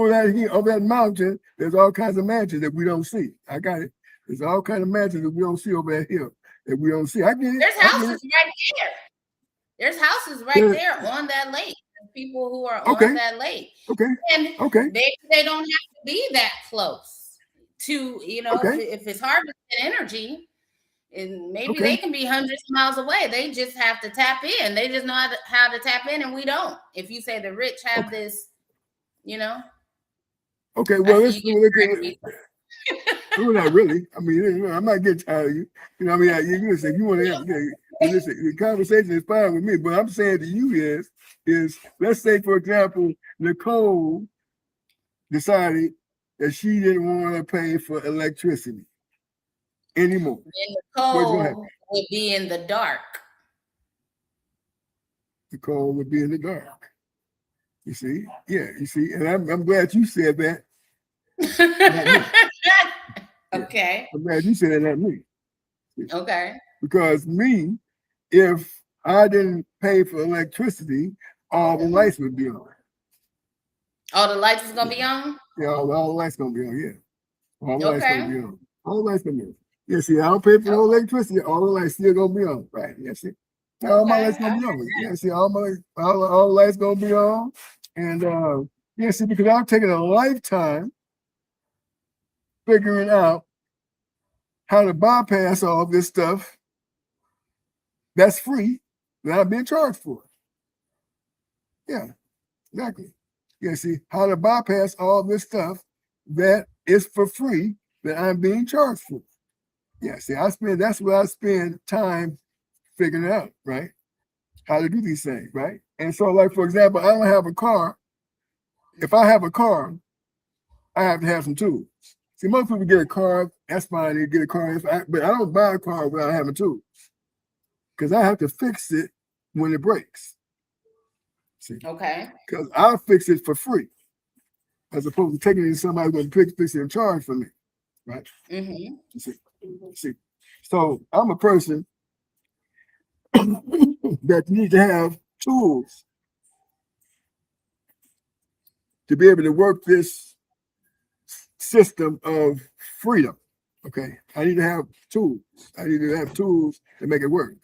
that hill, over that mountain, there's all kinds of mansions that we don't see. I got it. There's all kinds of mansions that we don't see over that hill that we don't see. I get it. there's I get houses it. right there. There's houses right Yeah. there on that lake. People who are Okay. on that lake. Okay. And Okay. they don't have to be that close to, Okay. if it's harvested energy, and maybe Okay. they can be hundreds of miles away. They just have to tap in. They just know how to tap in, and we don't. If you say the rich have this, Okay. Well, let's you look get at it. Well, not really. I mean, I'm not getting tired of you. I mean, listen, if you want to, listen, the conversation is fine with me. But I'm saying to you is let's say, for example, Nicole decided that she didn't want to pay for electricity anymore. Then What's going to happen? Nicole would be in the dark. Nicole would be in the dark. You see? Yeah, you see? And I'm glad you said that. Not me. Okay. I'm glad you said that, not me. Okay. Because me, if I didn't pay for electricity, all the lights would be on. All the lights is gonna be on? Yeah, all the lights gonna be on, yeah. All the lights Okay. gonna be on. All the lights gonna be on. Yeah, see, I don't pay for no electricity, all the lights still gonna be on. Right. Yeah, see. All my lights gonna be on. Yeah, see, all the lights gonna be on. And yeah, see, because I've taken a lifetime figuring out how to bypass all this stuff that's free that I'm being charged for. Yeah, exactly. Yeah, see, how to bypass all this stuff that is for free that I'm being charged for. Yeah, see, that's what I spend time figuring out, right? How to do these things, right? And so, like, for example, I don't have a car. If I have a car, I have to have some tools. See, most people get a car, that's fine, they get a car, but I don't buy a car without having tools. Because I have to fix it when it breaks. See? Okay. Because I'll fix it for free, as opposed to taking it to somebody who's going to fix it and charge for me, right? Mm-hmm. See. So I'm a person that needs to have tools to be able to work this system of freedom. Okay, I need to have tools. I need to have tools to make it work.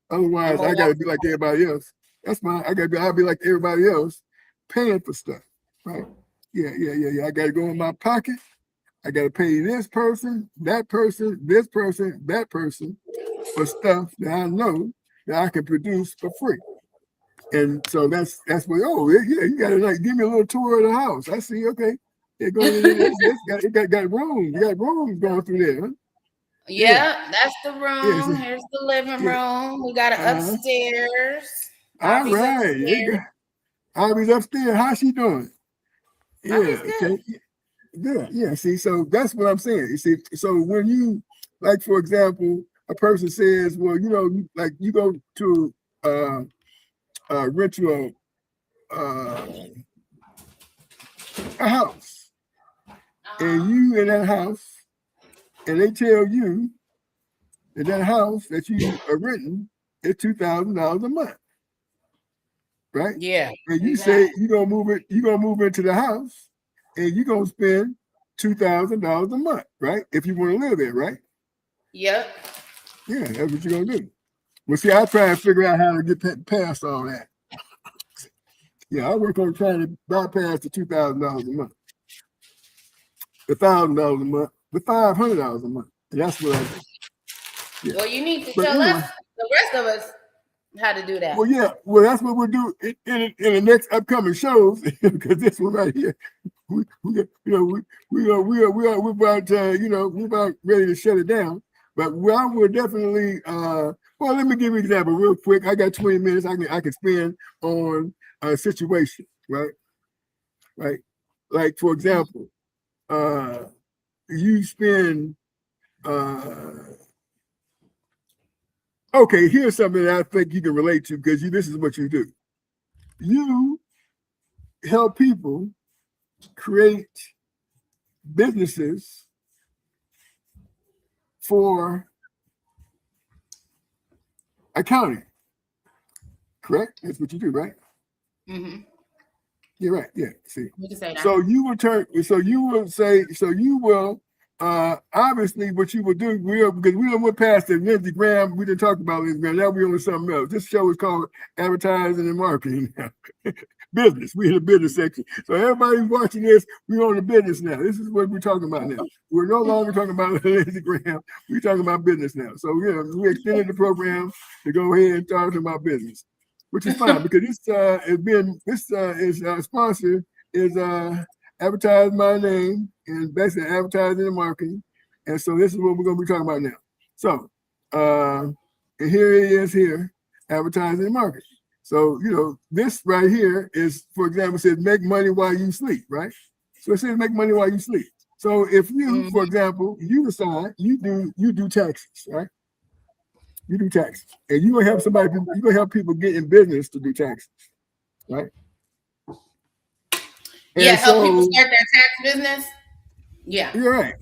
Otherwise, I gotta be like everybody else. That's fine. I'll be like everybody else, paying for stuff. Right? Yeah. I gotta go in my pocket. I gotta pay this person, that person, this person, that person for stuff that I know that I can produce for free. And so that's what. Oh yeah, you gotta like give me a little tour of the house. I see. Okay, it got rooms. You got rooms going through there. Huh? Yeah, that's the room. Yeah, Here's the living room. We got an upstairs. All right. Ivy's upstairs. How's she doing? Yeah. Okay. Good. Yeah. See, so that's what I'm saying. You see, so when you, like, for example, a person says, well, like you go to rent you a house, and you in that house, and they tell you that house that you are renting is $2,000 a month, right? Yeah. And you say you're gonna move into the house, and you're gonna spend $2,000 a month, right? If you want to live there, right? Yep. Yeah, that's what you're gonna do. Well, see, I try and figure out how to get past all that. Yeah, I work on trying to bypass the $2,000 a month, the $1,000 a month, the $500 a month. And that's what I do. Yeah. Well, you need to tell us, the rest of us, how to do that. Well, yeah. Well, that's what we'll do in the next upcoming shows, because this one right here, we're about we're about ready to shut it down. But I will definitely. Well, let me give you an example real quick. I got 20 minutes. I can spend on a situation, right? Right. Like, for example, you spend. Okay, here's something that I think you can relate to, because this is what you do. you help people create businesses for accounting. Correct? That's what you do, right? Mm-hmm. You're right. Yeah. See. You can say that. So you will obviously what you would do, because we don't went past the Lindsey Graham, we didn't talk about Lindsey Graham, now we're on something else. This show is called Advertising and Marketing. Business. We're in the business section. So everybody watching this, we're on the business now. This is what we're talking about now. We're no longer talking about Lindsey Graham. We're talking about business now. So yeah, we extended the program to go ahead and talk about business, which is fine because this sponsor is Advertise My Name, and basically advertising and marketing. And so this is what we're going to be talking about now. So and here it is here, advertising and marketing. So, this right here is, for example, says make money while you sleep, right? So it says make money while you sleep. So if you, for example, you decide you do taxes, right? You do taxes, and you're gonna help people get in business to do taxes, right? Yeah, help people start their tax business. Yeah. You're right.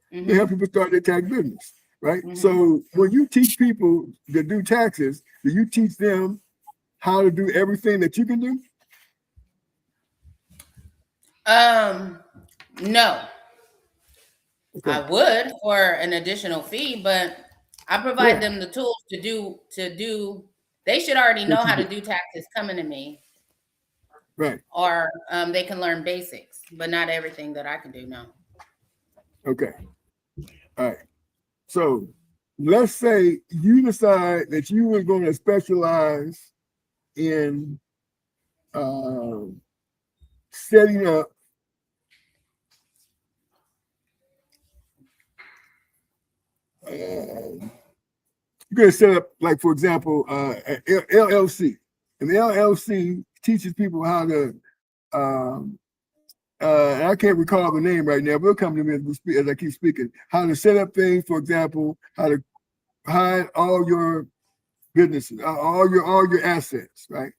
You help people start their tax business, right? So when you teach people to do taxes, do you teach them how to do everything that you can do? No. Okay. I would for an additional fee, but I provide them the tools to do. They should already know how to do taxes coming to me. Right. Or they can learn basics, but not everything that I can do now. Okay. All right. So let's say you decide that you were going to specialize in setting up you're going to set up, like, for example, an LLC. An LLC teaches people how to I can't recall the name right now, but it'll come to me as I keep speaking. How to set up things, for example, how to hide all your businesses, all your assets, right?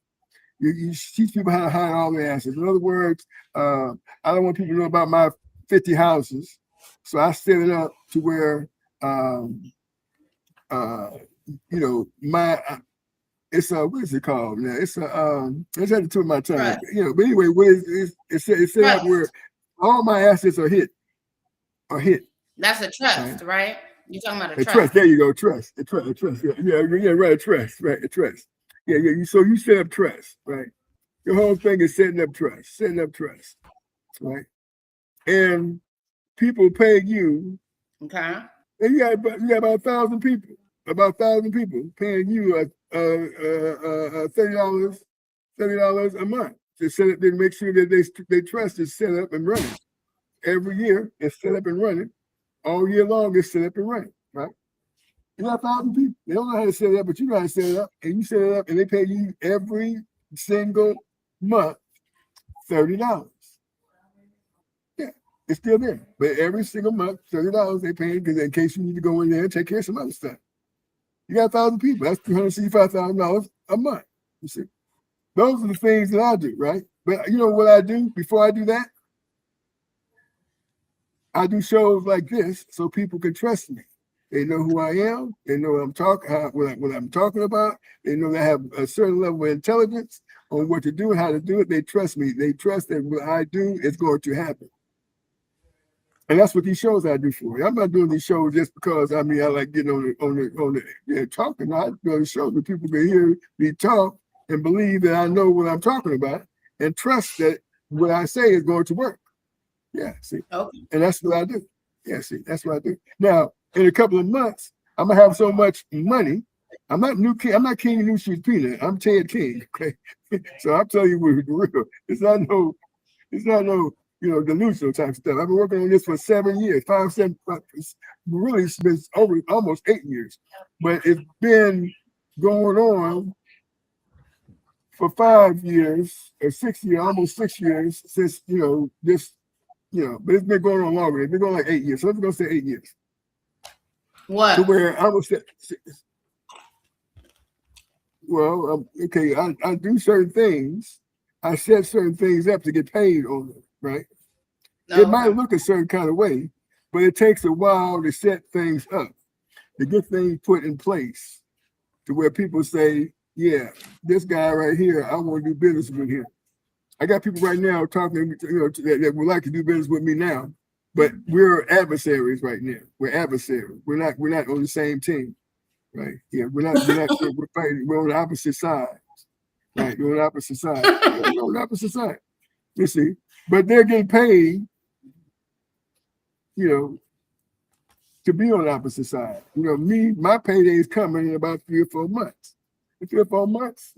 You teach people how to hide all their assets. In other words, I don't want people to know about my 50 houses, so I set it up to where, it's what is it called now? It's it's at the tip of my tongue. Right. But anyway, it's set up where all my assets are hid. That's a trust, right? You're talking about a trust. Trust. There you go. Trust. A trust. Yeah, right. A trust. Right. A trust. Yeah. So you set up trust, right? Your whole thing is setting up trust, right? And people pay you. Okay. And you got about 1,000 people. About 1,000 people paying you $30 a month to set up, to make sure that they trust is set up and running. Every year it's set up and running. All year long it's set up and running, right? You got 1,000 people. They don't know how to set it up, but you know how to set it up, and you set it up, and they pay you every single month $30. Yeah, it's still there, but every single month $30 they pay because in case you need to go in there and take care of some other stuff. You got 1,000 people. That's $365,000 a month. You see, those are the things that I do, right? But you know what I do before I do that? I do shows like this so people can trust me. They know who I am. They know what I'm talking about. They know that I have a certain level of intelligence on what to do and how to do it. They trust me. They trust that what I do is going to happen. And that's what these shows I do for you. I'm not doing these shows just because I like getting on the talking. I do shows where people can hear me talk and believe that I know what I'm talking about and trust that what I say is going to work. Yeah, see. Okay. And that's what I do. Yeah, see, that's what I do. Now, in a couple of months, I'm gonna have so much money. I'm not King New Street Peanut. I'm Ted King. Okay. So I'm telling you what's real. It's not no delusional type stuff. I've been working on this for 7 years, really it's been over almost 8 years. But it's been going on for 5 years or 6 years, almost 6 years since this, but it's been going on longer. It's been going like 8 years. So let's go say 8 years. What? To where I was Well, okay, I do certain things. I set certain things up to get paid on it, right? No, It might look a certain kind of way, but it takes a while to set things up, to get things put in place to where people say, yeah, this guy right here, I want to do business with him. I got people right now talking, that would like to do business with me now, but we're adversaries right now. We're adversaries. We're not on the same team, right? Yeah, we're fighting. We're on the opposite side, right? We're on the opposite side. We're on the opposite side. You see, but they're getting paid, to be on the opposite side. My payday is coming in about 3 or 4 months. In 3 or 4 months,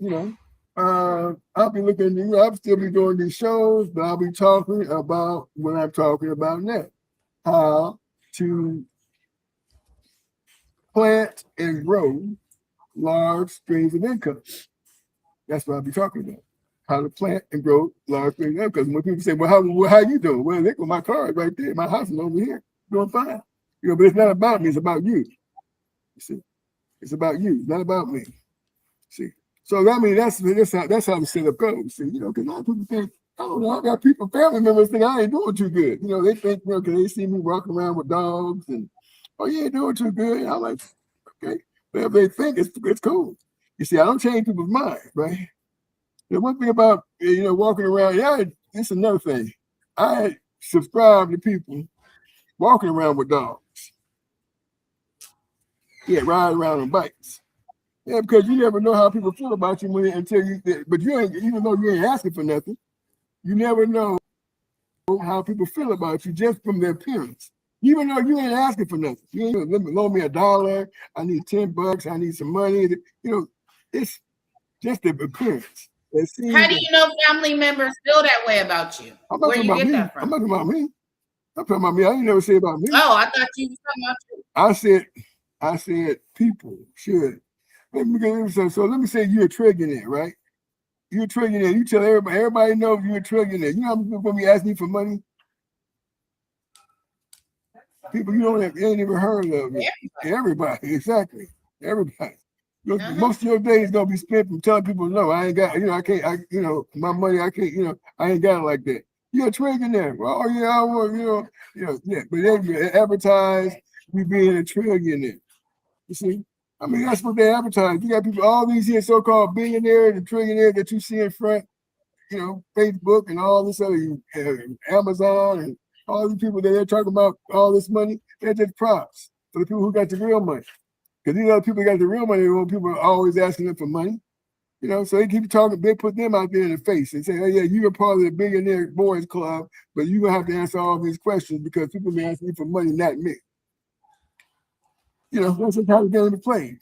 I'll be looking, I'll still be doing these shows, but I'll be talking about what I'm talking about now. How to plant and grow large streams of income. That's what I'll be talking about. How to plant and grow large streams of income. Because when people say, well, how you doing? Well, look, my car is right there. My house is over here. Doing fine. But it's not about me, it's about you. You see? It's about you, it's not about me. See? So I mean, that's how the setup goes. See, because a lot of people think, I don't know, I got family members think I ain't doing too good. They think, because they see me walking around with dogs and, oh, you ain't doing too good. I'm like, okay. But if they think it's cool. You see, I don't change people's mind, right? The one thing about, walking around, it's another thing. I subscribe to people walking around with dogs. Yeah, riding around on bikes. Yeah, because you never know how people feel about you but you ain't, even though you ain't asking for nothing, you never know how people feel about you just from their appearance. Even though you ain't asking for nothing. You ain't loan me $1, I need $10, I need some money. It's just the appearance. How do you know family members feel that way about you? Where you get that from? I'm not talking about me. I'm talking about me. I didn't never say about me. Oh, I thought you was talking about you. I said people should. So let me say you're a trillionaire, right? You're a trillionaire. You tell everybody knows you're a trillionaire. You know how many people be asking you for money? People you ain't even heard of. Everybody, exactly. Everybody. Most of your day is gonna be spent from telling people, no, I ain't got, I can't, my money, I can't, I ain't got it like that. You're a trillionaire. Well, oh yeah, I want, yeah. But they advertise you being a trillionaire. You see? I mean, that's what they advertise. You got people, all these here so-called billionaires and trillionaires that you see in front, Facebook and all this other Amazon and all these people that they're talking about all this money, they're just props for the people who got the real money. Because these other people got the real money, people are always asking them for money. So they keep talking, they put them out there in the face and say, oh yeah, you're a part of the billionaire boys club, but you're gonna have to answer all these questions because people be asking you for money, not me. That's the kind of game to play.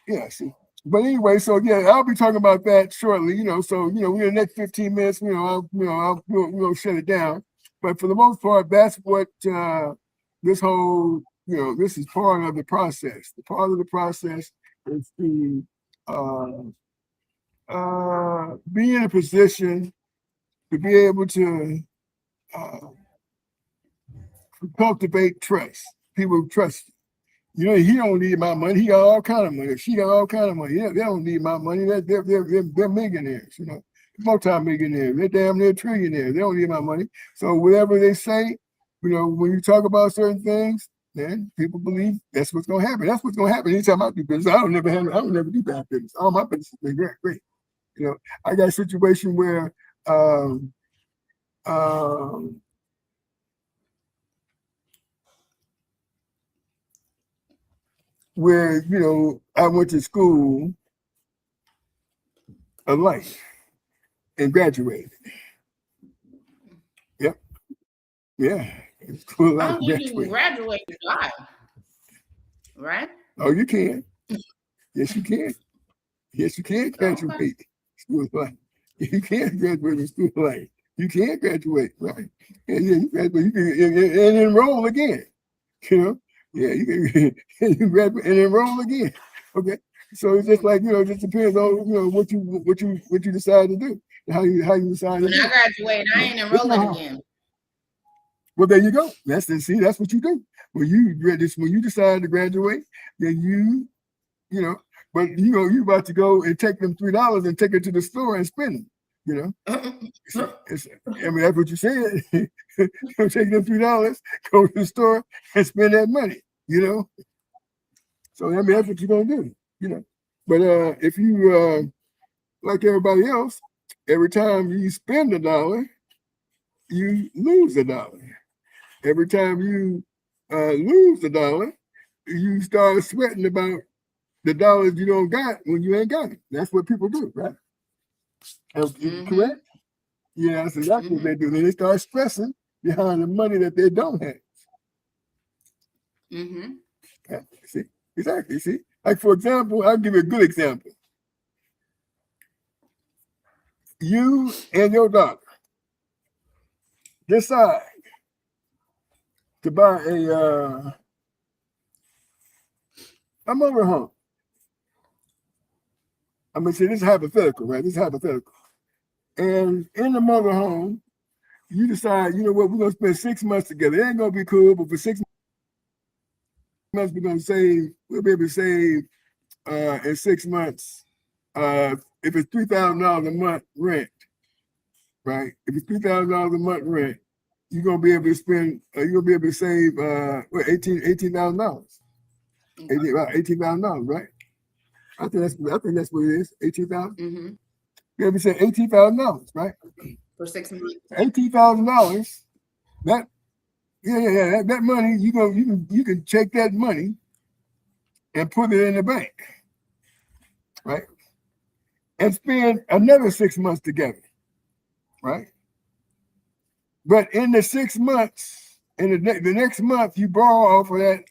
Yeah, see. But anyway, so yeah, I'll be talking about that shortly. So in the next 15 minutes, we'll shut it down. But for the most part, that's what this whole, this is part of the process. The part of the process is to be in a position to be able to cultivate trust. People trust you. He don't need my money. He got all kind of money. She got all kind of money. They don't need my money. They're millionaires, multi-millionaires. They're damn near trillionaires. They don't need my money. So whatever they say, when you talk about certain things, then people believe that's what's gonna happen. That's what's gonna happen anytime I do business. I don't never do bad business. All my business has been great. I got a situation where I went to school of life and graduated. Yep. Yeah. School of life. You can graduate live, right? Oh, you can. Yes, you can. Yes, you can graduate school of life. You can graduate in school of life. You can graduate, right? And then you graduate, you can and enroll again. Yeah, you can graduate and enroll again. Okay. So it's just like, it just depends on what you decide to do. How you decide to do. When I graduate, I ain't enrolling again. Well, there you go. That's what you do. When you decide to graduate, then you but you about to go and take them $3 and take it to the store and spend them. I mean, that's what you said. Take them $3, go to the store and spend that money. So I mean, that's what you're gonna do. But if you like everybody else, every time you spend $1, you lose $1. Every time you lose $1, you start sweating about the dollars you don't got when you ain't got it. That's what people do, right? Correct? Yeah, that's exactly what they do. Then they start stressing behind the money that they don't have. Yeah, see, exactly. See, like for example, I'll give you a good example. You and your daughter decide to buy a mobile home. I'm gonna say this is hypothetical, right? This is hypothetical. And in the mobile home, you decide, you know what, we're gonna spend 6 months together. It ain't gonna be cool, but for 6 months, we'll be able to save in 6 months. If it's $3,000 a month rent, right? If it's $3,000 a month rent, you're gonna be able to spend. You're gonna be able to save $18,000. $18,000, right? I think that's what it is. 18,000. You able to save $18,000, right? For 6 months. $18,000. That that money you can take that money and put it in the bank, right? And spend another 6 months together, right? But in the 6 months, in the next month, you borrow off of that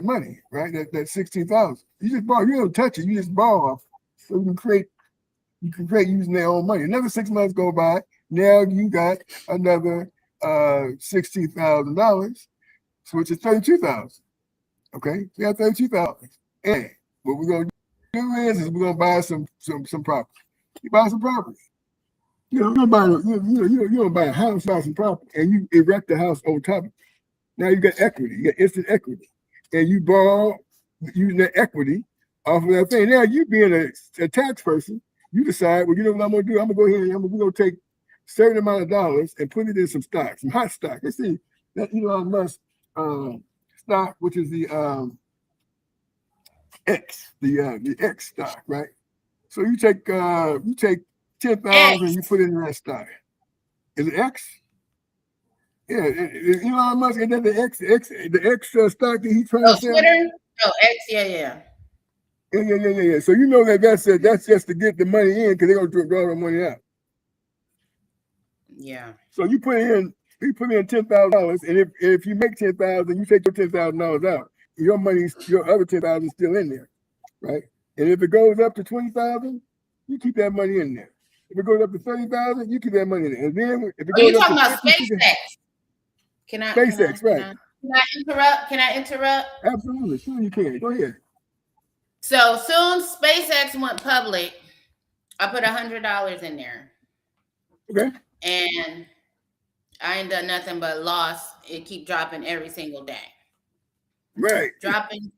money, right? That 16,000. You just borrow. You don't touch it. You just borrow off. So you can create using their own money. Another 6 months go by. Now you got another $16,000, which is $32,000. Okay, you got $32,000. And what we're gonna do is we're gonna buy some property. You buy some property. You don't buy a house, buy some property, and you erect the house on top of it. Now you got equity. You got instant equity, and you borrow using that equity off of that thing. Now you being a tax person, you decide, well, you know what I'm gonna do? I'm gonna go ahead and we're gonna take a certain amount of dollars and put it in some stock, some hot stock. Let's see that Elon Musk stock, which is the X stock, right? So you take 10,000, you put it in that stock. Is it X? Yeah, Elon Musk, and then the X stock that he's trying to sell. Twitter? Oh, X, yeah. Yeah. So you know that's just to get the money in because they're gonna draw the money out. Yeah. So you put in $10,000, and if you make 10,000, you take your $10,000 out. Your other 10,000 is still in there, right? And if it goes up to 20,000, you keep that money in there. If it goes up to 30,000, you keep that money in there. And then if it goes you up talking to about 50, SpaceX? SpaceX, right? Can I interrupt? Absolutely, sure you can. Go ahead. So soon SpaceX went public, I put $100 in there. Okay. And I ain't done nothing but loss. It keep dropping every single day. Right. Dropping.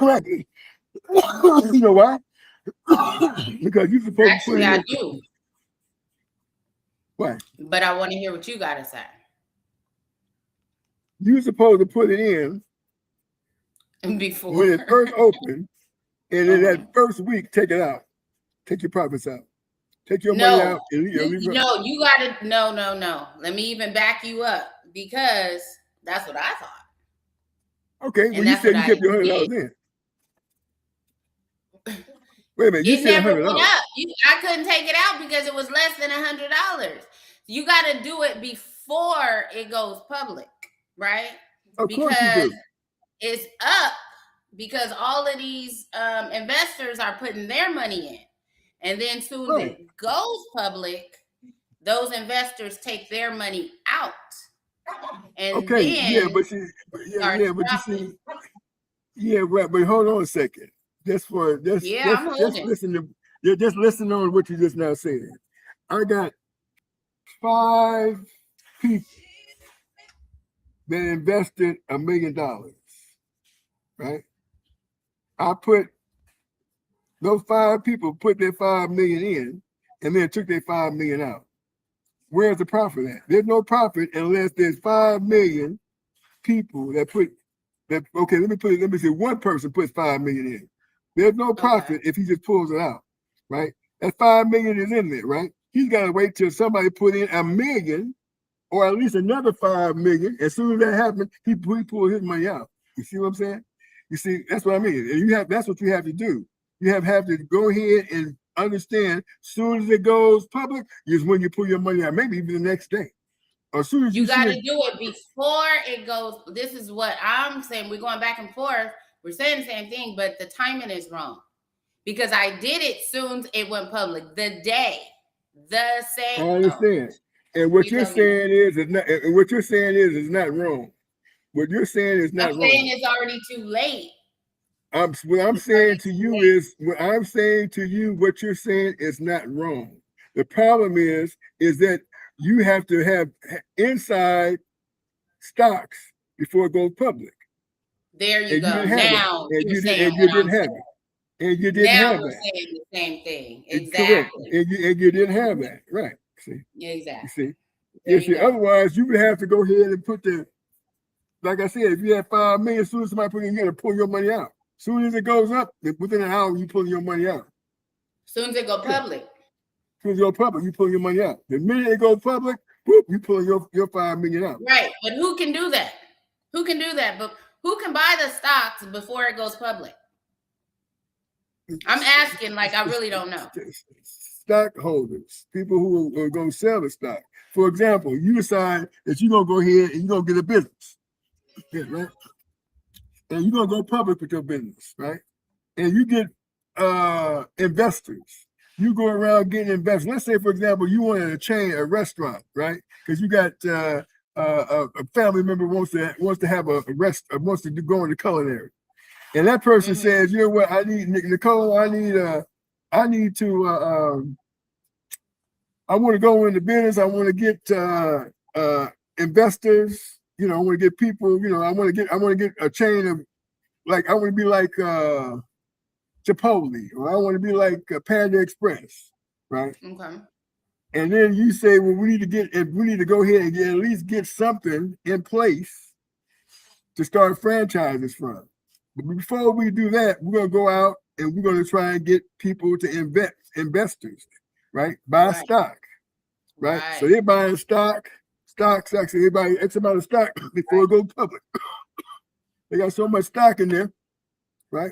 Right. You know why? Because you're supposed Actually, to put it in. I do. Why? But I want to hear what you got to say. You're supposed to put it in before when it first opened, and in that first week, take it out. Take your profits out. Take your money out. You got to. No. Let me even back you up because that's what I thought. Okay, well, you said you kept your $100 in. Wait a minute, you said $100. I couldn't take it out because it was less than $100. You got to do it before it goes public, right? Of course you do. It's up because all of these investors are putting their money in. And then soon as it goes public, those investors take their money out. And but hold on a second. Just listen on what you just now said. I got 5 people that invested $1 million, right? I put those 5 people put their 5 million in and then took their 5 million out. Where's the profit at? There's no profit unless there's 5 million people that put that. Okay, let me say one person puts 5 million in. There's no profit if he just pulls it out, right? That 5 million is in there, right? He's got to wait till somebody put in $1 million or at least another 5 million. As soon as that happens, he pulls his money out. You see what I'm saying? You see, that's what I mean. And that's what you have to do. You have to go ahead and understand. Soon as it goes public, is when you pull your money out. Maybe even the next day. Or as soon as you got to do it before it goes. This is what I'm saying. We're going back and forth. We're saying the same thing, but the timing is wrong. Because I did it soon as it went public. The same. I understand. And what you're saying is not. And what you're saying is not wrong. What you're saying is not wrong. I'm saying it's already too late. What I'm saying to you is what you're saying is not wrong. The problem is that you have to have inside stocks before it goes public. There you go. Now you didn't have it. And you didn't have that. Saying the same thing. Exactly. And you didn't have that. Right. See? Exactly. You see? Otherwise, you would have to go ahead and put like I said, if you have 5 million, as soon as somebody put in, you got to pull your money out. As soon as it goes up, within an hour, you pull your money out. As soon as it go public. As soon as it go public, you pull your money out. The minute it goes public, whoop, you pull your 5 million out. Right. But who can do that? Who can do that? But who can buy the stocks before it goes public? I'm asking, like, I really don't know. Stockholders, people who are going to sell the stock. For example, you decide that you're going to go ahead and you're going to get a business. Yeah, right? And you're going to go public with your business, right? And you get investors. You go around getting investors. Let's say, for example, you wanted to chain a restaurant, right? Because you got a family member wants to have wants to go into culinary. And that person says, you know what, I need Nicole, I want to go into business. I want to get investors, I want to get people, I want to get a chain of, like, I want to be like Chipotle, or I want to be like Panda Express, right? Okay. And then you say, well, we need to go ahead and at least get something in place to start franchises from. But before we do that, we're going to go out and we're going to try and get people to investors, right? Buy stock, right? So they're buying stocks, everybody, X amount of stock before it goes public. They got so much stock in there, right?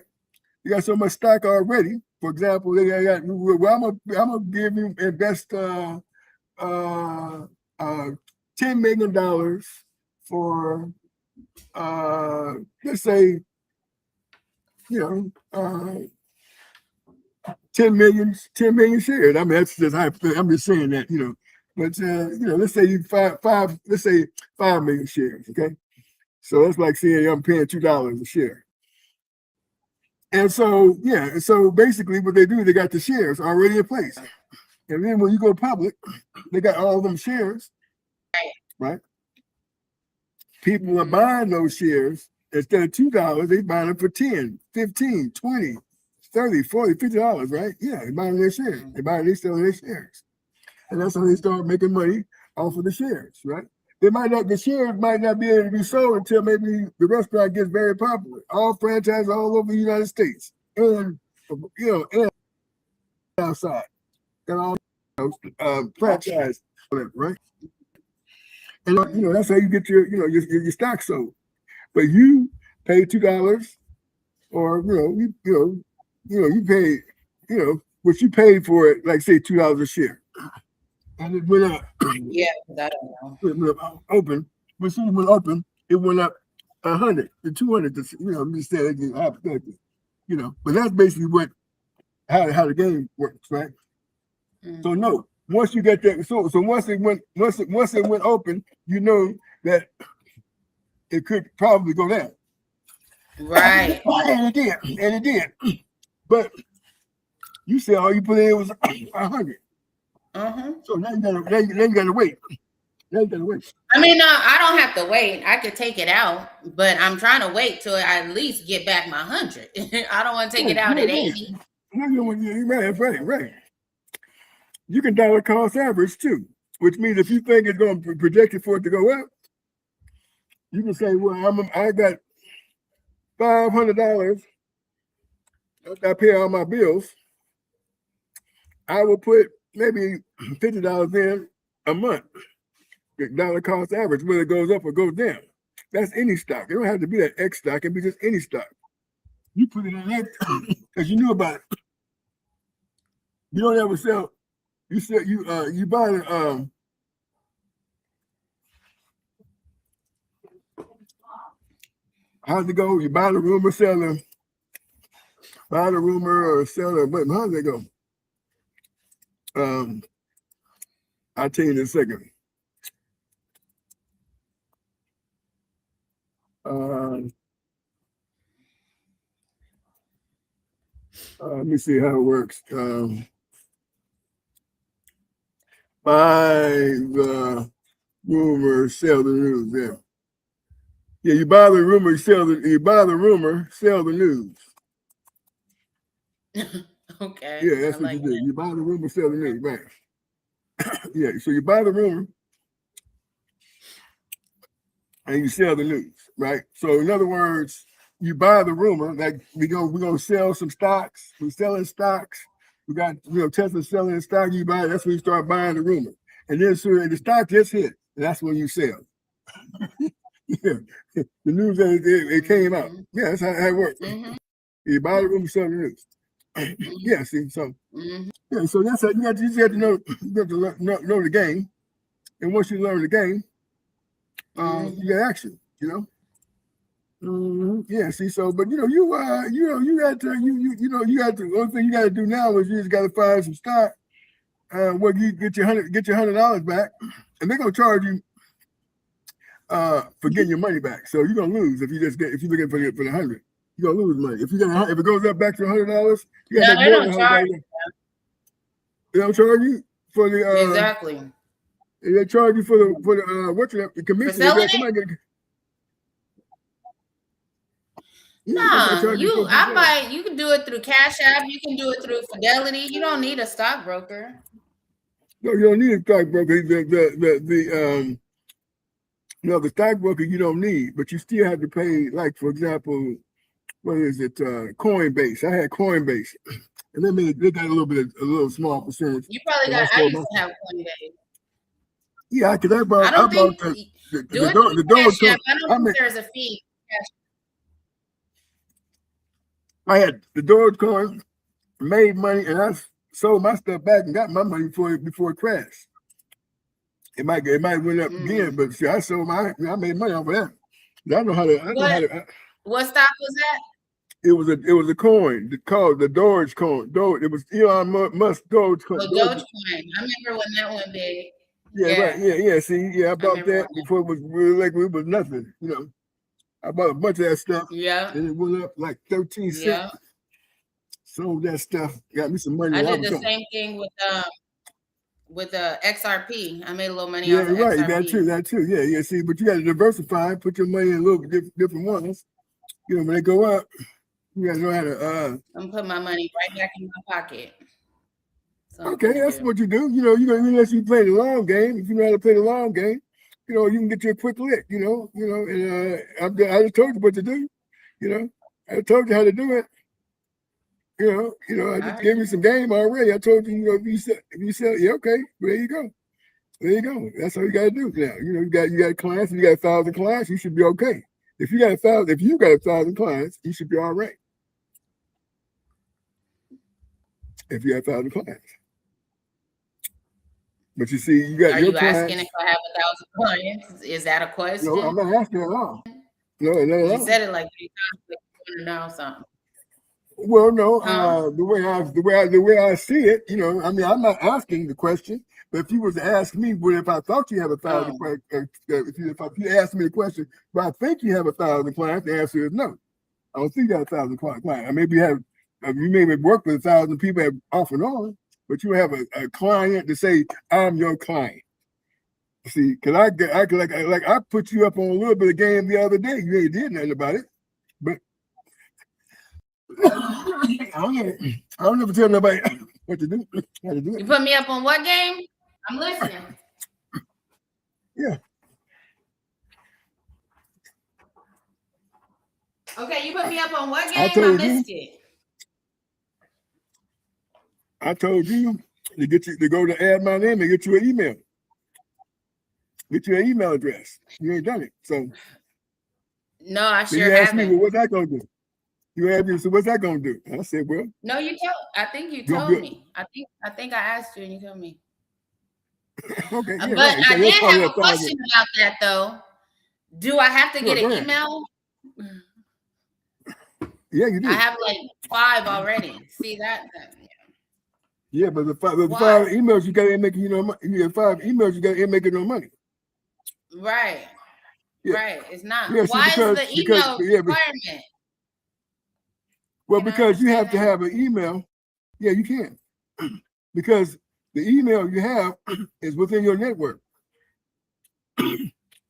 They got so much stock already. For example, they got, well, I'm gonna give you invest $10 million for let's say, 10 million shares. I mean, that's just I'm just saying that, But let's say you let's say 5 million shares, okay? So that's like saying I'm paying $2 a share. And so, so basically what they do, they got the shares already in place. And then when you go public, they got all of them shares, right? People are buying those shares. Instead of $2, they buy them for $10, $15, $20, $30, $40, $50, right? Yeah, they're buying their shares. They selling their shares. And that's how they start making money off of the shares, right? The shares might not be able to be sold until maybe the restaurant gets very popular. All franchises all over the United States. And and outside. And all franchise, right? And that's how you get your stock sold. But you pay $2, or you pay what you paid for it, like say $2 a share, and it went up. Yeah, I don't know. It went up open. But soon as it went open, it went up 100 to 200. I'm just saying, hypothetically, But that's basically how the game works, right? So no, once you get that, so once it went open, that it could probably go down. Right. And it did. But you said all you put in was 100. Uh-huh. So now you gotta wait. Now you gotta wait. I mean, I don't have to wait. I could take it out, but I'm trying to wait till I at least get back my 100. I don't want to take it out at 80. Right. You can dollar cost average too, which means if you think it's going to be projected for it to go up, you can say, well, I got $500. I pay all my bills. I will put maybe $50 in a month. The dollar cost average, whether it goes up or goes down. That's any stock. It don't have to be that X stock. It can be just any stock. You put it in X because you knew about it. You don't ever sell. You sell. You buy the how's it go? You buy the rumor, sell them. Buy the rumor or sell them. But how's it go? I'll tell you in a second. Let me see how it works. Buy the rumor, sell the news. Yeah, you buy the rumor, you buy the rumor, sell the news. Okay. Yeah, that's what you do. You buy the rumor, sell the news, right? Yeah, so you buy the rumor and you sell the news, right? So in other words, you buy the rumor, like we're gonna sell some stocks. We're selling stocks. We got Tesla selling stock. You buy, that's when you start buying the rumor, and then so the stock just hit, and that's when you sell. Yeah, the news it came out. Yeah, that's how it works. You buy the rumor, sell the news. Yeah, see, so yeah, so that's how you just have to know the game, and once you learn the game, you got action. Yeah, see, so but you got to the only thing you got to do now is you just got to find some stock where you get your $100 back, and they're gonna charge you for getting your money back. So you're gonna lose if you're looking for the 100. You're gonna lose money if it goes up back to $100. You got to make more than $100. They don't charge you for the exactly. They charge you for the commission. For selling it? No, you can do it through Cash App. You can do it through Fidelity. You don't need a stockbroker. No, you don't need a stockbroker. The stockbroker you don't need, but you still have to pay. Like for example, what is it? Coinbase. I had Coinbase, and they got a little small percentage. You probably got. I used to have Coinbase. Yeah, because I bought the Dogecoin. I don't think there's a fee. I had the Dogecoin, made money, and I sold my stuff back and got my money before it crashed. It might went up again, but see, I made money off of that. I know how to. What stock was that? It was a coin called the Dogecoin. It was Elon Musk Dogecoin. Oh, Dogecoin. I remember when that one big. Yeah, right. Yeah. See, I bought that before it was nothing. I bought a bunch of that stuff. Yeah. And it went up like 13 cents. Yeah. Sold that stuff. Got me some money. I did the same thing with XRP. I made a little money off of XRP. That too. Yeah. See, but you got to diversify. Put your money in a little different ones. When they go up, you got to know how to. I'm putting my money right back in my pocket. Okay, that's what you do. Unless you play the long game. If you know how to play the long game, you can get you a quick lick. And I just told you what to do. I told you how to do it. I just gave you some game already. I told you, if you sell, yeah, okay, there you go. That's all you got to do now. You got clients, and you got 1,000 clients, you should be okay. If you got 1,000 clients, you should be all right. If you have 1,000 clients. But you see, you got Are your you clients. asking if I have 1,000 clients? Is that a question? No, I'm not asking at all. No, not at all. You said it like 3 times, like you want to know something. Well, no, the way I see it, I'm not asking the question, but if you was to ask me, if I thought you have 1,000 clients, if you asked me the question, but I think you have 1,000 clients, the answer is no. I don't think you got 1,000 clients. You maybe work with 1,000 people off and on, but you have a client to say, I'm your client. See, cause I put you up on a little bit of game the other day. You ain't did nothing about it, but I don't ever tell nobody what to do, how to do it. You put me up on what game? I'm listening. Yeah. Okay, you put me up on what game? I missed it. I told you to go to admy.name and get you an email. Get you an email address. You ain't done it. So no, I sure you asked haven't. me, well, what's that gonna do? You asked me, so what's that gonna do? I said, well, no, I think you told me. I think I asked you and you told me. Okay, yeah, but right. So I did have a question about that though. Do I have to get an email? Yeah, you do. I have like 5 already. See that? Yeah, but the 5 emails you got ain't making you no money. You have 5 emails you got ain't making no money. Right. Yeah. Right. It's not. Yeah, why is the email requirement? Well, because you have to have an email. Yeah, you can. Because the email you have is within your network.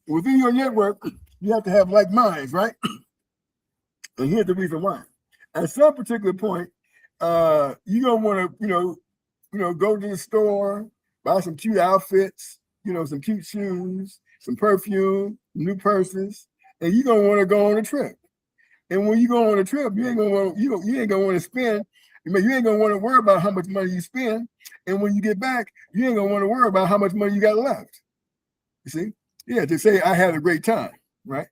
Within your network, you have to have like minds, right? And here's the reason why. At some particular point, you don't want to, go to the store, buy some cute outfits, some cute shoes, some perfume, new purses, and you're gonna want to go on a trip. And when you go on a trip, you ain't gonna want you ain't gonna want to spend. You ain't gonna want to worry about how much money you spend. And when you get back, you ain't gonna want to worry about how much money you got left. You see? Yeah, to say I had a great time, right?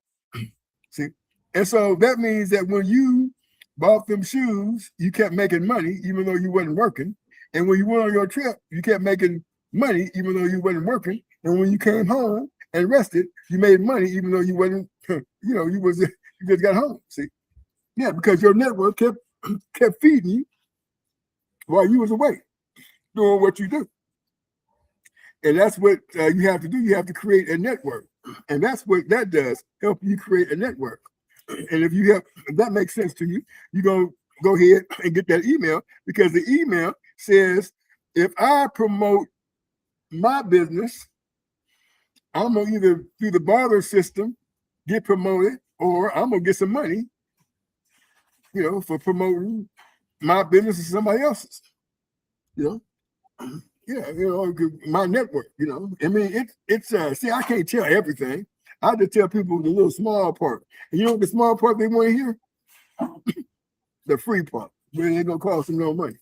See? And so that means that when you bought them shoes, you kept making money, even though you wasn't working. And when you went on your trip, you kept making money, even though you wasn't working. And when you came home and rested, you made money, even though you wasn't, you just got home. See? Yeah, because your network kept feeding you while you was away, doing what you do. And that's what you have to do. You have to create a network. And that's what that does, help you create a network. And if that makes sense to you, you're going to go ahead and get that email, because the email says, if I promote my business, I'm going to either through the barter system get promoted, or I'm going to get some money, for promoting my business to somebody else's, Yeah, my network, I mean, it's see, I can't tell everything. I just tell people the little small part. And you know what the small part they want to hear? The free part, where it ain't gonna cost them no money.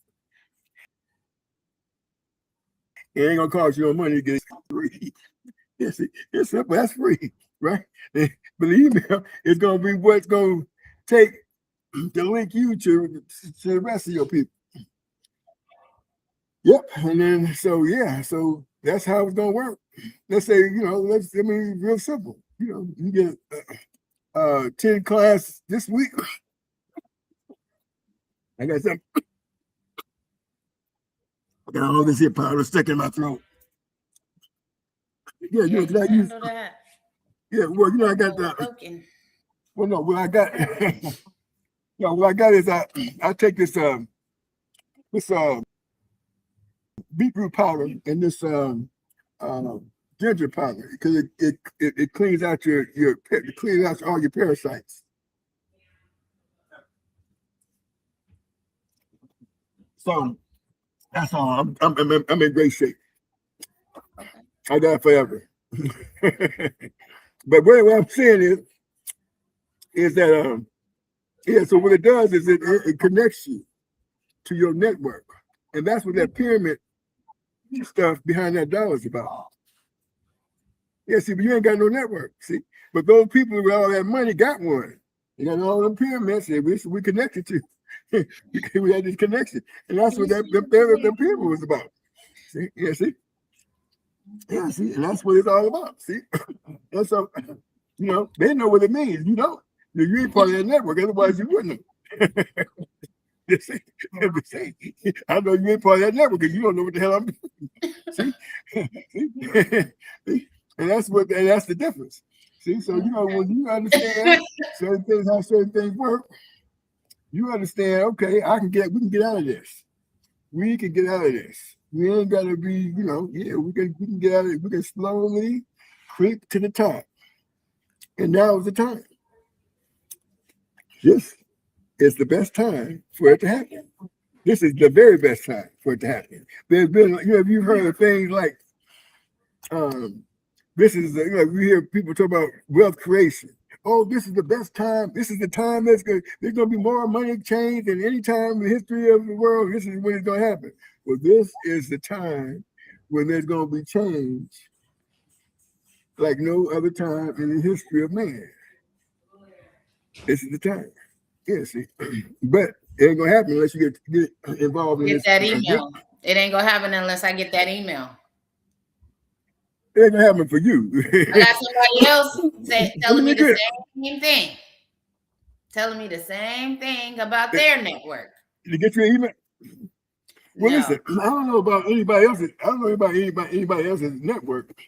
It ain't gonna cost you no money to get it free. It's simple, that's free, right? But the email is gonna be what's gonna take to link you to the rest of your people. Yep, and then so that's how it's gonna work. Let's say, real simple. You get 10 class this week. I got something. I got all this here powder stuck in my throat. Yeah, cause I use that. Yeah, well, I got that. Well, no, what I got. What I got is I take this beetroot powder and this ginger powder, because it cleans out it cleans out all your parasites. So that's all. I'm in great shape. I got forever. But what I'm saying is that so what it does is it connects you to your network, and that's what that pyramid stuff behind that dollar is about. Yeah, see, but you ain't got no network, see. But those people with all that money got one. They got all them pyramids that we connected to. We had this connection, and that's what that pyramid was about. See, yeah, see. Yeah, see, and that's what it's all about. See, and so they know what it means. You don't. You ain't part of that network, otherwise you wouldn't have. I know you ain't part of that network because you don't know what the hell I'm doing. See? And that's the difference. See, so when you understand certain things, how certain things work, you understand, okay, we can get out of this. We can get out of this. We ain't gotta be, we can get out of it. We can slowly creep to the top. And now is the time. This is the best time for it to happen. This is the very best time for it to happen. There's been, you've heard of things like, this is, we hear people talk about wealth creation. Oh, this is the best time. This is the time there's going to be more money change than any time in the history of the world. This is when it's going to happen. Well, this is the time when there's going to be change like no other time in the history of man. This is the time. Yeah, see. But it ain't going to happen unless you get involved in this. Get that email. It ain't going to happen unless I get that email. It ain't going to happen for you. I got somebody else telling me the same thing. Telling me the same thing about their network. Did you get your email? Well, no. Listen, I don't know about anybody else's. I don't know about anybody else's network.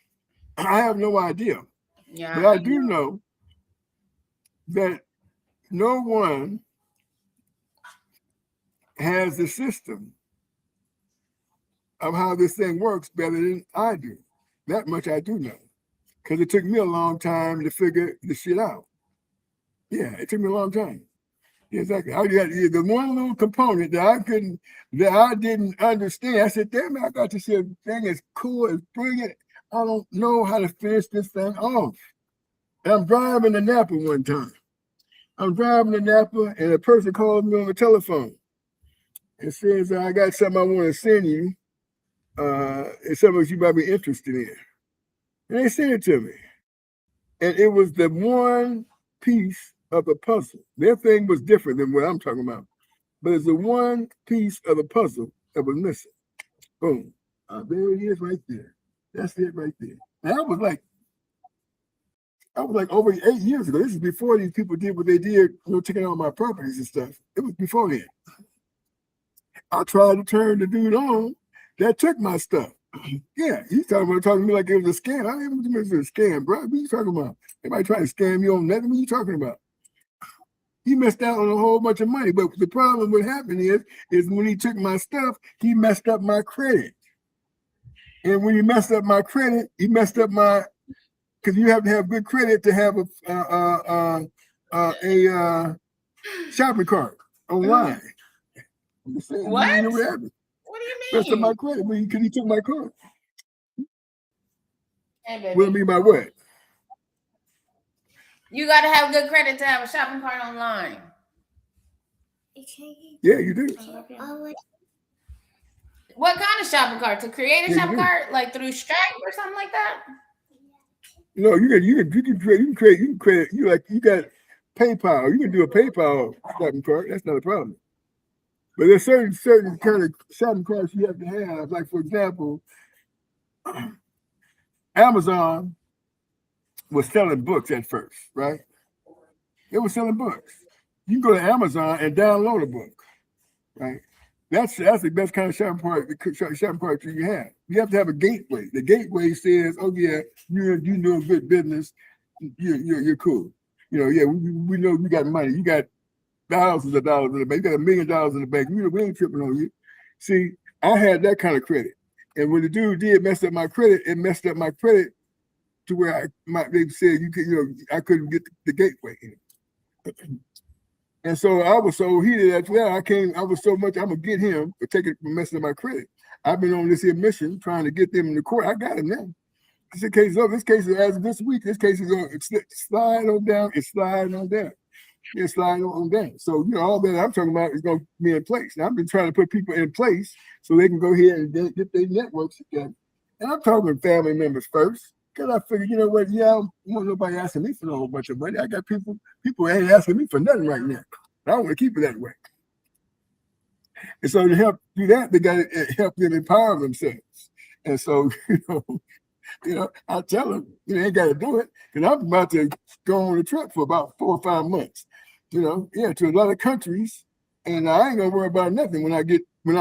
I have no idea. Yeah, but I do know that no one has the system of how this thing works better than I do. That much I do know, because it took me a long time to figure the shit out. Yeah, it took me a long time. Yeah, exactly. I got the one little component that I didn't understand. I said, damn it, I got this shit thing as cool as brilliant. I don't know how to finish this thing off. And I'm driving to Napa one time. I'm driving to Napa, and a person calls me on the telephone and says, I got something I want to send you. It's something you might be interested in. And they sent it to me. And it was the one piece of the puzzle. Their thing was different than what I'm talking about. But it's the one piece of the puzzle that was missing. Boom. There it is right there. That's it right there. And I was like over 8 years ago. This is before these people did what they did, taking all my properties and stuff. It was before then. I tried to turn the dude on that took my stuff. Yeah, he's talking to me like it was a scam. I didn't even think it was a scam, bro. What are you talking about? Anybody trying to scam you on nothing? What are you talking about? He messed out on a whole bunch of money. But the problem what happened is when he took my stuff, he messed up my credit. And when he messed up my credit, he messed up my, because you have to have good credit to have a shopping cart online. What? You know what happened? What do you mean? Messed up my credit because he took my card. Hey, baby. What do you mean by what? You got to have good credit to have a shopping cart online. Yeah, you do. What kind of shopping cart? To create a shopping cart, like through Stripe or something like that? No, you can create. You got PayPal. You can do a PayPal shopping cart. That's not a problem. But there's certain kind of shopping carts you have to have. Like, for example, Amazon was selling books at first, right? It was selling books. You can go to Amazon and download a book, right? That's the best kind of shopping cart you have. You have to have a gateway. The gateway says, "Oh yeah, you know good business. You're cool. Yeah, we know you got money. You got thousands of dollars in the bank. You got $1 million in the bank. We ain't tripping on you." See, I had that kind of credit, and when the dude did mess up my credit, it messed up my credit to where they said I couldn't get the gateway in. And so I was so heated after that. I was so much, I'm gonna get him for messing up my credit. I've been on this here mission trying to get them in the court. I got him now. This case is as of this week. This case is on. It's sliding on down. It's sliding on down. It's sliding on down. So all that I'm talking about is going to be in place. Now I've been trying to put people in place so they can go ahead and get their networks together. And I'm talking family members first, because I figured, you know what? Yeah, I don't want nobody asking me for a whole bunch of money. I got people ain't asking me for nothing right now. I don't want to keep it that way. And so to help do that, they got to help them empower themselves. And so, I tell them, you ain't got to do it, because I'm about to go on a trip for about 4 or 5 months, to a lot of countries, and I ain't gonna worry about nothing when I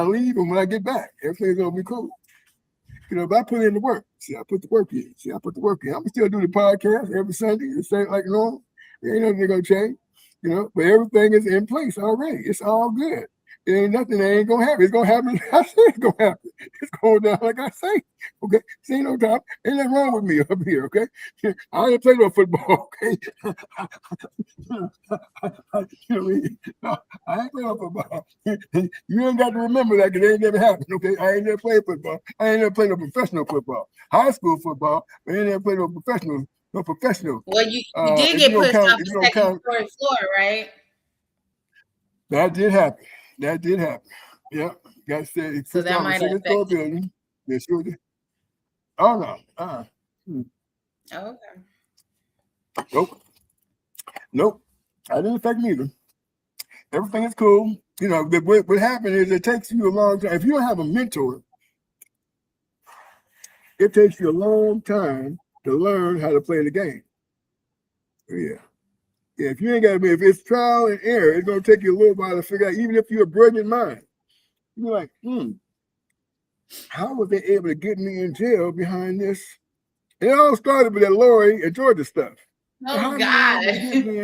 leave and when I get back. Everything's gonna be cool. If I put in the work, I put the work in. I'm gonna still do the podcast every Sunday, the same like normal. There ain't nothing gonna change, but everything is in place already. It's all good. It ain't nothing that ain't gonna happen. It's gonna happen. I say it's gonna happen. It's going down like I say. Okay. See no time. Ain't nothing wrong with me up here. Okay. I ain't play no football. Okay. You know what I mean? No, I ain't play no football. You ain't got to remember that because it ain't never happened. Okay. I ain't never played football. I ain't never played no professional football. High school football, but I ain't never played no professional. No professional. Well, you did get pushed off the second story floor, right? That did happen. That did happen. Yep. Got said So that off the might second floor building. They sure did. Oh no. Okay. Nope. Nope. I didn't affect me either. Everything is cool. You know, but what happened is it takes you a long time. If you don't have a mentor, it takes you a long time to learn how to play the game. Yeah. Yeah, if you ain't got to be, if it's trial and error, it's gonna take you a little while to figure out, even if you're a brilliant mind. You're like, how was they able to get me in jail behind this? And it all started with that Lori and Georgia stuff. Oh God. Yes,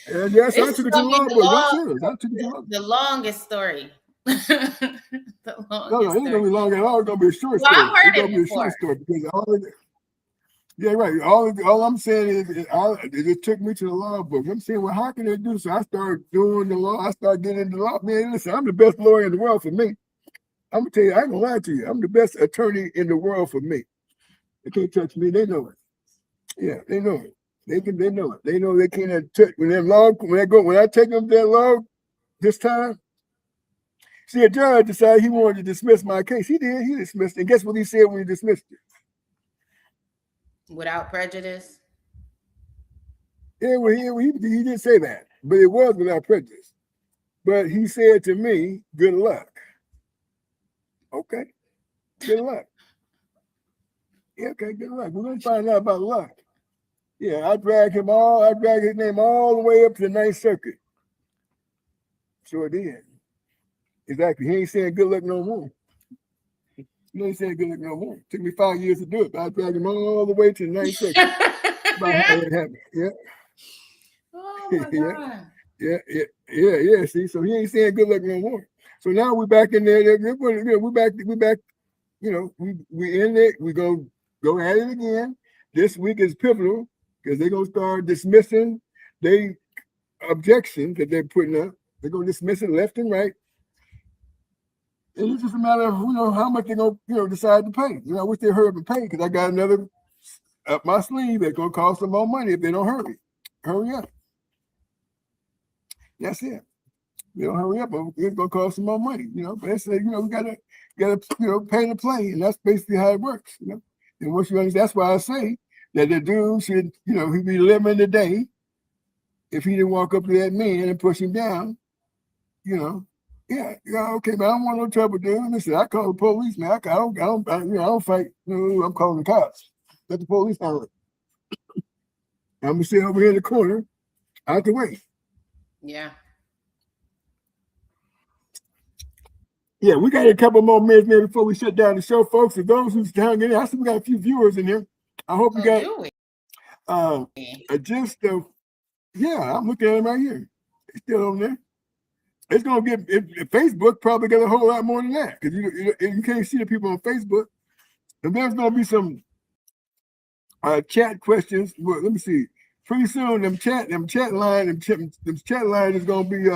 I took it to the law book. I'm serious. I took it to the law. The longest story. The longest No, it ain't gonna be long at all. It's gonna be a short Well, story. I've heard It's gonna it be a before. short story because yeah, right. All I'm saying is it just took me to the law book. I'm saying, well, how can they do so? I started doing the law. I started getting into the law. Man, listen, I'm the best lawyer in the world for me. I'm gonna tell you, I ain't gonna lie to you. I'm the best attorney in the world for me. They can't touch me. They know it. Yeah, they know it. They know it. They know they can't touch when I take them to that law this time. See, a judge decided he wanted to dismiss my case. He did. He dismissed it. And guess what he said when he dismissed it? Without prejudice. Yeah, well, he didn't say that, but it was without prejudice. But he said to me, "Good luck." Okay, good luck. Yeah, okay, good luck. We're gonna find out about luck. Yeah, I dragged his name all the way up to the Ninth Circuit. Sure did. Exactly. He ain't saying good luck no more. He ain't saying good luck no more. Took me 5 years to do it, but I dragged him all the way to the Ninth Circuit. About how that happened. Yeah. Oh my God. Yeah. See, so he ain't saying good luck no more. So now we're back in there. We're back. You know, we in there. We go at it again. This week is pivotal because they're gonna start dismissing they objections that they're putting up. They're gonna dismiss it left and right. And it's just a matter of how much they're gonna decide to pay. I wish they hurry up and pay because I got another up my sleeve that's gonna cost them more money if they don't hurry. Hurry up. That's it. They don't hurry up, it's gonna cost them more money, But that's we gotta pay to play, and that's basically how it works, And once you understand, that's why I say that the dude should, he be living the day if he didn't walk up to that man and push him down, Yeah, okay, but I don't want no trouble, dude. Listen, I call the police, man. I don't fight. I'm calling the cops. Let the police handle it. I'm gonna sit over here in the corner, out the way. Yeah. Yeah, we got a couple more minutes maybe before we shut down the show, folks. For those who's hanging in, I see we got a few viewers in here. I hope you got a gist of. Yeah, I'm looking at it right here. It's still on there. It's gonna get Facebook probably got a whole lot more than that because you can't see the people on Facebook. And there's gonna be some chat questions. Well, let me see. Pretty soon, them chat line is gonna be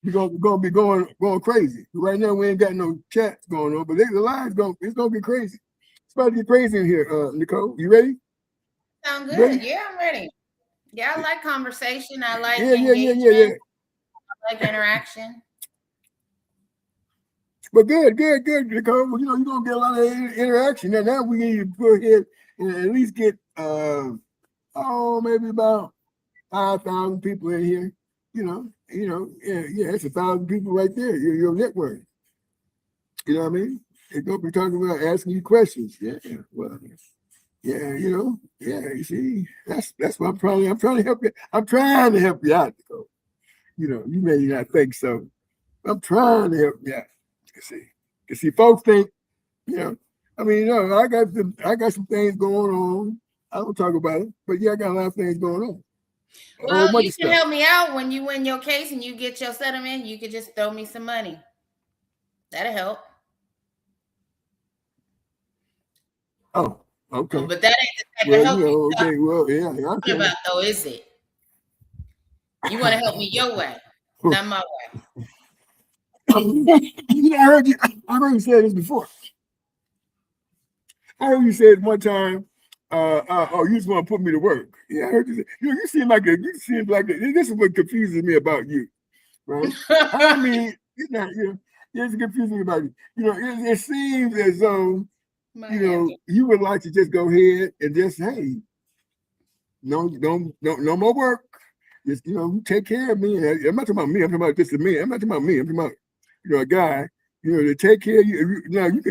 we're gonna be going crazy. Right now we ain't got no chat going on, but the line's it's gonna get crazy. It's about to get crazy in here, Nicole. You ready? Sound good. Ready? Yeah, I'm ready. Yeah, I like conversation. I like Yeah. engagement. I like interaction. But good, Nicole. Well, you're gonna get a lot of interaction. Now we need to go ahead and at least get maybe about 5,000 people in here. It's 1,000 people right there. Your network. You know what I mean? They're gonna be talking about asking you questions. Yeah, well, yeah, you see, that's what I'm trying to help you. I'm trying to help you out, Nicole. You may not think so. I'm trying to help you out. You see, folks think, I got some things going on. I don't talk about it, but yeah, I got a lot of things going on. Well, much you of can stuff. help me out when you win your case and you get your settlement. You could just throw me some money. That'll help. Oh, okay. Oh, but that ain't the type Well, of help you okay. Well, yeah, talking about, though, is it? You want to help me your way, not my way. I heard you say this before. I heard you say it one time. Oh, you just want to put me to work. Yeah, I heard you say. You seem like this is what confuses me about you, right? I mean, it's not. It's confusing about you. It seems as though you would like to just go ahead and just no more work. Just take care of me. I'm not talking about me. I'm talking about just me. I'm not talking about me. I'm talking about a guy. To take care of you. Now you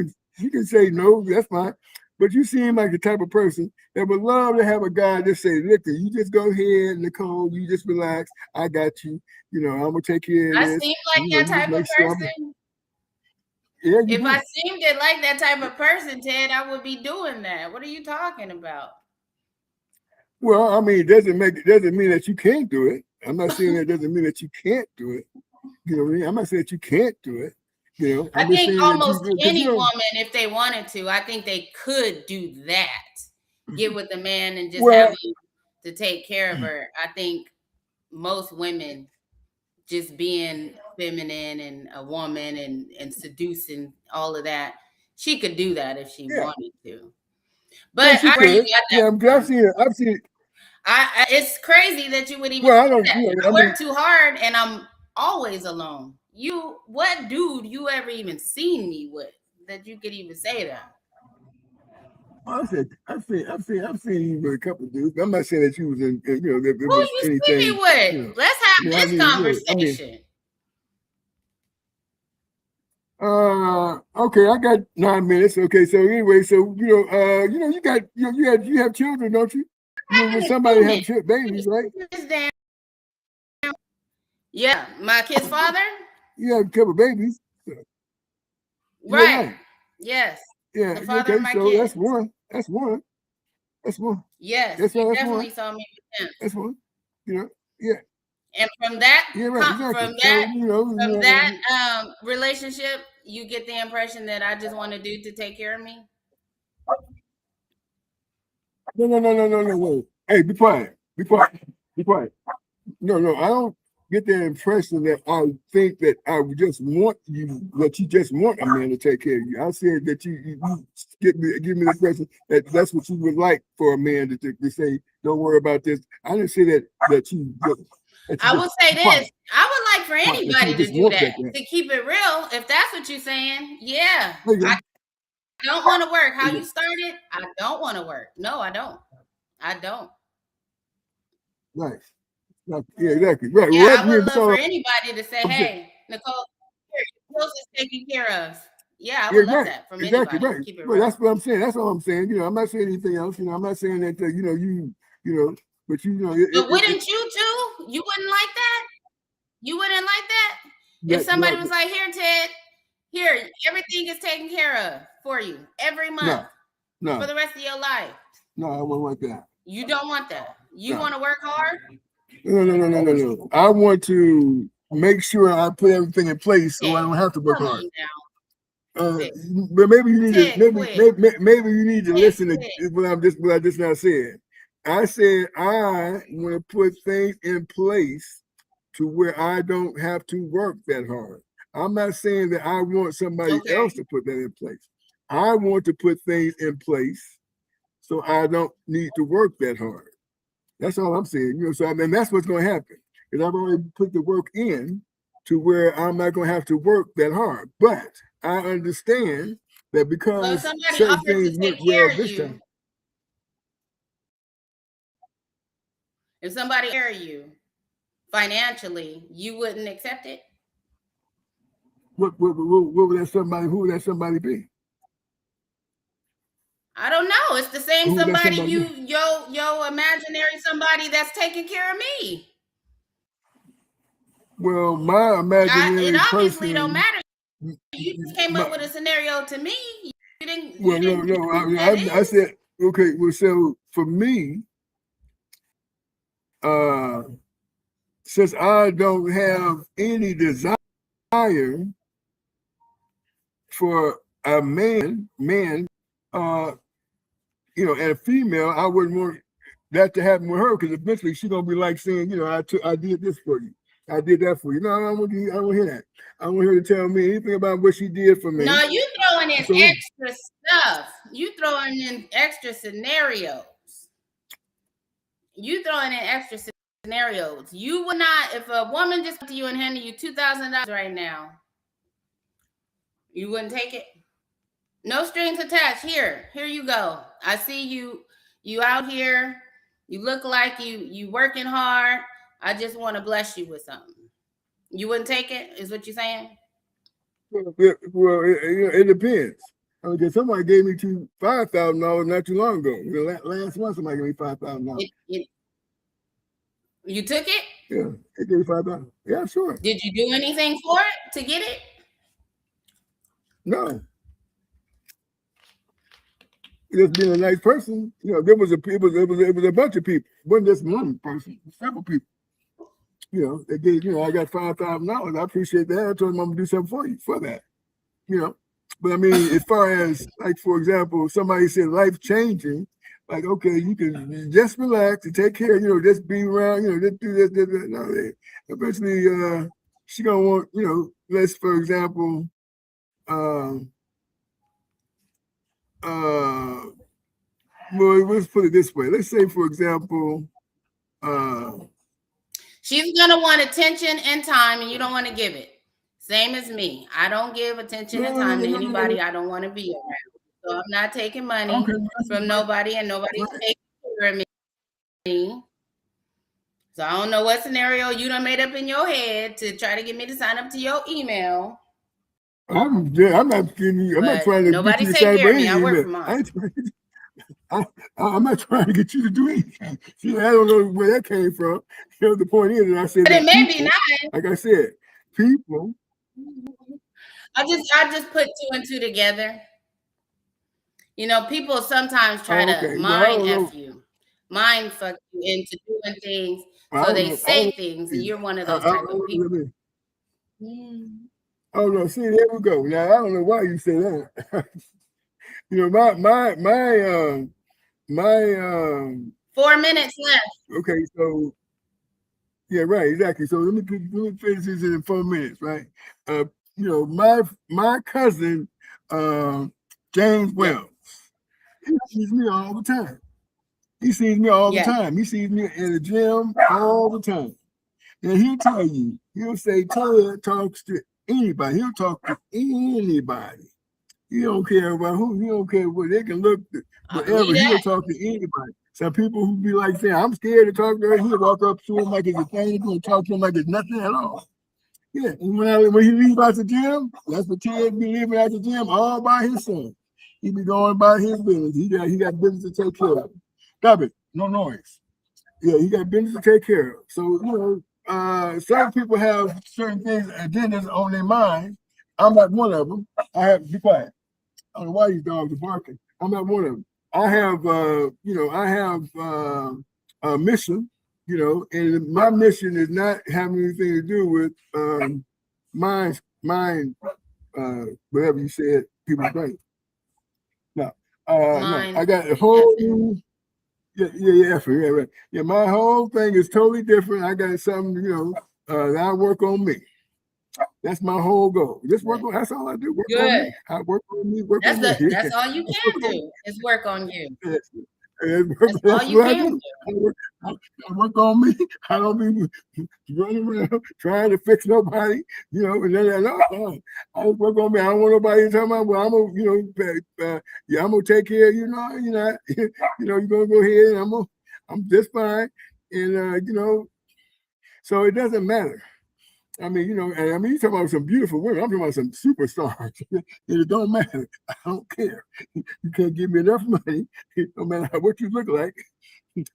can say no. That's fine. But you seem like the type of person that would love to have a guy just say, "Look, you just go ahead, Nicole. You just relax. I got you. I'm gonna take care of I this." seem like that type of person. Yeah, if I seemed like that type of person, Ted, I would be doing that. What are you talking about? Well, I mean, it doesn't mean that you can't do it. I'm not saying that doesn't mean that you can't do it. You know what I mean? I'm not saying that you can't do it. I think almost any woman, if they wanted to, I think they could do that. Get with the man and just have him to take care of her. I think most women just being feminine and a woman and seducing all of that, she could do that if she wanted to. But she could. I've seen it. It's crazy that you would even say that. I work too hard and I'm always alone. What dude you ever even seen me with that you could even say that? I've seen you with a couple of dudes. I'm not saying that you was in, that there Who was you anything. see me with? Let's have this conversation. Okay, I got 9 minutes. Okay, so anyway, so you have children, don't you? When somebody have babies, right? Yeah, my kid's father. You have a couple of babies, right? Yes. Yeah. The father okay, of my so kids. That's one. Yes, that's you one. definitely saw me with him. That's one. Yeah. And from that, exactly. from that relationship, you get the impression that I just want to do to take care of me. No. Wait. Hey, be quiet. Be quiet. Be quiet. No. I don't get the impression that I think that I would just want you, that you just want a man to take care of you. I said that you give me the impression that that's what you would like for a man to say, don't worry about this. I didn't say that you. I will say this. I would like for anybody to do that, to keep it real. If that's what you're saying, yeah. I don't want to work. How you started, I don't want to work. No, I don't. Right. Yeah, exactly. Right. Yeah, I would love for anybody to say, hey, Nicole, your bills is taken care of. Yeah, I would love that from anybody. Right. Keep it well, real. That's what I'm saying. That's all I'm saying. I'm not saying anything else. I'm not saying that but But wouldn't you too? You wouldn't like that? You wouldn't like that? If somebody was like, here, Ted, here, everything is taken care of for you every month. No. For the rest of your life. No, I wouldn't want that. You don't want that. You want to work hard? No. I want to make sure I put everything in place so I don't have to work hard. But maybe you need to maybe you need to listen to what I just now said. I said I want to put things in place to where I don't have to work that hard. I'm not saying that I want somebody else to put that in place. I want to put things in place so I don't need to work that hard. That's all I'm saying. So and that's what's going to happen. Because I've already put the work in to where I'm not going to have to work that hard. But I understand that because certain things work well this time. If somebody hire you financially, you wouldn't accept it? What would that somebody? Who would that somebody be? I don't know. It's the same somebody your imaginary somebody that's taking care of me. Well, my imaginary it obviously person, don't matter. You just came up with a scenario to me. You didn't. Well, no. I said okay. Well, so for me, since I don't have any desire for a man, you know, and a female, I wouldn't want that to happen with her, because eventually she's gonna be like saying, you know, I did this for you, I did that for you. No, I don't want to hear that. I want her to tell me anything about what she did for me. No, you throwing in extra stuff. You throwing in extra scenarios. You throwing in extra scenarios. You would not, if a woman just come to you and handed you $2,000 right now, you wouldn't take it? No strings attached. Here you go. I see you out here. You look like you working hard. I just want to bless you with something. You wouldn't take it, is what you're saying? Well, it depends. Okay, somebody gave me $5,000 not too long ago. You know, last month somebody gave me $5,000. You took it? Yeah, they gave me $5,000. Yeah, sure. Did you do anything for it to get it? No. Just being a nice person, you know, it was a bunch of people. It wasn't just one person, several people. You know, they gave, you know, I got $5,000. I appreciate that. I told them I'm gonna do something for you for that. You know, but I mean, as far as, like, for example, somebody said life changing, like, okay, you can just relax and take care, you know, just be around, you know, just do this. No, eventually, she gonna want, you know, let's, for example, well, let's put it this way. Let's say, for example, she's gonna want attention and time, and you don't want to give it. Same as me. I don't give attention and time to anybody I don't want to be around. So I'm not taking money from nobody, and nobody's taking care of me. So I don't know what scenario you done made up in your head to try to get me to sign up to your email. I'm not kidding you. I'm not trying to nobody get you to take sign care of up me. I work for mine. mine. I'm not trying to get you to do anything. See, I don't know where that came from. You know, the point is that I said, but that it may people, be nice. like I said, people. I just put two and two together. You know, people sometimes try to mind F you, mind fuck you into doing things. So they say things, and you're one of those type of people. Oh no, see, there we go. Now I don't know why you say that. You know, my 4 minutes left. Okay, so yeah, right, exactly. So let me finish this in 4 minutes, right? You know, my cousin James Wells, he sees me all the time. He sees me all the time. He sees me in the gym all the time. And he'll tell you, he'll say Ted talks to anybody. He'll talk to anybody. He don't care about who, he don't care what, they can look, whatever, he'll talk to anybody. Some people who be like saying, I'm scared to talk to her, he'll walk up to him like it's a thing, he's gonna talk to him like it's nothing at all. Yeah, and when he leaves out the gym, that's what Ted be leaving out the gym all by himself. He be going about his business. He got business to take care of. Stop it, no noise. Yeah, he got business to take care of. So, you know, some people have certain things, agendas on their mind. I'm not one of them. I have to be quiet. I don't know why these dogs are barking. I'm not one of them. I have, you know, I have a mission, you know, and my mission is not having anything to do with mind, whatever you said, people think. No, no, I got a whole new, yeah, right. Yeah, my whole thing is totally different. I got something, you know, that I work on me. That's my whole goal. Just work on. That's all I do. Work on me. I work on me. Work on me. That's all you can do is work on you. That's all you can do. I work on me. I don't be running around trying to fix nobody. You know, and then I work on me. I don't want nobody talking about. Well, I'm gonna, you know, yeah, I'm gonna take care of you. No, you're not. You know, you're gonna go ahead. And I'm just fine. And you know, so it doesn't matter. I mean, you know, and I mean, you're talking about some beautiful women. I'm talking about some superstars. It don't matter. I don't care. You can't give me enough money, no matter what you look like,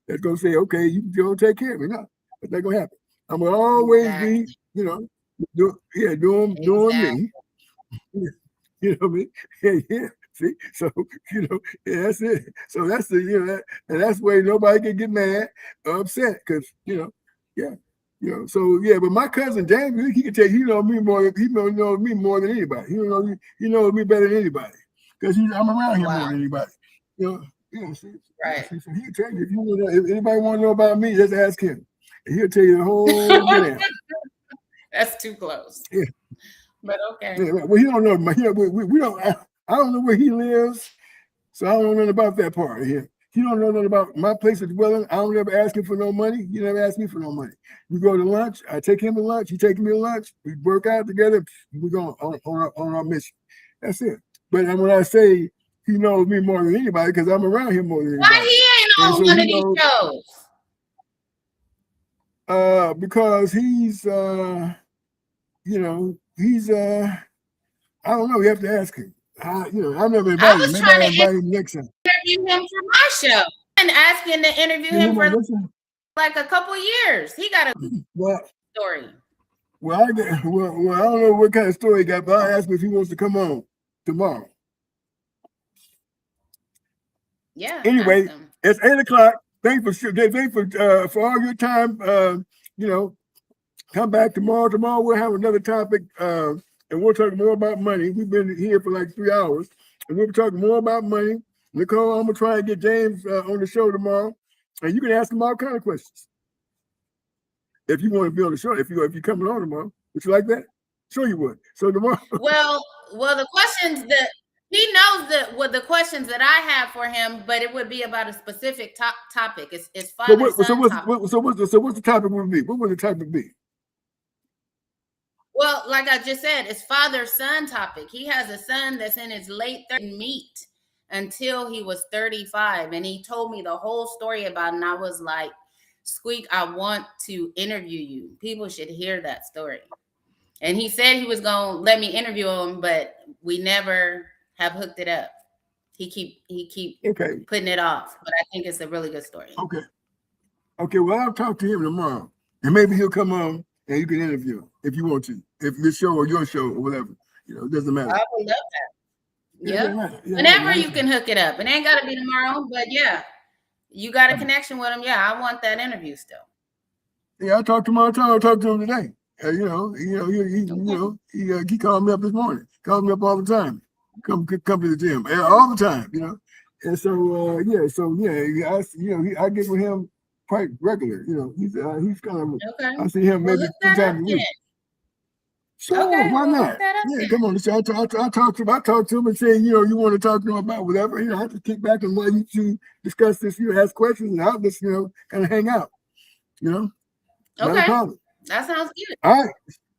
that's going to say, okay, you can go take care of me. No, that's not going to happen. I'm going to always be, you know, doing me. You know what I mean? Yeah. See, so yeah, that's it. So that's the and that's where nobody can get mad or upset because yeah. So yeah, but my cousin James, he can tell you, me more. He knows me more than anybody. He knows me better than anybody because I'm around here more than anybody. See, right. So he'll tell you if anybody want to know about me, just ask him. And he'll tell you the whole bit. That's too close. Yeah. But okay. Yeah, well, he don't know. We don't. I don't know where he lives, so I don't know nothing about that part of him. He don't know nothing about my place of dwelling. I don't ever ask him for no money. He never asked me for no money. We go to lunch. I take him to lunch. He takes me to lunch. We work out together. We go on our mission. That's it. But when I say he knows me more than anybody, because I'm around him more than anybody. Why he ain't on one of these shows? Because he's I don't know. You have to ask him. I never invited him. Maybe I invite him next time. Interview him for my show and asking to interview him for like a couple years. He got a story. Well, I don't know what kind of story he got, but I asked him if he wants to come on tomorrow. Yeah. Anyway, it's 8:00. Thanks for all your time. Come back tomorrow. Tomorrow we'll have another topic, and we'll talk more about money. We've been here for like 3 hours, and we'll be talking more about money. Nicole, I'm gonna try and get James on the show tomorrow, and you can ask him all kind of questions. If you want to be on the show, if you're coming on tomorrow, would you like that? Sure, you would. So tomorrow. Well, the questions that he knows the questions that I have for him, but it would be about a specific topic. It's father son topic. So what's the topic would be? What would the topic be? Well, like I just said, it's father-son topic. He has a son that's in his late 30s, meet until he was 35. And he told me the whole story about it. And I was like, Squeak, I want to interview you. People should hear that story. And he said he was going to let me interview him, but we never have hooked it up. He keep putting it off. But I think it's a really good story. Okay, well, I'll talk to him tomorrow. And maybe he'll come on and you can interview him if you want to. If this show or your show or whatever. It doesn't matter. I would love that. Yeah. Whenever you can hook it up. It ain't got to be tomorrow, but yeah. You got a connection with him. Yeah, I want that interview still. Yeah, I talked to him all the time. I talked to him today. He called me up this morning. Called me up all the time. Come to the gym all the time. And so I get with him quite regular. He's kind of I see him maybe 3 times a week. Sure, why not? Yeah, come on. I talk to him and say, you want to talk to him about whatever. I have to kick back and let you two discuss this. Ask questions, and I'll just kind of hang out. Not a problem. That sounds good. All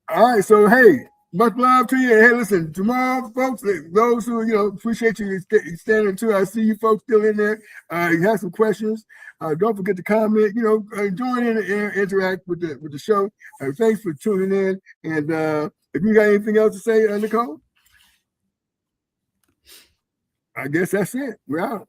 right. So hey, much love to you. Hey, listen, tomorrow, folks. Those who appreciate you standing too. I see you folks still in there. You have some questions. Don't forget to comment. Join in and interact with the show. Thanks for tuning in. And if you got anything else to say, Nicole, I guess that's it. We're out.